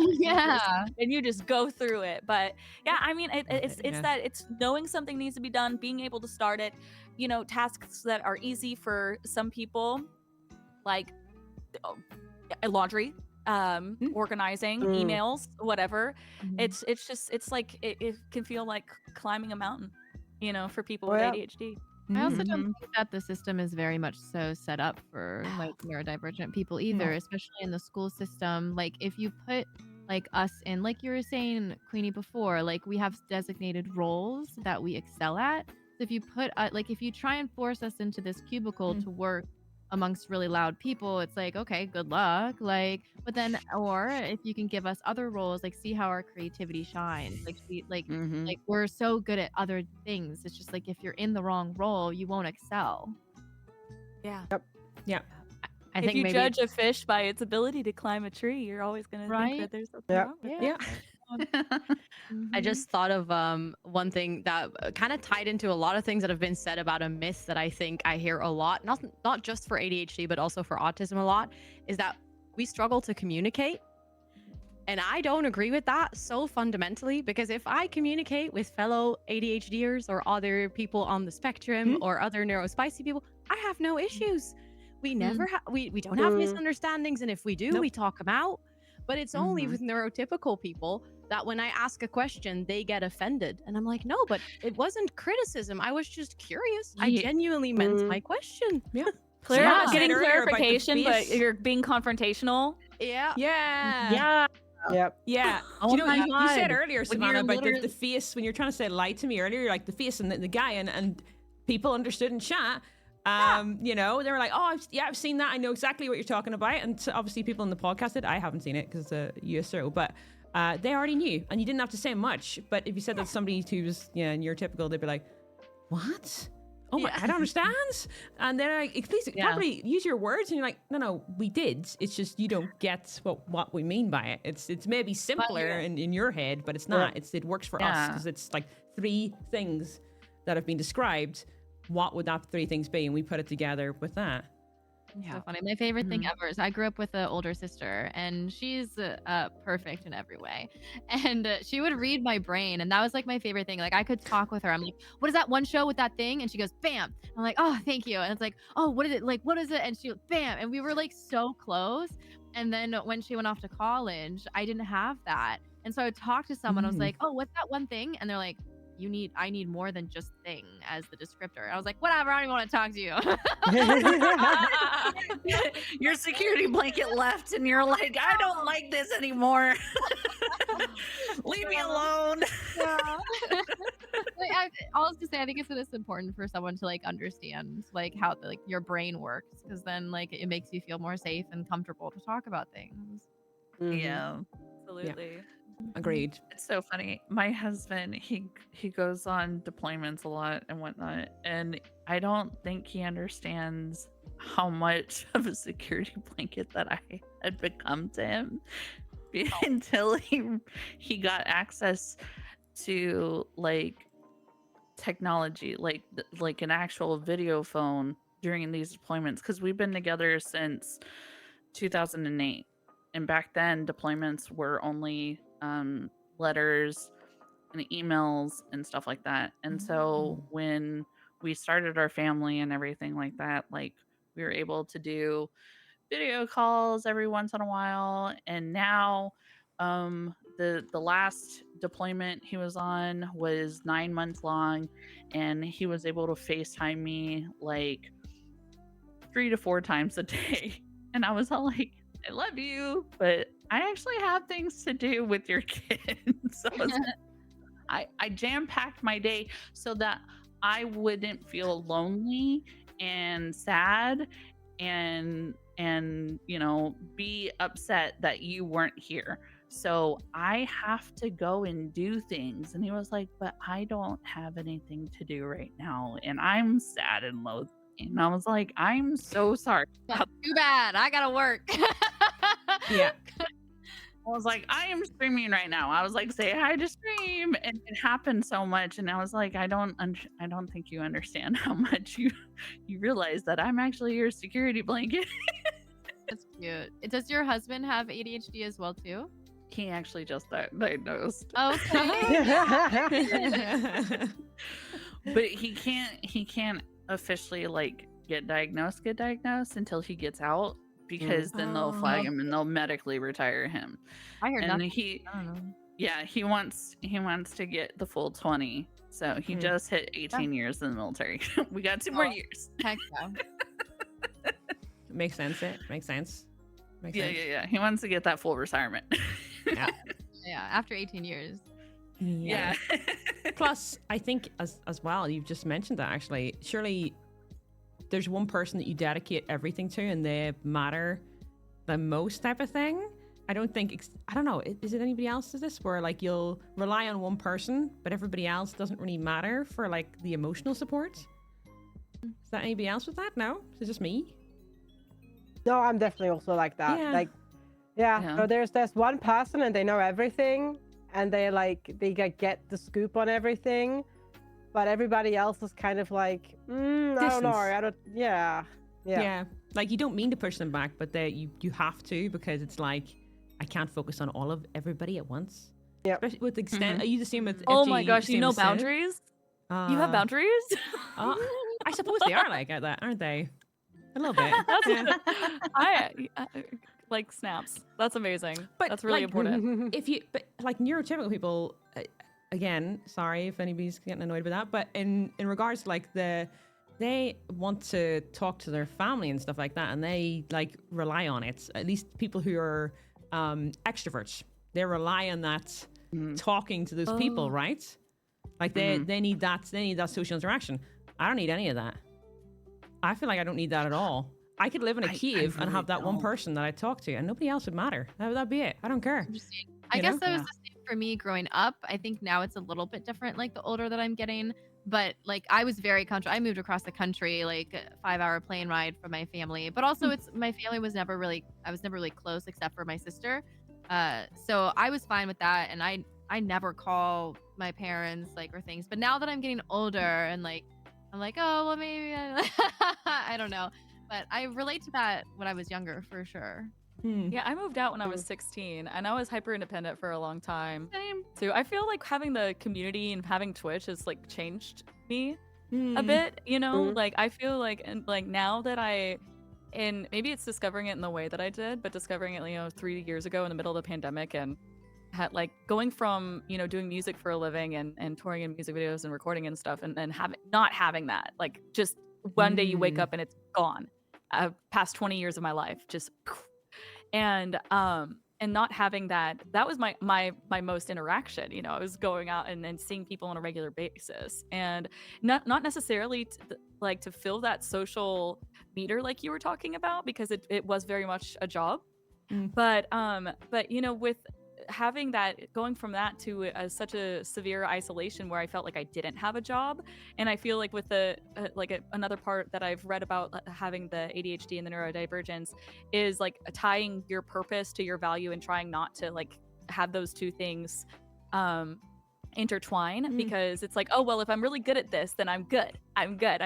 And you just go through it. But yeah, I mean, it's that it's knowing something needs to be done, being able to start it. Tasks that are easy for some people, like laundry, organizing, emails, whatever. It's like it can feel like climbing a mountain, for people with ADHD. I also don't think that the system is very much so set up for like neurodivergent people either, especially in the school system. Like if you put like us in, like you were saying, Queenie, before, like we have designated roles that we excel at. So if you put like if you try and force us into this cubicle to work amongst really loud people, it's like, okay, good luck. Like, but then, or if you can give us other roles, like see how our creativity shines. Like we're so good at other things. It's just like if you're in the wrong role, you won't excel. Yeah. Yep. I think if you judge a fish by its ability to climb a tree, you're always gonna think that there's something wrong with it. I just thought of one thing that kind of tied into a lot of things that have been said about a myth that I think I hear a lot, not just for ADHD, but also for autism a lot, is that we struggle to communicate. And I don't agree with that so fundamentally, because if I communicate with fellow ADHDers or other people on the spectrum or other neurospicy people, I have no issues. We never we don't have misunderstandings, and if we do, we talk them out. But it's only with neurotypical people that when I ask a question, they get offended. And I'm like, no, but it wasn't criticism. I was just curious. I genuinely meant my question. Yeah. Getting earlier about the clarification, but face. you're being confrontational. Yeah. Yeah. Yep. Yeah. Oh Do you know, my you said God. earlier, When Savannah, you're about literally- the face, when you're trying to say lie to me earlier, you're like the face and the guy, and people understood in chat. You know, they were like, oh, I've seen that. I know exactly what you're talking about. And so obviously people in the podcast did. I haven't seen it because it's a US show, but they already knew, and you didn't have to say much. But if you said that somebody who was, neurotypical, they'd be like, what? Oh my, I don't understand. And then like, please probably use your words. And you're like, no, we did. It's just you don't get what we mean by it. It's maybe simpler in your head, but it's not. It works for us because it's like 3 things that have been described. What would that 3 things be? And we put it together with that. So funny. My favorite thing ever is I grew up with an older sister, and she's perfect in every way. And she would read my brain, and that was like my favorite thing. Like I could talk with her. I'm like, "What is that one show with that thing?" And she goes, "Bam!" I'm like, "Oh, thank you." And it's like, "Oh, what is it? Like, what is it?" And she, "Bam!" And we were like so close. And then when she went off to college, I didn't have that, and so I would talk to someone. I was like, "Oh, what's that one thing?" And they're like, I need more than just thing as the descriptor. I was like, whatever, I don't even want to talk to you. Your security blanket left, and you're like, I don't like this anymore. Leave me alone. All to say, I think it's important for someone to like understand like how like your brain works, because then like it makes you feel more safe and comfortable to talk about things. Yeah. Absolutely. Agreed. It's so funny. My husband, he goes on deployments a lot and whatnot, and I don't think he understands how much of a security blanket that I had become to him until he got access to like technology, like an actual video phone during these deployments, because we've been together since 2008, and back then deployments were only letters and emails and stuff like that. And so when we started our family and everything like that, like we were able to do video calls every once in a while. And now the last deployment he was on was 9 months long, and he was able to FaceTime me like 3 to 4 times a day. And I was all like, I love you, but I actually have things to do with your kids. So I jam-packed my day so that I wouldn't feel lonely and sad and be upset that you weren't here. So I have to go and do things. And he was like, but I don't have anything to do right now, and I'm sad and low. And I was like, I'm so sorry. Too bad, I gotta work. Yeah. I was like, I am streaming right now. I was like, say hi to stream, and it happened so much. And I was like, I don't think you understand how much you realize that I'm actually your security blanket. That's cute. Does your husband have ADHD as well too? He actually just diagnosed, Okay. but he can't officially like get diagnosed until he gets out, because then they'll flag him and they'll medically retire him. I heard And nothing. he I don't know. he wants to get the full 20. So he just hit 18 years in the military. We got 2 more years. Heck no. Makes sense. Makes sense. Yeah. He wants to get that full retirement. Yeah. Yeah, after 18 years. Yeah. Plus, I think as well, you've just mentioned that actually, surely there's one person that you dedicate everything to and they matter the most type of thing. I don't know. Is it anybody else to this where like you'll rely on one person, but everybody else doesn't really matter for like the emotional support? Is that anybody else with that? No? Is it just me? No, I'm definitely also like that. Yeah. Like, Yeah. so there's one person and they know everything, and they get the scoop on everything, but everybody else is kind of like, I don't know, Distance. I don't, yeah. Like you don't mean to push them back, but you have to, because it's like I can't focus on all of everybody at once. Yeah. Especially with extent. Are you the same with Oh FG, my gosh, you same know with Civ? boundaries? You have boundaries? I suppose they are like that, aren't they? A little bit. That's Yeah. I like snaps. That's amazing. But, that's really like, important. But like neurotypical people, again, sorry if anybody's getting annoyed with that, but in regards to like they want to talk to their family and stuff like that, and they like rely on it. At least people who are extroverts, they rely on that talking to those people, right? Like they need that social interaction. I don't need any of that. I feel like I don't need that at all. I could live in a cave and have that one person that I talk to, and nobody else would matter. That'd be it. I don't care. Interesting. I guess that was the same for me growing up. I think now it's a little bit different, like the older that I'm getting. But like I was very I moved across the country, like a 5-hour plane ride from my family. But also my family was never really close except for my sister. So I was fine with that, and I never call my parents like or things. But now that I'm getting older and like I'm like, oh well, maybe I don't know. But I relate to that when I was younger for sure. Yeah, I moved out when I was 16, and I was hyper independent for a long time. Same. Too. I feel like having the community and having Twitch has like changed me a bit. You know, like I feel like now that and maybe it's discovering it in the way that I did, but discovering it 3 years ago in the middle of the pandemic, and had like going from doing music for a living and touring in music videos and recording and stuff, and not having that, like just one day you wake up and it's gone. Past 20 years of my life just and not having that was my most interaction. I was going out and seeing people on a regular basis, and not necessarily to fill that social meter like you were talking about, because it was very much a job. But with having that, going from that to such a severe isolation where I felt like I didn't have a job, and I feel like with another part that I've read about having the ADHD and the neurodivergence is like tying your purpose to your value and trying not to like have those two things intertwine, because it's like, oh well, if I'm really good at this, then I'm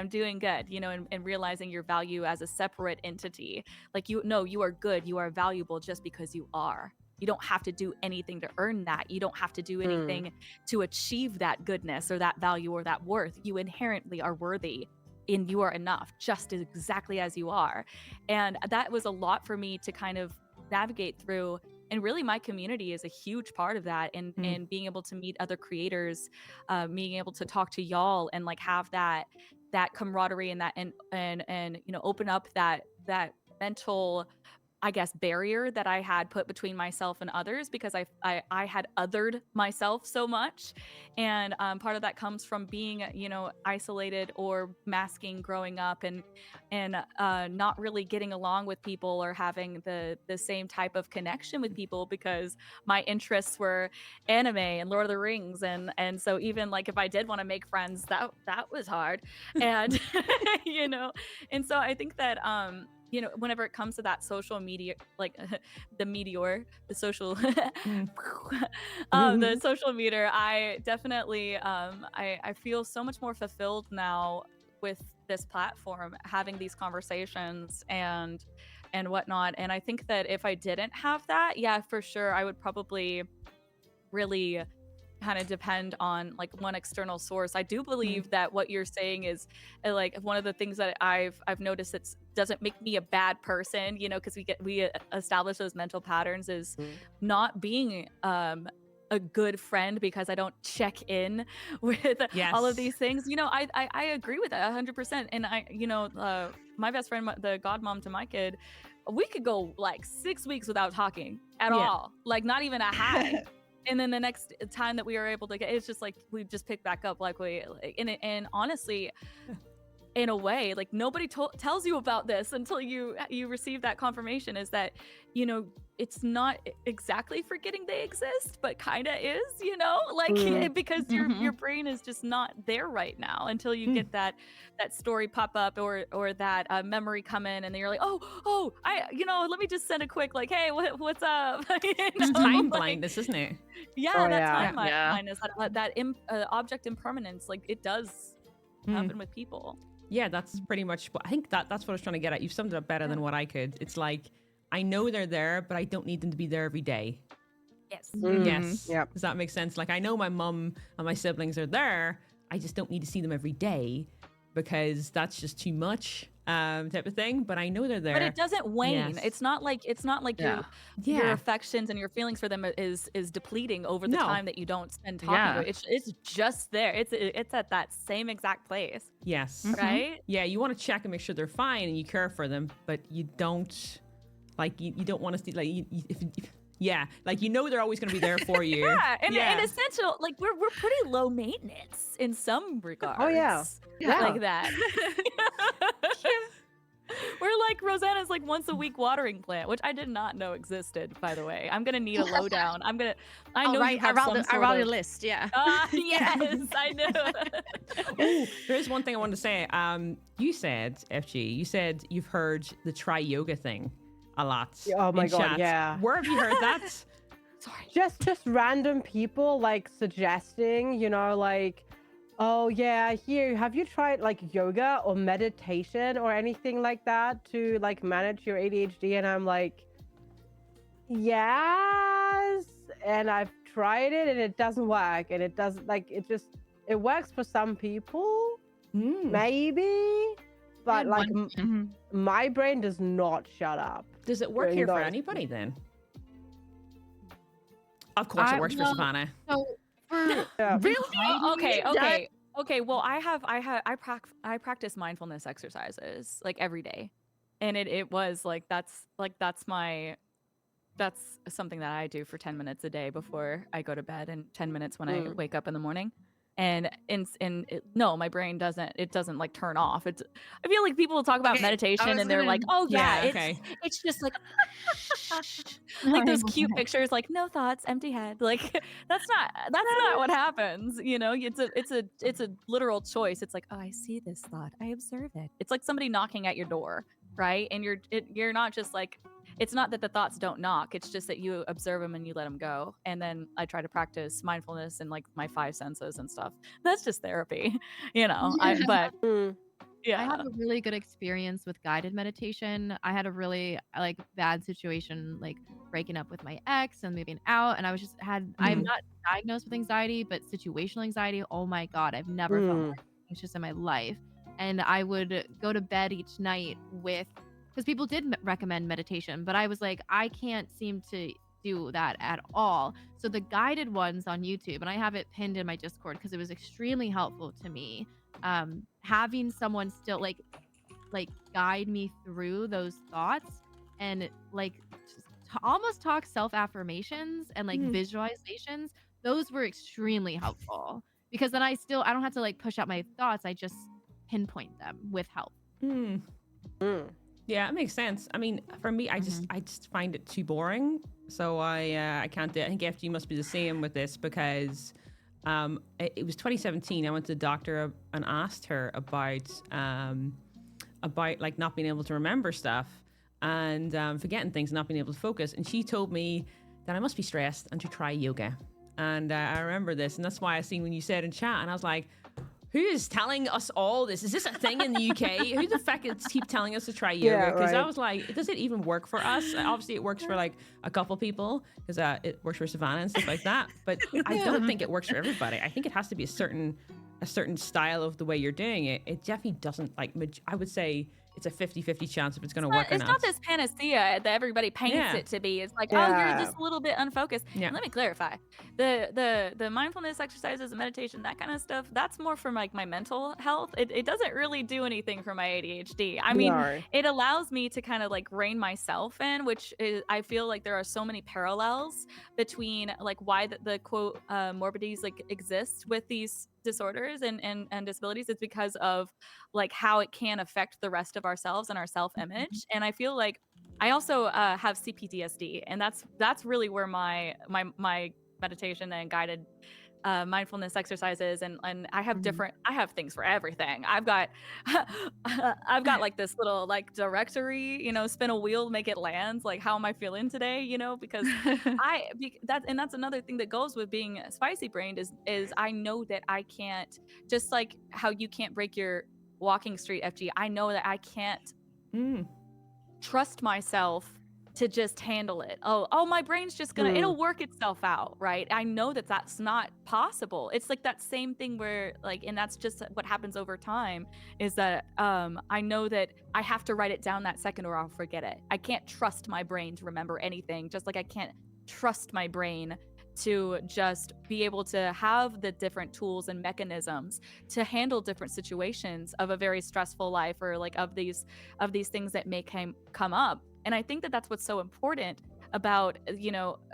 doing good, and realizing your value as a separate entity. Like you are good, you are valuable just because you are. You don't have to do anything to earn that. You don't have to do anything to achieve that goodness or that value or that worth. You inherently are worthy, and you are enough just exactly as you are. And that was a lot for me to kind of navigate through. And really my community is a huge part of that. And being able to meet other creators, being able to talk to y'all and like have that camaraderie and that, and open up that mental, I guess, barrier that I had put between myself and others, because I had othered myself so much. And part of that comes from being, isolated or masking growing up, and not really getting along with people or having the same type of connection with people, because my interests were anime and Lord of the Rings. And so even like if I did want to make friends, that was hard. And, and so I think that, whenever it comes to that social media, like the social, the social meter, I definitely, I feel so much more fulfilled now with this platform, having these conversations and whatnot. And I think that if I didn't have that, yeah, for sure, I would probably really kind of depend on like one external source. I do believe that what you're saying is like one of the things that I've noticed that doesn't make me a bad person, because we establish those mental patterns, is not being a good friend because I don't check in with all of these things. I agree with that 100%. And my best friend, the godmom to my kid, we could go like 6 weeks without talking at all, like not even a hi. And then the next time that we were able to get, it's just like we just pick back up, and honestly, in a way, like nobody tells you about this until you receive that confirmation, is that, you know, it's not exactly forgetting they exist, but kind of is, you know, like because your brain is just not there right now until you get that story pop up or that memory come in, and then you're like, oh, you know, let me just send a quick like, hey, what's up? You It's know, time like, blindness, isn't it? yeah, Oh, that yeah. time blindness, that object impermanence, like it does happen with people. Yeah, that's pretty much what I think that's what I was trying to get at. You've summed it up better than what I could. It's like, I know they're there, but I don't need them to be there every day. Yes. Yes. Yep. Does that make sense? Like, I know my mum and my siblings are there. I just don't need to see them every day because that's just too much, type of thing. But I know they're there. But it doesn't wane. Yes. It's not like your Yeah. affections and your feelings for them is depleting over the No. time that you don't spend talking to it. It's just there. It's at that same exact place. Yes. Right? Yeah, you want to check and make sure they're fine and you care for them, but you don't, like, you don't want to see, like, yeah, like, you know they're always going to be there for you. Yeah, and essential, like we're pretty low maintenance in some regards. Oh, yeah. Like that. We're like Rosanna's like once a week watering plant, which I did not know existed, by the way. I'm gonna need a lowdown. I know you have some I sort wrote of a list. Yeah. yes, I know. Oh, there's one thing I wanted to say. You said, FG, you said you've heard the try yoga thing a lot. Oh my in God, chat. yeah. Where have you heard that? Sorry. Just random people like suggesting, you know, like, oh yeah, here, have you tried like yoga or meditation or anything like that to like manage your ADHD? And I'm like, yes, and I've tried it and it doesn't work, and it doesn't, like, it works for some people, maybe, but Yeah, like my brain does not shut up. Does it work During here for those- anybody then? Of course it works for Savannah. So for Yeah. Okay. Well, I practice mindfulness exercises like every day, and it was like that's something that I do for 10 minutes a day before I go to bed and 10 minutes when I wake up in the morning. And no, my brain doesn't like turn off. I feel like people talk about meditation and they're like, oh yeah, it's just like like those cute pictures, like no thoughts, empty head. Like that's not what happens. You know, it's a literal choice. It's like, oh, I see this thought, I observe it. It's like somebody knocking at your door, right? And you're not just like, it's not that the thoughts don't knock. It's just that you observe them and you let them go. And then I try to practice mindfulness and like my 5 senses and stuff. That's just therapy, you know. But yeah, I have a really good experience with guided meditation. I had a really like bad situation, like breaking up with my ex and moving out, and I was just I'm not diagnosed with anxiety, but situational anxiety. Oh my God, I've never felt more anxious in my life. And I would go to bed each night with, because people did recommend meditation, but I was like, I can't seem to do that at all. So the guided ones on YouTube, and I have it pinned in my Discord because it was extremely helpful to me. Having someone still like guide me through those thoughts and like almost talk self-affirmations and like visualizations, those were extremely helpful because then I don't have to like push out my thoughts. I just pinpoint them with help. Yeah, it makes sense. I mean, for me, I just find it too boring. So I can't do it. I think FG must be the same with this because it was 2017. I went to the doctor and asked her about like not being able to remember stuff and forgetting things, not being able to focus. And she told me that I must be stressed and to try yoga. And I remember this, and that's why I seen when you said in chat, and I was like, who is telling us all this? Is this a thing in the UK? Who the fuck is keep telling us to try yoga? Because I was like, does it even work for us? Obviously, it works for like a couple people because it works for Savannah and stuff like that. But I don't think it works for everybody. I think it has to be a certain style of the way you're doing it. It definitely doesn't like. I would say it's a 50-50 chance if it's going to work or not. It's not this panacea that everybody paints it to be. It's like, oh, you're just a little bit unfocused. Yeah. Let me clarify. The mindfulness exercises and meditation, that kind of stuff, that's more for like my mental health. It doesn't really do anything for my ADHD. I mean, it allows me to kind of like rein myself in, which is, I feel like there are so many parallels between like why the quote morbidities like exist with these disorders and disabilities, it's because of like how it can affect the rest of ourselves and our self-image. And I feel like I also have CPTSD, and that's really where my meditation and guided mindfulness exercises and I have I have things for everything. I've got I've got like this little like directory, spin a wheel, make it land. Like, how am I feeling today? Because that's another thing that goes with being spicy brained is I know that I can't, just like how you can't break your walking street, FG. I know that I can't trust myself to just handle it. Oh, my brain's just gonna, it'll work itself out, right? I know that that's not possible. It's like that same thing where like, and that's just what happens over time, is that I know that I have to write it down that second or I'll forget it. I can't trust my brain to remember anything, just like I can't trust my brain to just be able to have the different tools and mechanisms to handle different situations of a very stressful life, or like of these things that may come up. And I think that that's what's so important about,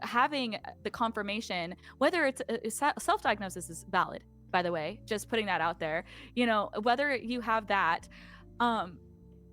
having the confirmation, whether it's self-diagnosis is valid, by the way, just putting that out there, whether you have that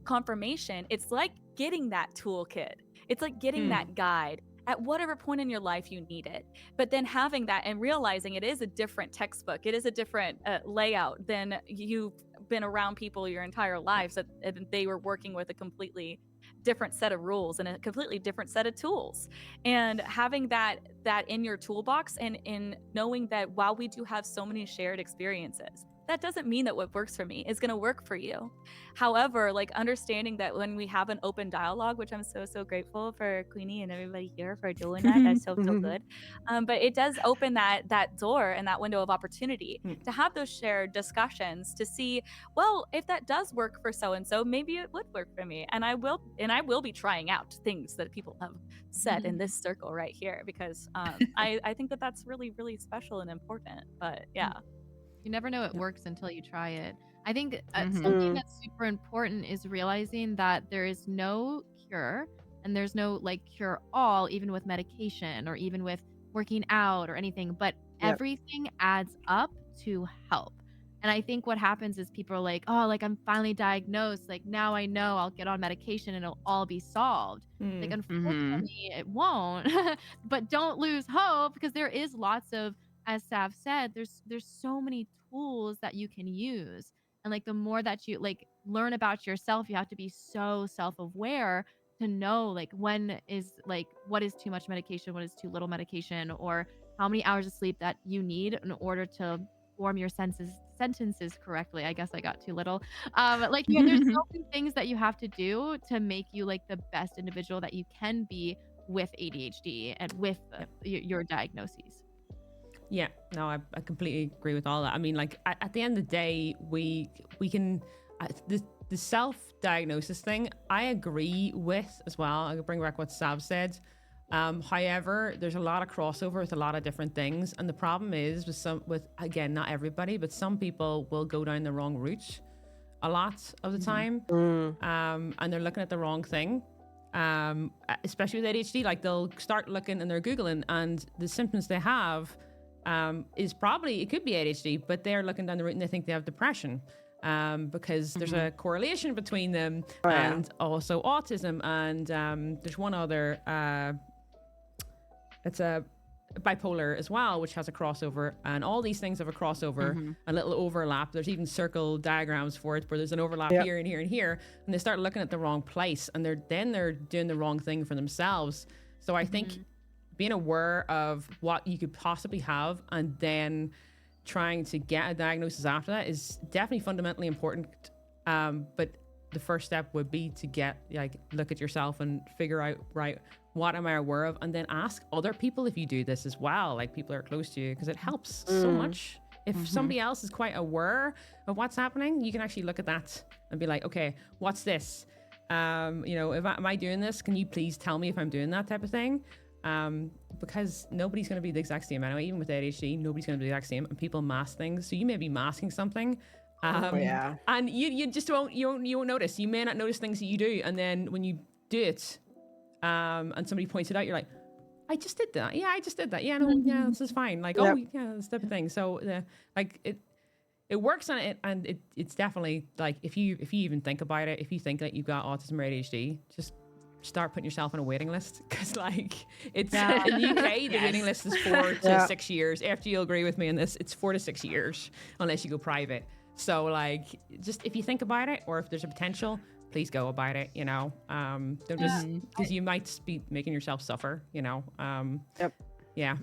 confirmation, it's like getting that toolkit. It's like getting that guide at whatever point in your life you need it. But then having that and realizing it is a different textbook, it is a different layout than you've been around people your entire lives that they were working with a completely different set of rules and a completely different set of tools. And having that in your toolbox, and in knowing that while we do have so many shared experiences, that doesn't mean that what works for me is going to work for you. However, like understanding that when we have an open dialogue, which I'm so grateful for Queenie and everybody here for doing that, that's so good. But it does open that door and that window of opportunity to have those shared discussions to see, well, if that does work for so and so, maybe it would work for me. And I will be trying out things that people have said in this circle right here, because I think that that's really, really special and important. But yeah. You never know it works until you try it. I think something that's super important is realizing that there is no cure, and there's no like cure all, even with medication or even with working out or anything, but everything adds up to help. And I think what happens is people are like, oh, like I'm finally diagnosed. Like now I know I'll get on medication and it'll all be solved. Like unfortunately it won't, but don't lose hope, because there is lots of, as Sav said, there's so many tools that you can use. And like the more that you like learn about yourself, you have to be so self-aware to know like when is like what is too much medication, what is too little medication, or how many hours of sleep that you need in order to form your sentences correctly. I guess I got too little. Like there's so many things that you have to do to make you like the best individual that you can be with ADHD and with your diagnoses. Yeah, no, I completely agree with all that. I mean, like at the end of the day, we can the self-diagnosis thing, I agree with as well. I could bring back what Sav said. However, there's a lot of crossover with a lot of different things, and the problem is with again, not everybody, but some people will go down the wrong route a lot of the time, and they're looking at the wrong thing. Especially with ADHD, like they'll start looking and they're Googling, and the symptoms they have is probably, it could be ADHD, but they're looking down the route and they think they have depression, because there's a correlation between them and also autism. And there's one other, it's a bipolar as well, which has a crossover, and all these things have a crossover, a little overlap. There's even circle diagrams for it where there's an overlap here and here and here, and they start looking at the wrong place, and they're doing the wrong thing for themselves. So I think being aware of what you could possibly have and then trying to get a diagnosis after that is definitely fundamentally important. But the first step would be to look at yourself and figure out, right, what am I aware of? And then ask other people if you do this as well, like people are close to you, because it helps so much. If somebody else is quite aware of what's happening, you can actually look at that and be like, okay, what's this? Am I doing this? Can you please tell me if I'm doing that type of thing? Because nobody's going to be the exact same anyway. Even with ADHD, nobody's going to be the exact same, and people mask things. So you may be masking something, and you just won't notice. You may not notice things that you do, and then when you do it, and somebody points it out, you're like, I just did that. Yeah, I just did that. Yeah, no, yeah, this is fine. Like, oh, yeah, this type of thing. So, it works on it, and it's definitely like if you even think about it, if you think that you've got autism or ADHD, just start putting yourself on a waiting list, because like it's in the UK the waiting list is 4 to 6 years. After you'll agree with me on this, it's 4 to 6 years unless you go private. So like just if you think about it, or if there's a potential, please go about it, you know. Don't just because you might be making yourself suffer, you know. Yeah.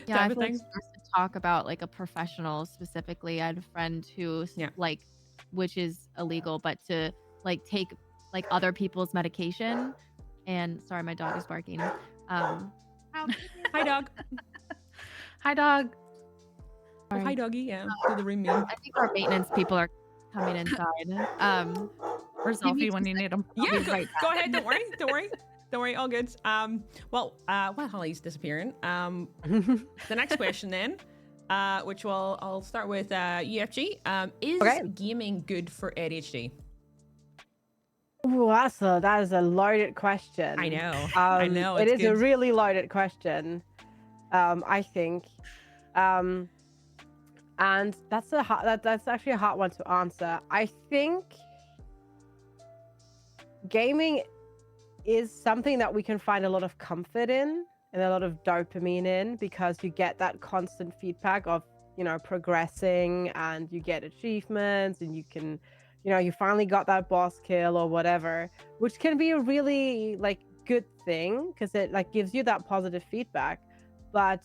Yeah, I feel like it's best to talk about like a professional specifically. I had a friend who like, which is illegal, but to like take like other people's medication. And sorry, my dog is barking. Hi, dog. Hi, dog. Oh, hi, doggy. Yeah, do the room meal. I think our maintenance people are coming inside. Where's Alfie when you need him? Yeah, go ahead. Don't worry. Don't worry. Don't worry. All good. Well, while Holly's disappearing, the next question then, which I'll start with UFG. Is gaming good for ADHD? Ooh, that is a loaded question. I know. I know. It is a really loaded question. I think, and that's actually a hard one to answer. I think gaming is something that we can find a lot of comfort in and a lot of dopamine in, because you get that constant feedback of, you know, progressing, and you get achievements, and you can, you know, you finally got that boss kill or whatever, which can be a really like good thing because it like gives you that positive feedback. But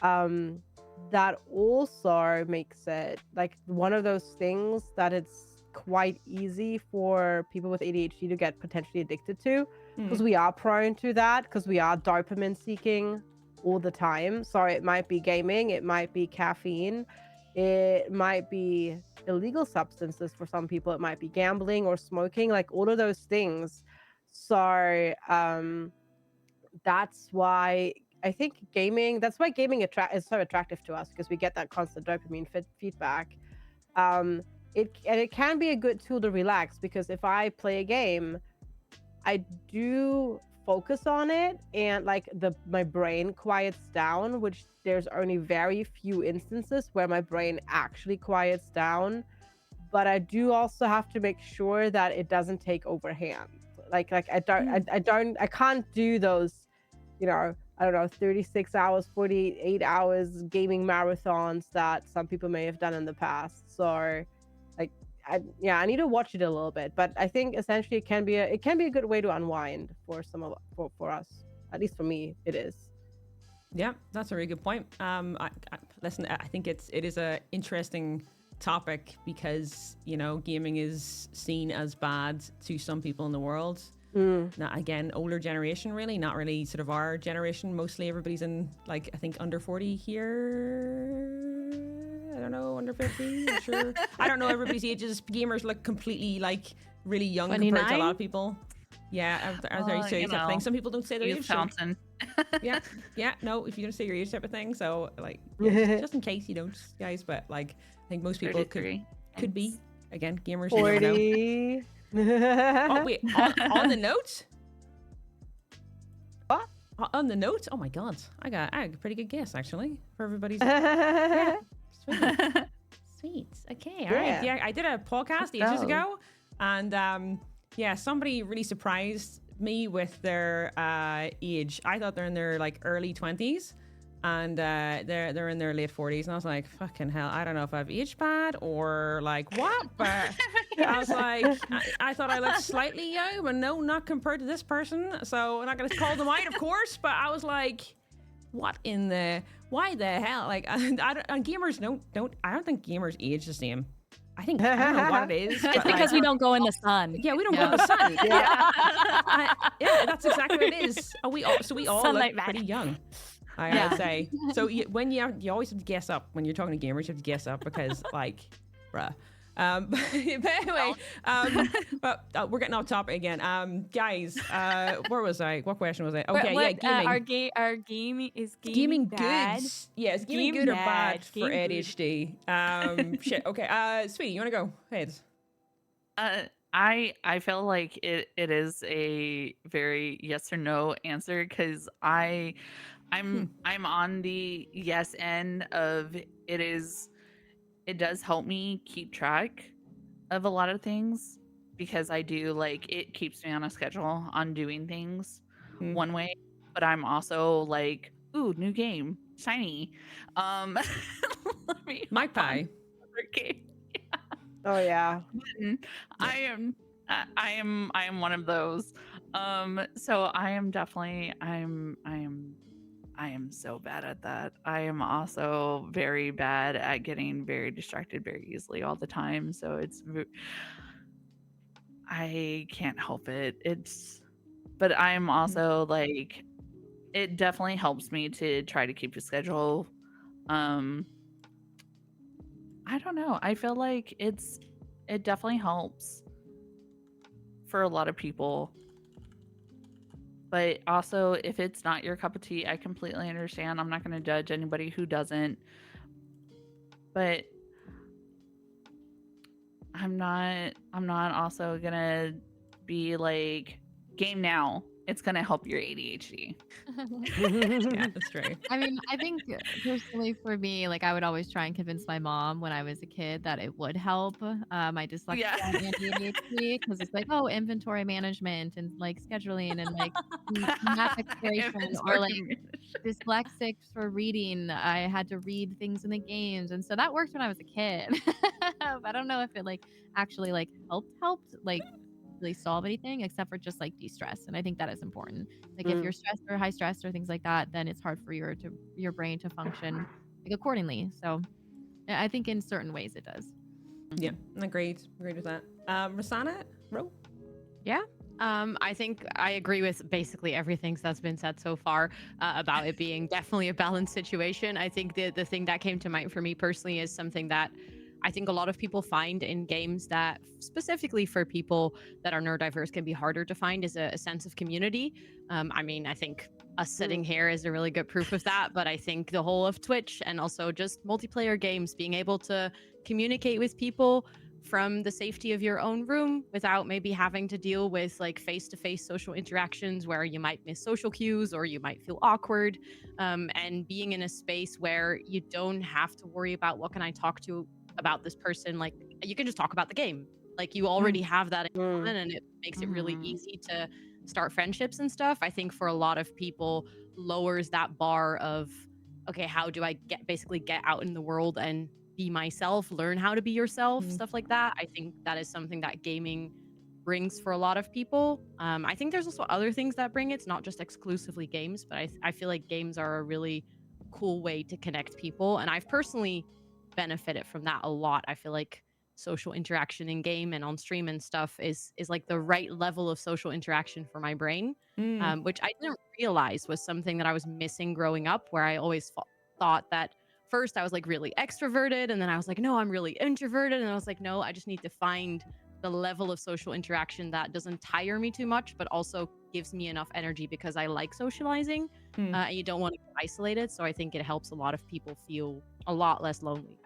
that also makes it like one of those things that it's quite easy for people with ADHD to get potentially addicted to, because we are prone to that, because we are dopamine seeking all the time. So it might be gaming, it might be caffeine, it might be illegal substances for some people, it might be gambling or smoking, like all of those things. So that's why I think gaming is so attractive to us, because we get that constant dopamine feedback. It can be a good tool to relax, because if I play a game, I do focus on it, and like my brain quiets down, which there's only very few instances where my brain actually quiets down. But I do also have to make sure that it doesn't take overhand. I can't do those, you know, I don't know, 36 hours, 48 hours gaming marathons that some people may have done in the past. So I need to watch it a little bit, but I think essentially it can be a good way to unwind for for us. At least for me, it is. Yeah, that's a really good point. Listen, I think it is a interesting topic, because you know gaming is seen as bad to some people in the world. Now, again, older generation, really, not really sort of our generation. Mostly everybody's in like I think under 40 here. I don't know, under 50. I'm sure. I don't know everybody's ages. Gamers look completely like really young 29? compared to a lot of people. Yeah, are there type of thing. Some people don't say their age. Fountain. Yeah. No, if you don't say your age, type of thing. So like, just in case you don't, guys. But like, I think most people could be again gamers. 40. Oh wait, on the note. What? On the note? Oh my god, I got a pretty good guess actually for everybody's. Yeah. Sweet. Okay. All right. Yeah, I did a podcast ages ago, and somebody really surprised me with their age. I thought they're in their like early 20s, and they're in their late 40s, and I was like, fucking hell, I don't know if I've aged bad or like what, but I was like, I thought I looked slightly young, but no, not compared to this person. So I'm not gonna call them out, of course, but I was like, why the hell? Like, and gamers don't. I don't think gamers age the same. I don't know what it is. It's because we don't go in the sun. Yeah, we don't go in the sun. Yeah, that's exactly what it is. We all Sunlight look pretty young. I gotta say. So when you always have to guess up when you're talking to gamers, you have to guess up because like, bruh. But anyway, but we're getting off topic again. Guys, where was I? What question was I? Okay, gaming. Our gaming is gaming bad? good. Yeah, is gaming good or bad for ADHD? Shit. Okay. Sweetie, you wanna go? Ahead. I feel like it is a very yes or no answer, because I'm on the yes end of it it does help me keep track of a lot of things because I do like it keeps me on a schedule on doing things Mm. one way, but I'm also like, ooh, new game, shiny. Let me hop on Magpie. another game. Oh yeah. button. I am one of those. So I am definitely I am so bad at that. I am also very bad at getting very distracted very easily all the time. So I can't help it. But I'm also like, it definitely helps me to try to keep a schedule. Um, I don't know. I feel like it definitely helps for a lot of people. But also, if it's not your cup of tea, I completely understand. I'm not going to judge anybody who doesn't. But I'm not also going to be like game now. It's going to help your ADHD. Yeah, that's true. I mean, I think personally for me, like I would always try and convince my mom when I was a kid that it would help my dyslexia Yeah. and ADHD because it's like, oh, inventory management and like scheduling and like map exploration or like dyslexic for reading. I had to read things in the games, and so that worked when I was a kid. But I don't know if it like actually like helped like really solve anything except for just like de-stress, and I think that is important. Like if you're stressed or high stress or things like that, then it's hard for your brain to function like accordingly. So I think in certain ways it does. Yeah, agreed with that. Rosanna, Ro? Yeah. I think I agree with basically everything that's been said so far about it being definitely a balanced situation. I think the thing that came to mind for me personally is something that I think a lot of people find in games that specifically for people that are neurodiverse can be harder to find is a sense of community. I mean, I think us sitting here is a really good proof of that, but I think the whole of Twitch and also just multiplayer games, being able to communicate with people from the safety of your own room without maybe having to deal with like face-to-face social interactions where you might miss social cues or you might feel awkward, and being in a space where you don't have to worry about what can I talk to about this person. Like you can just talk about the game, like you already have that in common, and it makes it really easy to start friendships and stuff. I think for a lot of people lowers that bar of, okay, how do I get out in the world and be myself, learn how to be yourself, stuff like that. I think that is something that gaming brings for a lot of people. I think there's also other things that bring it. It's not just exclusively games, but I feel like games are a really cool way to connect people. And I've personally benefited from that a lot. I feel like social interaction in game and on stream and stuff is like the right level of social interaction for my brain, which I didn't realize was something that I was missing growing up, where I always thought that first I was like really extroverted, and then I was like, no, I'm really introverted, and I was like, no, I just need to find the level of social interaction that doesn't tire me too much but also gives me enough energy because I like socializing, and you don't want to get isolated. So I think it helps a lot of people feel a lot less lonely.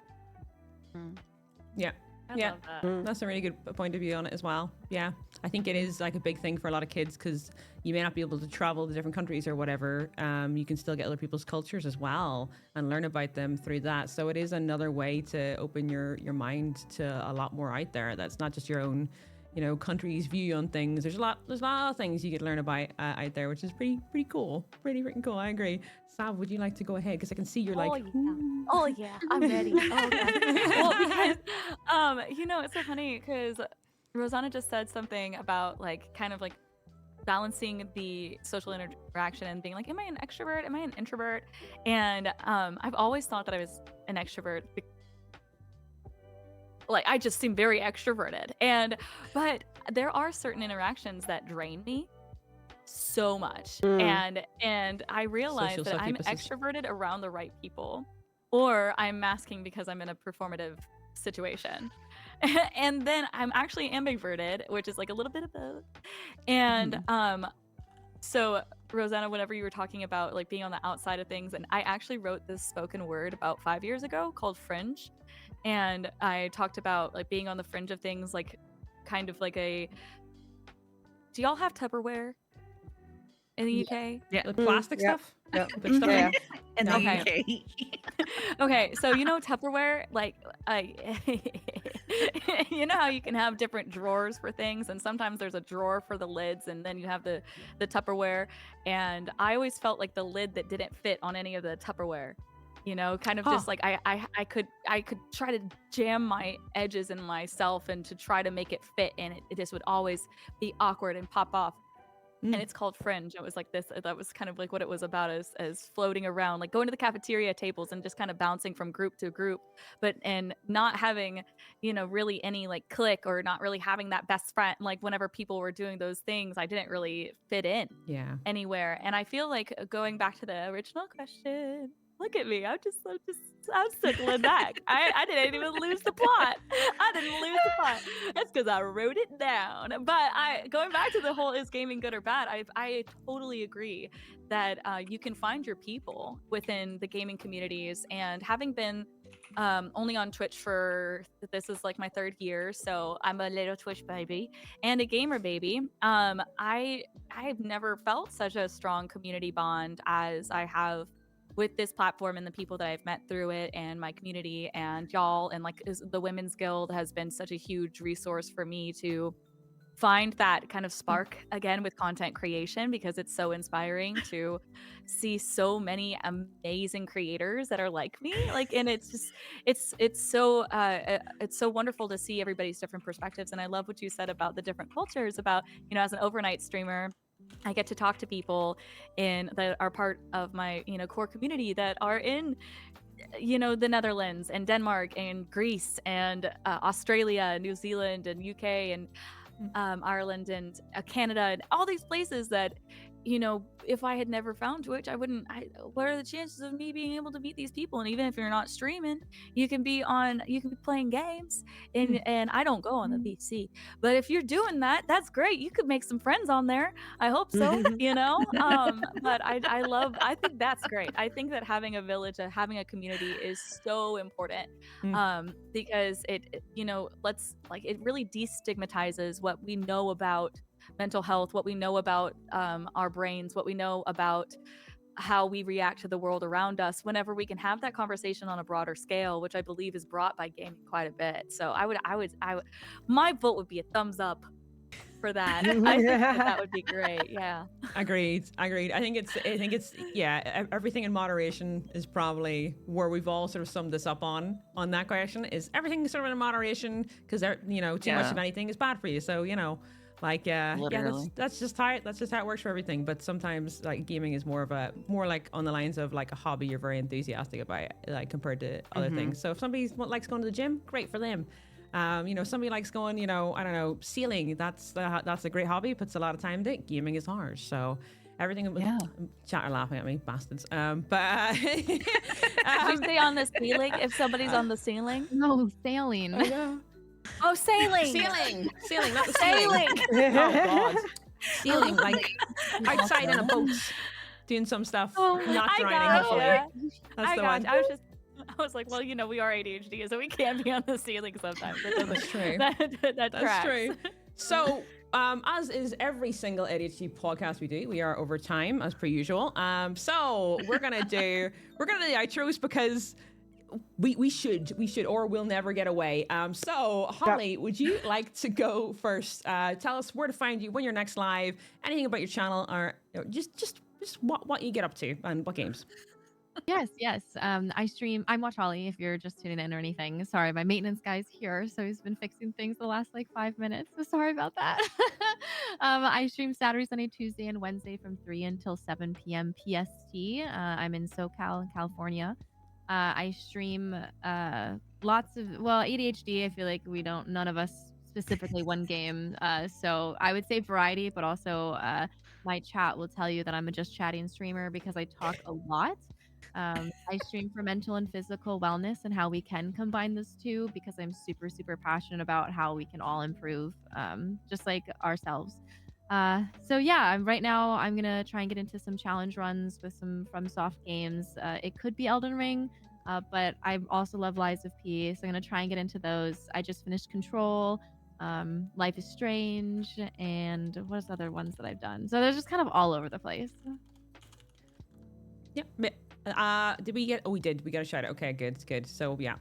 Yeah. I Yeah. love that. That's a really good point of view on it as well. Yeah, I think it is like a big thing for a lot of kids because you may not be able to travel to different countries or whatever. You can still get other people's cultures as well and learn about them through that. So it is another way to open your mind to a lot more out there. That's not just your own, country's view on things. There's a lot of things you could learn about out there, which is pretty cool. Pretty freaking cool. I agree. Sav, would you like to go ahead? Because I can see you're like, Oh yeah, I'm ready. Oh god. Well, because it's so funny because Rosanna just said something about like kind of like balancing the social interaction and being like, am I an extrovert? Am I an introvert? And I've always thought that I was an extrovert. Like I just seem very extroverted, but there are certain interactions that drain me so much, and I realize Social that I'm succupuses. extroverted around the right people, or I'm masking because I'm in a performative situation. And then I'm actually ambiverted, which is like a little bit of both. And so Rosanna, whenever you were talking about like being on the outside of things, and I actually wrote this spoken word about 5 years ago called Fringe, and I talked about like being on the fringe of things, like kind of like a, do y'all have Tupperware? in the UK? Yeah. The plastic Yep. stuff. Yep. Put stuff Yeah. in. In the Okay. UK. Okay, so you know Tupperware, like, you know how you can have different drawers for things, and sometimes there's a drawer for the lids, and then you have the Tupperware. And I always felt like the lid that didn't fit on any of the Tupperware, you know, kind of just Huh. like I could try to jam my edges in myself and to try to make it fit, and it just would always be awkward and pop off. Mm. And it's called Fringe. It was like this. That was kind of like what it was about, as floating around, like going to the cafeteria tables and just kind of bouncing from group to group, but and not having, you know, really any like click, or not really having that best friend. Like whenever people were doing those things, I didn't really fit in Yeah. anywhere. And I feel like going back to the original question. Look at me. I'm circling back. I didn't even lose the plot. I didn't lose the plot. That's because I wrote it down. But going back to the whole is gaming good or bad, I totally agree that you can find your people within the gaming communities. And having been only on Twitch for, this is like my 3rd year, so I'm a little Twitch baby and a gamer baby. I've never felt such a strong community bond as I have with this platform and the people that I've met through it, and my community and y'all, and like the Women's Guild has been such a huge resource for me to find that kind of spark again with content creation, because it's so inspiring to see so many amazing creators that are like me, like, and it's just it's so wonderful to see everybody's different perspectives. And I love what you said about the different cultures, about, you know, as an overnight streamer, I get to talk to people that are part of my, you know, core community that are in, you know, the Netherlands and Denmark and Greece and Australia, New Zealand and UK and Ireland and Canada, and all these places that, you know, if I had never found Twitch, what are the chances of me being able to meet these people? And even if you're not streaming, you can be playing games, and I don't go on the PC, but if you're doing that, that's great. You could make some friends on there. I hope so, you know? But I think that's great. I think that having a village, having a community is so important, because you know, it really destigmatizes what we know about mental health, what we know about our brains, what we know about how we react to the world around us, whenever we can have that conversation on a broader scale, which I believe is brought by gaming quite a bit. So I would my vote would be a thumbs up for that. I think that would be great. Yeah. Agreed. I think it's yeah, everything in moderation is probably where we've all sort of summed this up on that question. Is everything sort of in moderation, because you know, too much of anything is bad for you. So, you know, like that's just how it works for everything. But sometimes like gaming is more like on the lines of like a hobby you're very enthusiastic about, like compared to other things. So if somebody likes going to the gym, great for them. You know, somebody likes going, you know, I don't know, sailing. That's a great hobby. Puts a lot of time into it. Gaming is hard. So everything. Yeah. Chat are laughing at me, bastards. Did you say on the ceiling? If somebody's on the ceiling? No, sailing. Oh, sailing. Sailing, not the ceiling. Oh God, sailing, like outside in a boat, doing some stuff, not drowning. Hopefully, that's the one. I was like, well, you know, we are ADHD, so we can't be on the ceiling sometimes. That's true. That's true. So, as is every single ADHD podcast we do, we are over time as per usual. So we're gonna do the outros because we should, or we'll never get away. So Holly, would you like to go first? Tell us where to find you, when you're next live, anything about your channel, or just what you get up to and what games. Yes. I stream. I'm Watch Holly if you're just tuning in or anything. Sorry, my maintenance guy's here, so he's been fixing things the last like 5 minutes. So sorry about that. I stream Saturday, Sunday, Tuesday, and Wednesday from 3 until 7 p.m. PST. I'm in SoCal in California. I stream lots of, ADHD. I feel like none of us specifically one game. So I would say variety, but also my chat will tell you that I'm a just chatting streamer because I talk a lot. I stream for mental and physical wellness and how we can combine those two, because I'm super, super passionate about how we can all improve, just like ourselves. So yeah, right now I'm gonna try and get into some challenge runs with some FromSoft games. It could be Elden Ring, but I also love Lies of P, so I'm gonna try and get into those. I just finished Control. Life is Strange, and what's other ones that I've done. So there's just kind of all over the place. Yeah. Did we get? Oh, we did. We got a shout out. Okay, good. So yeah.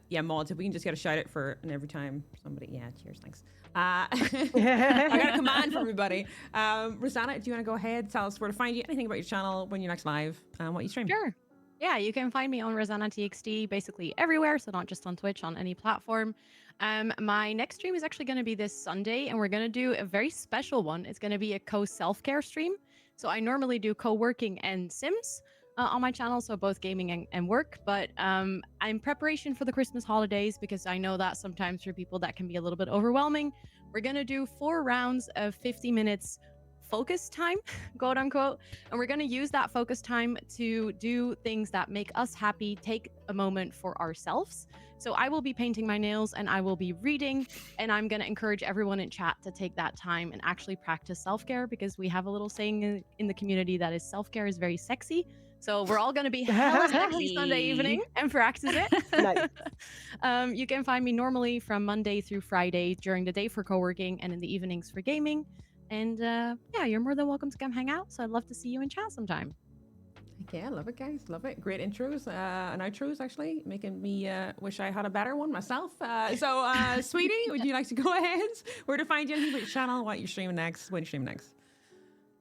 Yeah, mods. If we can just get a shout out for and every time somebody. Yeah. Cheers. Thanks. I got a command for everybody. Rosanna, do you want to go ahead? Tell us where to find you. Anything about your channel, when you're next live, what you stream. Sure. Yeah, you can find me on Rosanna TXT basically everywhere, so not just on Twitch, on any platform. My next stream is actually going to be this Sunday, and we're going to do a very special one. It's going to be a co-self-care stream. So I normally do co-working and Sims on my channel, so both gaming and work. But I'm preparation for the Christmas holidays, because I know that sometimes for people that can be a little bit overwhelming. We're going to do 4 rounds of 50 minutes focus time, quote unquote, and we're going to use that focus time to do things that make us happy, take a moment for ourselves. So I will be painting my nails, and I will be reading, and I'm going to encourage everyone in chat to take that time and actually practice self-care, because we have a little saying in the community that is self-care is very sexy. So we're all going to be hella sexy Sunday evening and practice it. Nice. You can find me normally from Monday through Friday during the day for co-working and in the evenings for gaming. And yeah, you're more than welcome to come hang out. So I'd love to see you in chat sometime. Okay, I love it, guys. Love it. Great intros and outros, actually, making me wish I had a better one myself. So, Sweetie, would you like to go ahead? Where to find you? Anything about your channel? What you're streaming next? When you stream next?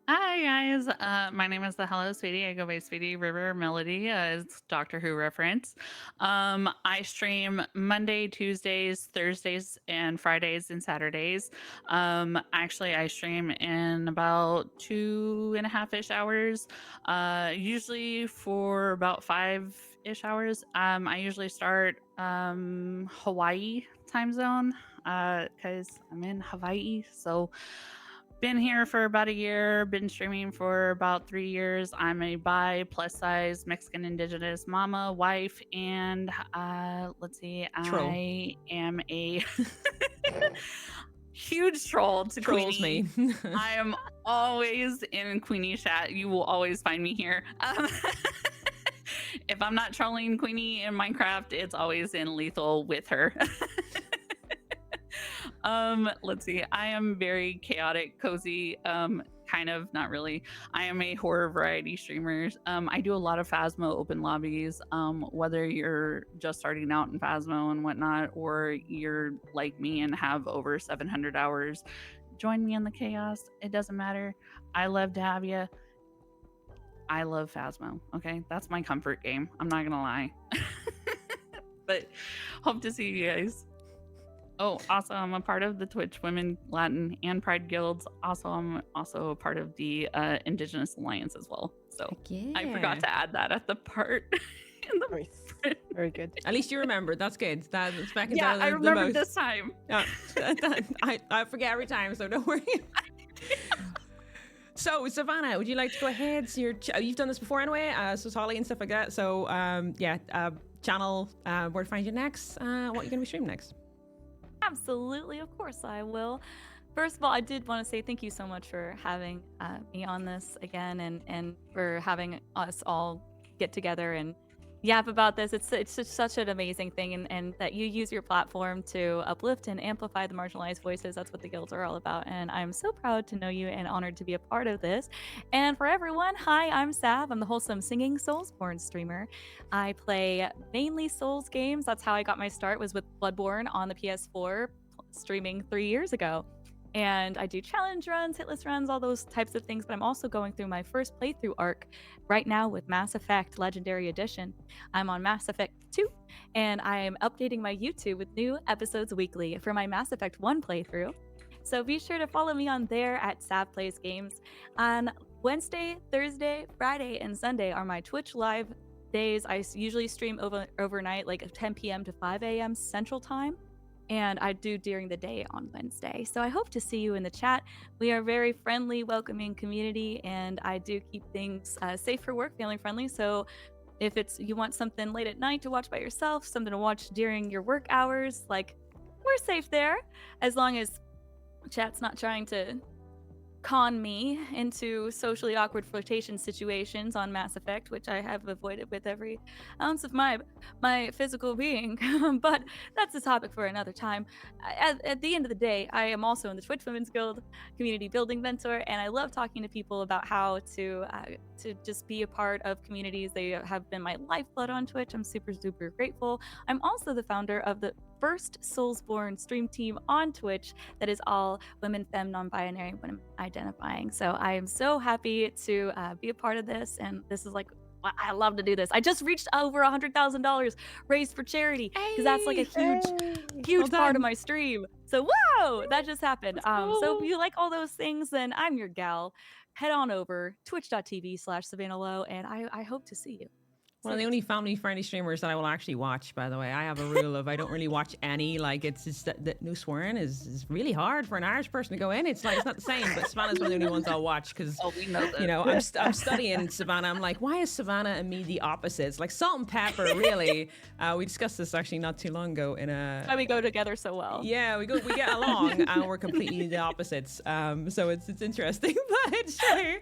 Hi guys, my name is the Hello Sweetie. I go by Sweetie River Melody. It's Doctor Who reference. I stream Monday, Tuesdays, Thursdays, and Fridays and Saturdays. Actually, I stream in about 2.5-ish hours, usually for about 5-ish hours. I usually start Hawaii time zone because I'm in Hawaii, so. Been here for about a year, been streaming for about 3 years. I'm a bi, plus size, Mexican indigenous mama, wife, and let's see, Troll. I am a huge troll to Trolls Queenie. me. I am always in Queenie chat. You will always find me here. If I'm not trolling Queenie in Minecraft, it's always in Lethal with her. Let's see. I am very chaotic, cozy, kind of, not really. I am a horror variety streamer. I do a lot of Phasmo open lobbies, whether you're just starting out in Phasmo and whatnot, or you're like me and have over 700 hours. Join me in the chaos. It doesn't matter. I love to have you. I love Phasmo. Okay, that's my comfort game. I'm not gonna lie. But hope to see you guys. Oh, also, I'm a part of the Twitch Women, Latin, and Pride Guilds. Also, I'm also a part of the Indigenous Alliance as well. So Yeah. I forgot to add that at the part. In the Nice. Very good. At least you remembered. That's good. That's back in yeah, I remembered most. this time. Yeah, I forget every time, so don't worry. So, Savannah, would you like to go ahead? So you've done this before anyway, so Holly and stuff like that. So, yeah, channel, where to find you next, what you're going to be streaming next. Absolutely, of course I will. First of all, I did want to say thank you so much for having me on this again, and for having us all get together and yap about this. It's just such an amazing thing, and that you use your platform to uplift and amplify the marginalized voices. That's what the guilds are all about, and I'm so proud to know you and honored to be a part of this. And for everyone, hi, I'm Sav. I'm the wholesome singing Soulsborne streamer. I play mainly Souls games. That's how I got my start, was with Bloodborne on the PS4, streaming 3 years ago. And I do challenge runs, hitless runs, all those types of things. But I'm also going through my first playthrough arc right now with Mass Effect Legendary Edition. I'm on Mass Effect 2, and I am updating my YouTube with new episodes weekly for my Mass Effect 1 playthrough. So be sure to follow me on there at Sav Plays Games. On Wednesday, Thursday, Friday, and Sunday are my Twitch live days. I usually stream overnight, like 10 p.m. to 5 a.m. Central Time. And I do during the day on Wednesday. So I hope to see you in the chat. We are a very friendly, welcoming community, and I do keep things safe for work, family friendly. So if you want something late at night to watch by yourself, something to watch during your work hours, like, we're safe there, as long as chat's not trying to con me into socially awkward flirtation situations on Mass Effect, which I have avoided with every ounce of my physical being. But that's a topic for another time. At the end of the day, I am also in the Twitch Women's Guild community building mentor, and I love talking to people about how to just be a part of communities. They have been my lifeblood on Twitch. I'm super grateful. I'm also the founder of the first Soulsborne stream team on Twitch that is all women, femme, non-binary, women identifying. So I am so happy to be a part of this, and this is like, I love to do this. I just reached over $100,000 raised for charity because that's like a huge part of my stream. So whoa, that just happened. So if you like all those things, then I'm your gal. Head on over twitch.tv/SavannahLow, and I hope to see you. One of the only family-friendly streamers that I will actually watch, by the way. I have a rule of I don't really watch any. Like, it's just that no swearing is really hard for an Irish person to go in. It's like, it's not the same, but Savannah's one of the only ones I'll watch because, we know that. you know, I'm studying Savannah. I'm like, why is Savannah and me the opposites? Like, salt and pepper, really. We discussed this actually not too long ago in a... Why we go together so well. Yeah, we get along and we're completely the opposites. So it's interesting, but sure.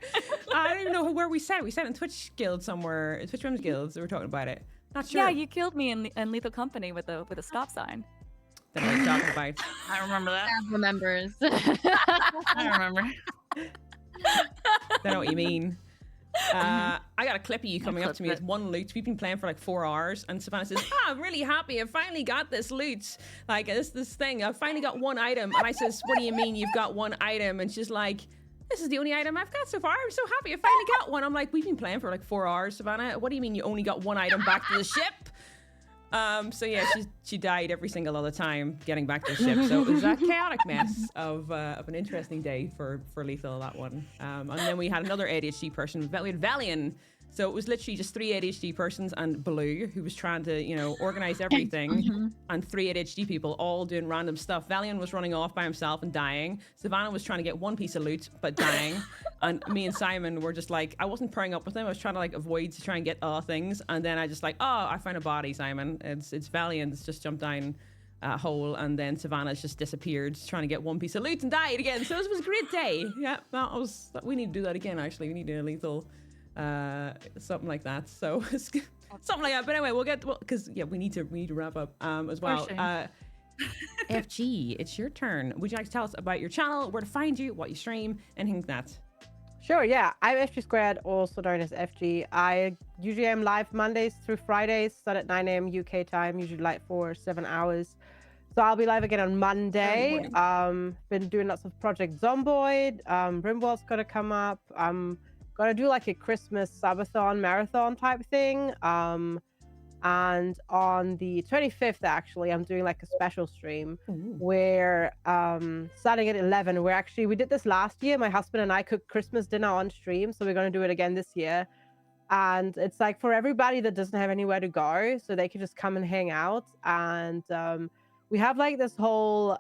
I don't even know where we said it. We said it in Twitch Guild somewhere, Twitch Women's Guild. So we're talking about it. Not sure. Yeah, you killed me in Lethal Company with a stop sign. That I was talking about. I remember that. Sav remembers. I remember. I know what you mean. I got a clip of you coming up to me with one loot. We've been playing for like 4 hours, and Savannah says, I'm really happy. I finally got this loot. Like, this thing. I finally got one item. And I says, what do you mean you've got one item? And she's like, this is the only item I've got so far. I'm so happy I finally got one. I'm like, we've been playing for like 4 hours, Savannah. What do you mean you only got one item back to the ship? So yeah, she died every single other time getting back to the ship. So it was a chaotic mess of an interesting day for Lethal, that one. And then we had another ADHD person. We had Valian. So it was literally just 3 ADHD persons and Blue, who was trying to, you know, organize everything, and 3 ADHD people all doing random stuff. Valian was running off by himself and dying. Savannah was trying to get one piece of loot, but dying. And me and Simon were just like, I wasn't pairing up with him. I was trying to like avoid to try and get other things. And then I just like, oh, I found a body, Simon. It's Valian's just jumped down a hole, and then Savannah's just disappeared trying to get one piece of loot and died again. So it was a great day. Yeah, we need to do that again, actually. We need to do a Lethal something like that. So something like that. But anyway, because we need to wrap up as well. FG, it's your turn. Would you like to tell us about your channel, where to find you, what you stream, anything like that? Sure, yeah. I'm FG Squared, also known as FG. I usually am live Mondays through Fridays, start at 9 a.m. UK time, usually like for 7 hours. So I'll be live again on Monday. Been doing lots of Project Zomboid. Rimworld's got to come up. I'm gonna do like a Christmas subathon marathon type thing. And on the 25th, actually, I'm doing like a special stream where starting at 11. We did this last year. My husband and I cooked Christmas dinner on stream, so we're gonna do it again this year. And it's like for everybody that doesn't have anywhere to go, so they can just come and hang out. And we have like this whole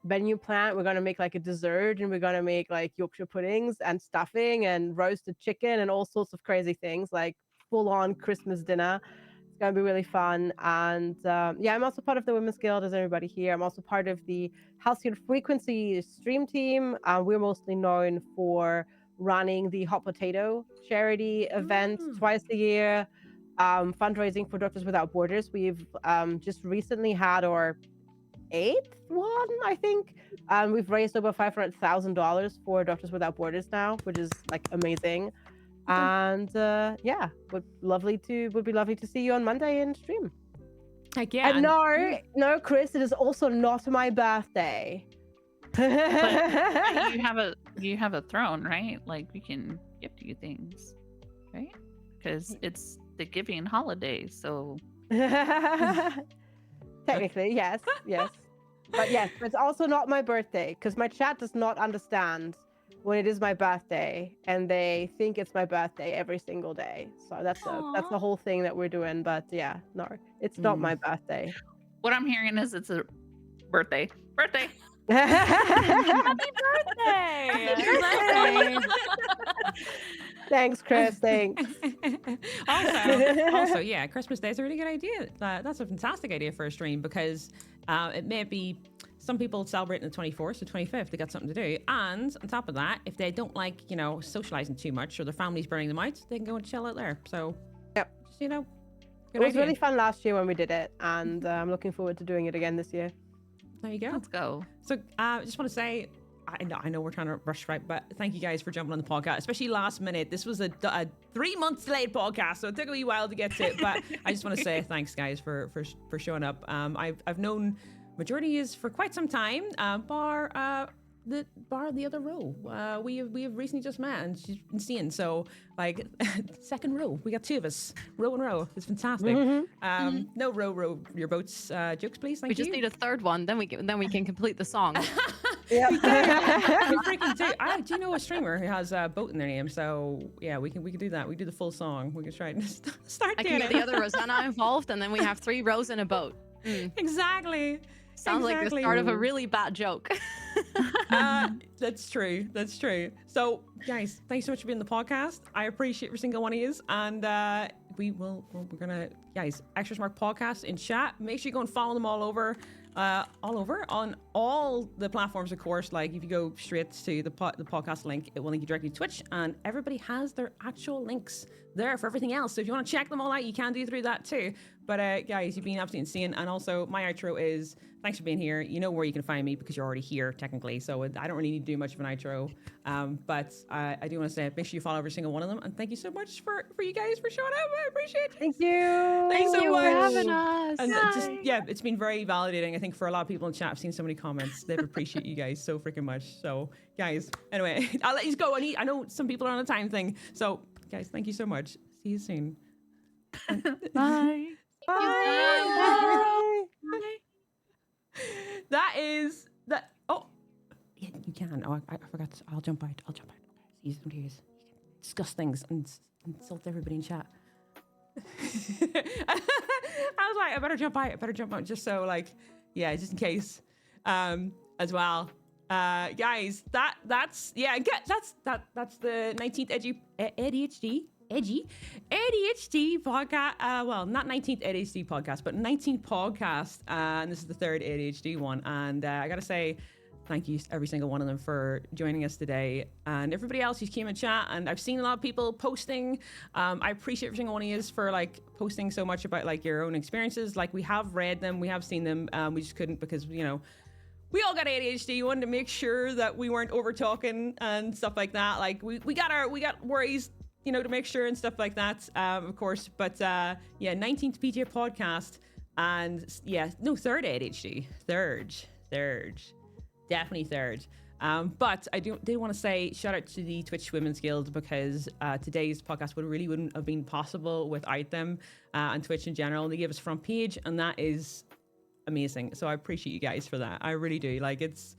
menu plan. We're gonna make like a dessert, and we're gonna make like Yorkshire puddings and stuffing and roasted chicken and all sorts of crazy things, like full-on Christmas dinner. It's gonna be really fun. And yeah, I'm also part of the Women's Guild, as everybody here. I'm also part of the Halcyon Frequency stream team. We're mostly known for running the Hot Potato charity event twice a year, fundraising for Doctors Without Borders. We've just recently had our 8th one, I think. We've raised over $500,000 for Doctors Without Borders now, which is like amazing. And yeah, would be lovely to see you on Monday in stream. Heck yeah. And no, Chris, it is also not my birthday. But you have a throne, right? Like, we can gift you things, right? Because it's the giving holiday, so technically, yes. But yes, it's also not my birthday, because my chat does not understand when it is my birthday, and they think it's my birthday every single day. So that's the whole thing that we're doing. But yeah, no, it's not my birthday. What I'm hearing is it's a birthday. Happy birthday! Thanks, Chris. Thanks. also, yeah, Christmas Day is a really good idea. That's a fantastic idea for a stream, because it may be some people celebrate on the 24th, so 25th, they got something to do. And on top of that, if they don't like, socializing too much or their family's burning them out, they can go and chill out there. So, Yep. just, good It was idea. really fun last year when we did it, and I'm looking forward to doing it again this year. There you go. Let's go. So I just want to say, I know we're trying to rush, right? But thank you guys for jumping on the podcast, especially last minute. This was a 3 months delayed podcast, so it took a wee while to get to it. But I just want to say thanks, guys, for showing up. I've known majority is for quite some time, bar the other row. We have recently just met, and she's insane. So like second row, we got 2 of us, row and row. It's fantastic. No row your boats. Jokes, please. Thank We you. just need a third one, then we can complete the song. Yeah. We freaking do. I do know a streamer who has a boat in their name, so yeah, we can do that. We do the full song. We can try and start I doing can it. get the other Rosanna involved, and then we have 3 rows in a boat. Exactly. Sounds like the start of a really bad joke. That's true. So, guys, thanks so much for being on the podcast. I appreciate every single one of you, and we're gonna, guys, Extra Smart Podcast in chat. Make sure you go and follow them all over on all the platforms, of course. Like if you go straight to the podcast link, it will link you directly to Twitch, and everybody has their actual links there for everything else. So if you want to check them all out, you can do through that too. But guys, you've been absolutely insane. And also my outro is thanks for being here. You know where you can find me because you're already here technically, so I don't really need to do much of an outro. But I do want to say make sure you follow every single one of them, and thank you so much for you guys for showing up. I appreciate it. Thank you. Thanks so Thank you much for having us. And just it's been very validating. I think for a lot of people in chat, I've seen so many comments. They appreciate you guys so freaking much. So guys, anyway, I'll let you go. I know some people are on a time thing. So guys, thank you so much. See you soon. Bye. Bye. That is that. Oh, yeah, you can. Oh, I forgot. I'll jump out. Okay. See you soon, guys. You can discuss things and insult everybody in chat. I was like, I better jump out just so just in case as well. Guys, that's the 19th ADHD podcast. Well, not 19th ADHD podcast, but 19th podcast. And this is the 3rd ADHD one. And I gotta say, thank you every single one of them for joining us today, and everybody else who came in chat. And I've seen a lot of people posting. I appreciate every single one of you for posting so much about your own experiences. We have read them, we have seen them. We just couldn't because we all got ADHD. We wanted to make sure that we weren't over talking and stuff like that. We got worries, to make sure and stuff like that, of course. But 19th PJ podcast, and 3rd ADHD, third. Definitely 3rd. But I did want to say shout out to the Twitch Women's Guild, because today's podcast wouldn't have been possible without them, and Twitch in general. They gave us front page, and that is amazing. So I appreciate you guys for that. I really do. It's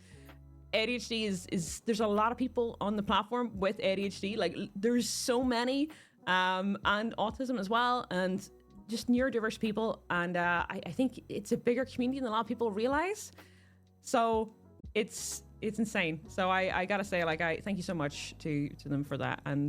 ADHD is there's a lot of people on the platform with ADHD. There's so many, and autism as well, and just neurodiverse people. And I think it's a bigger community than a lot of people realize. So it's insane. So I gotta say, I thank you so much to them for that. And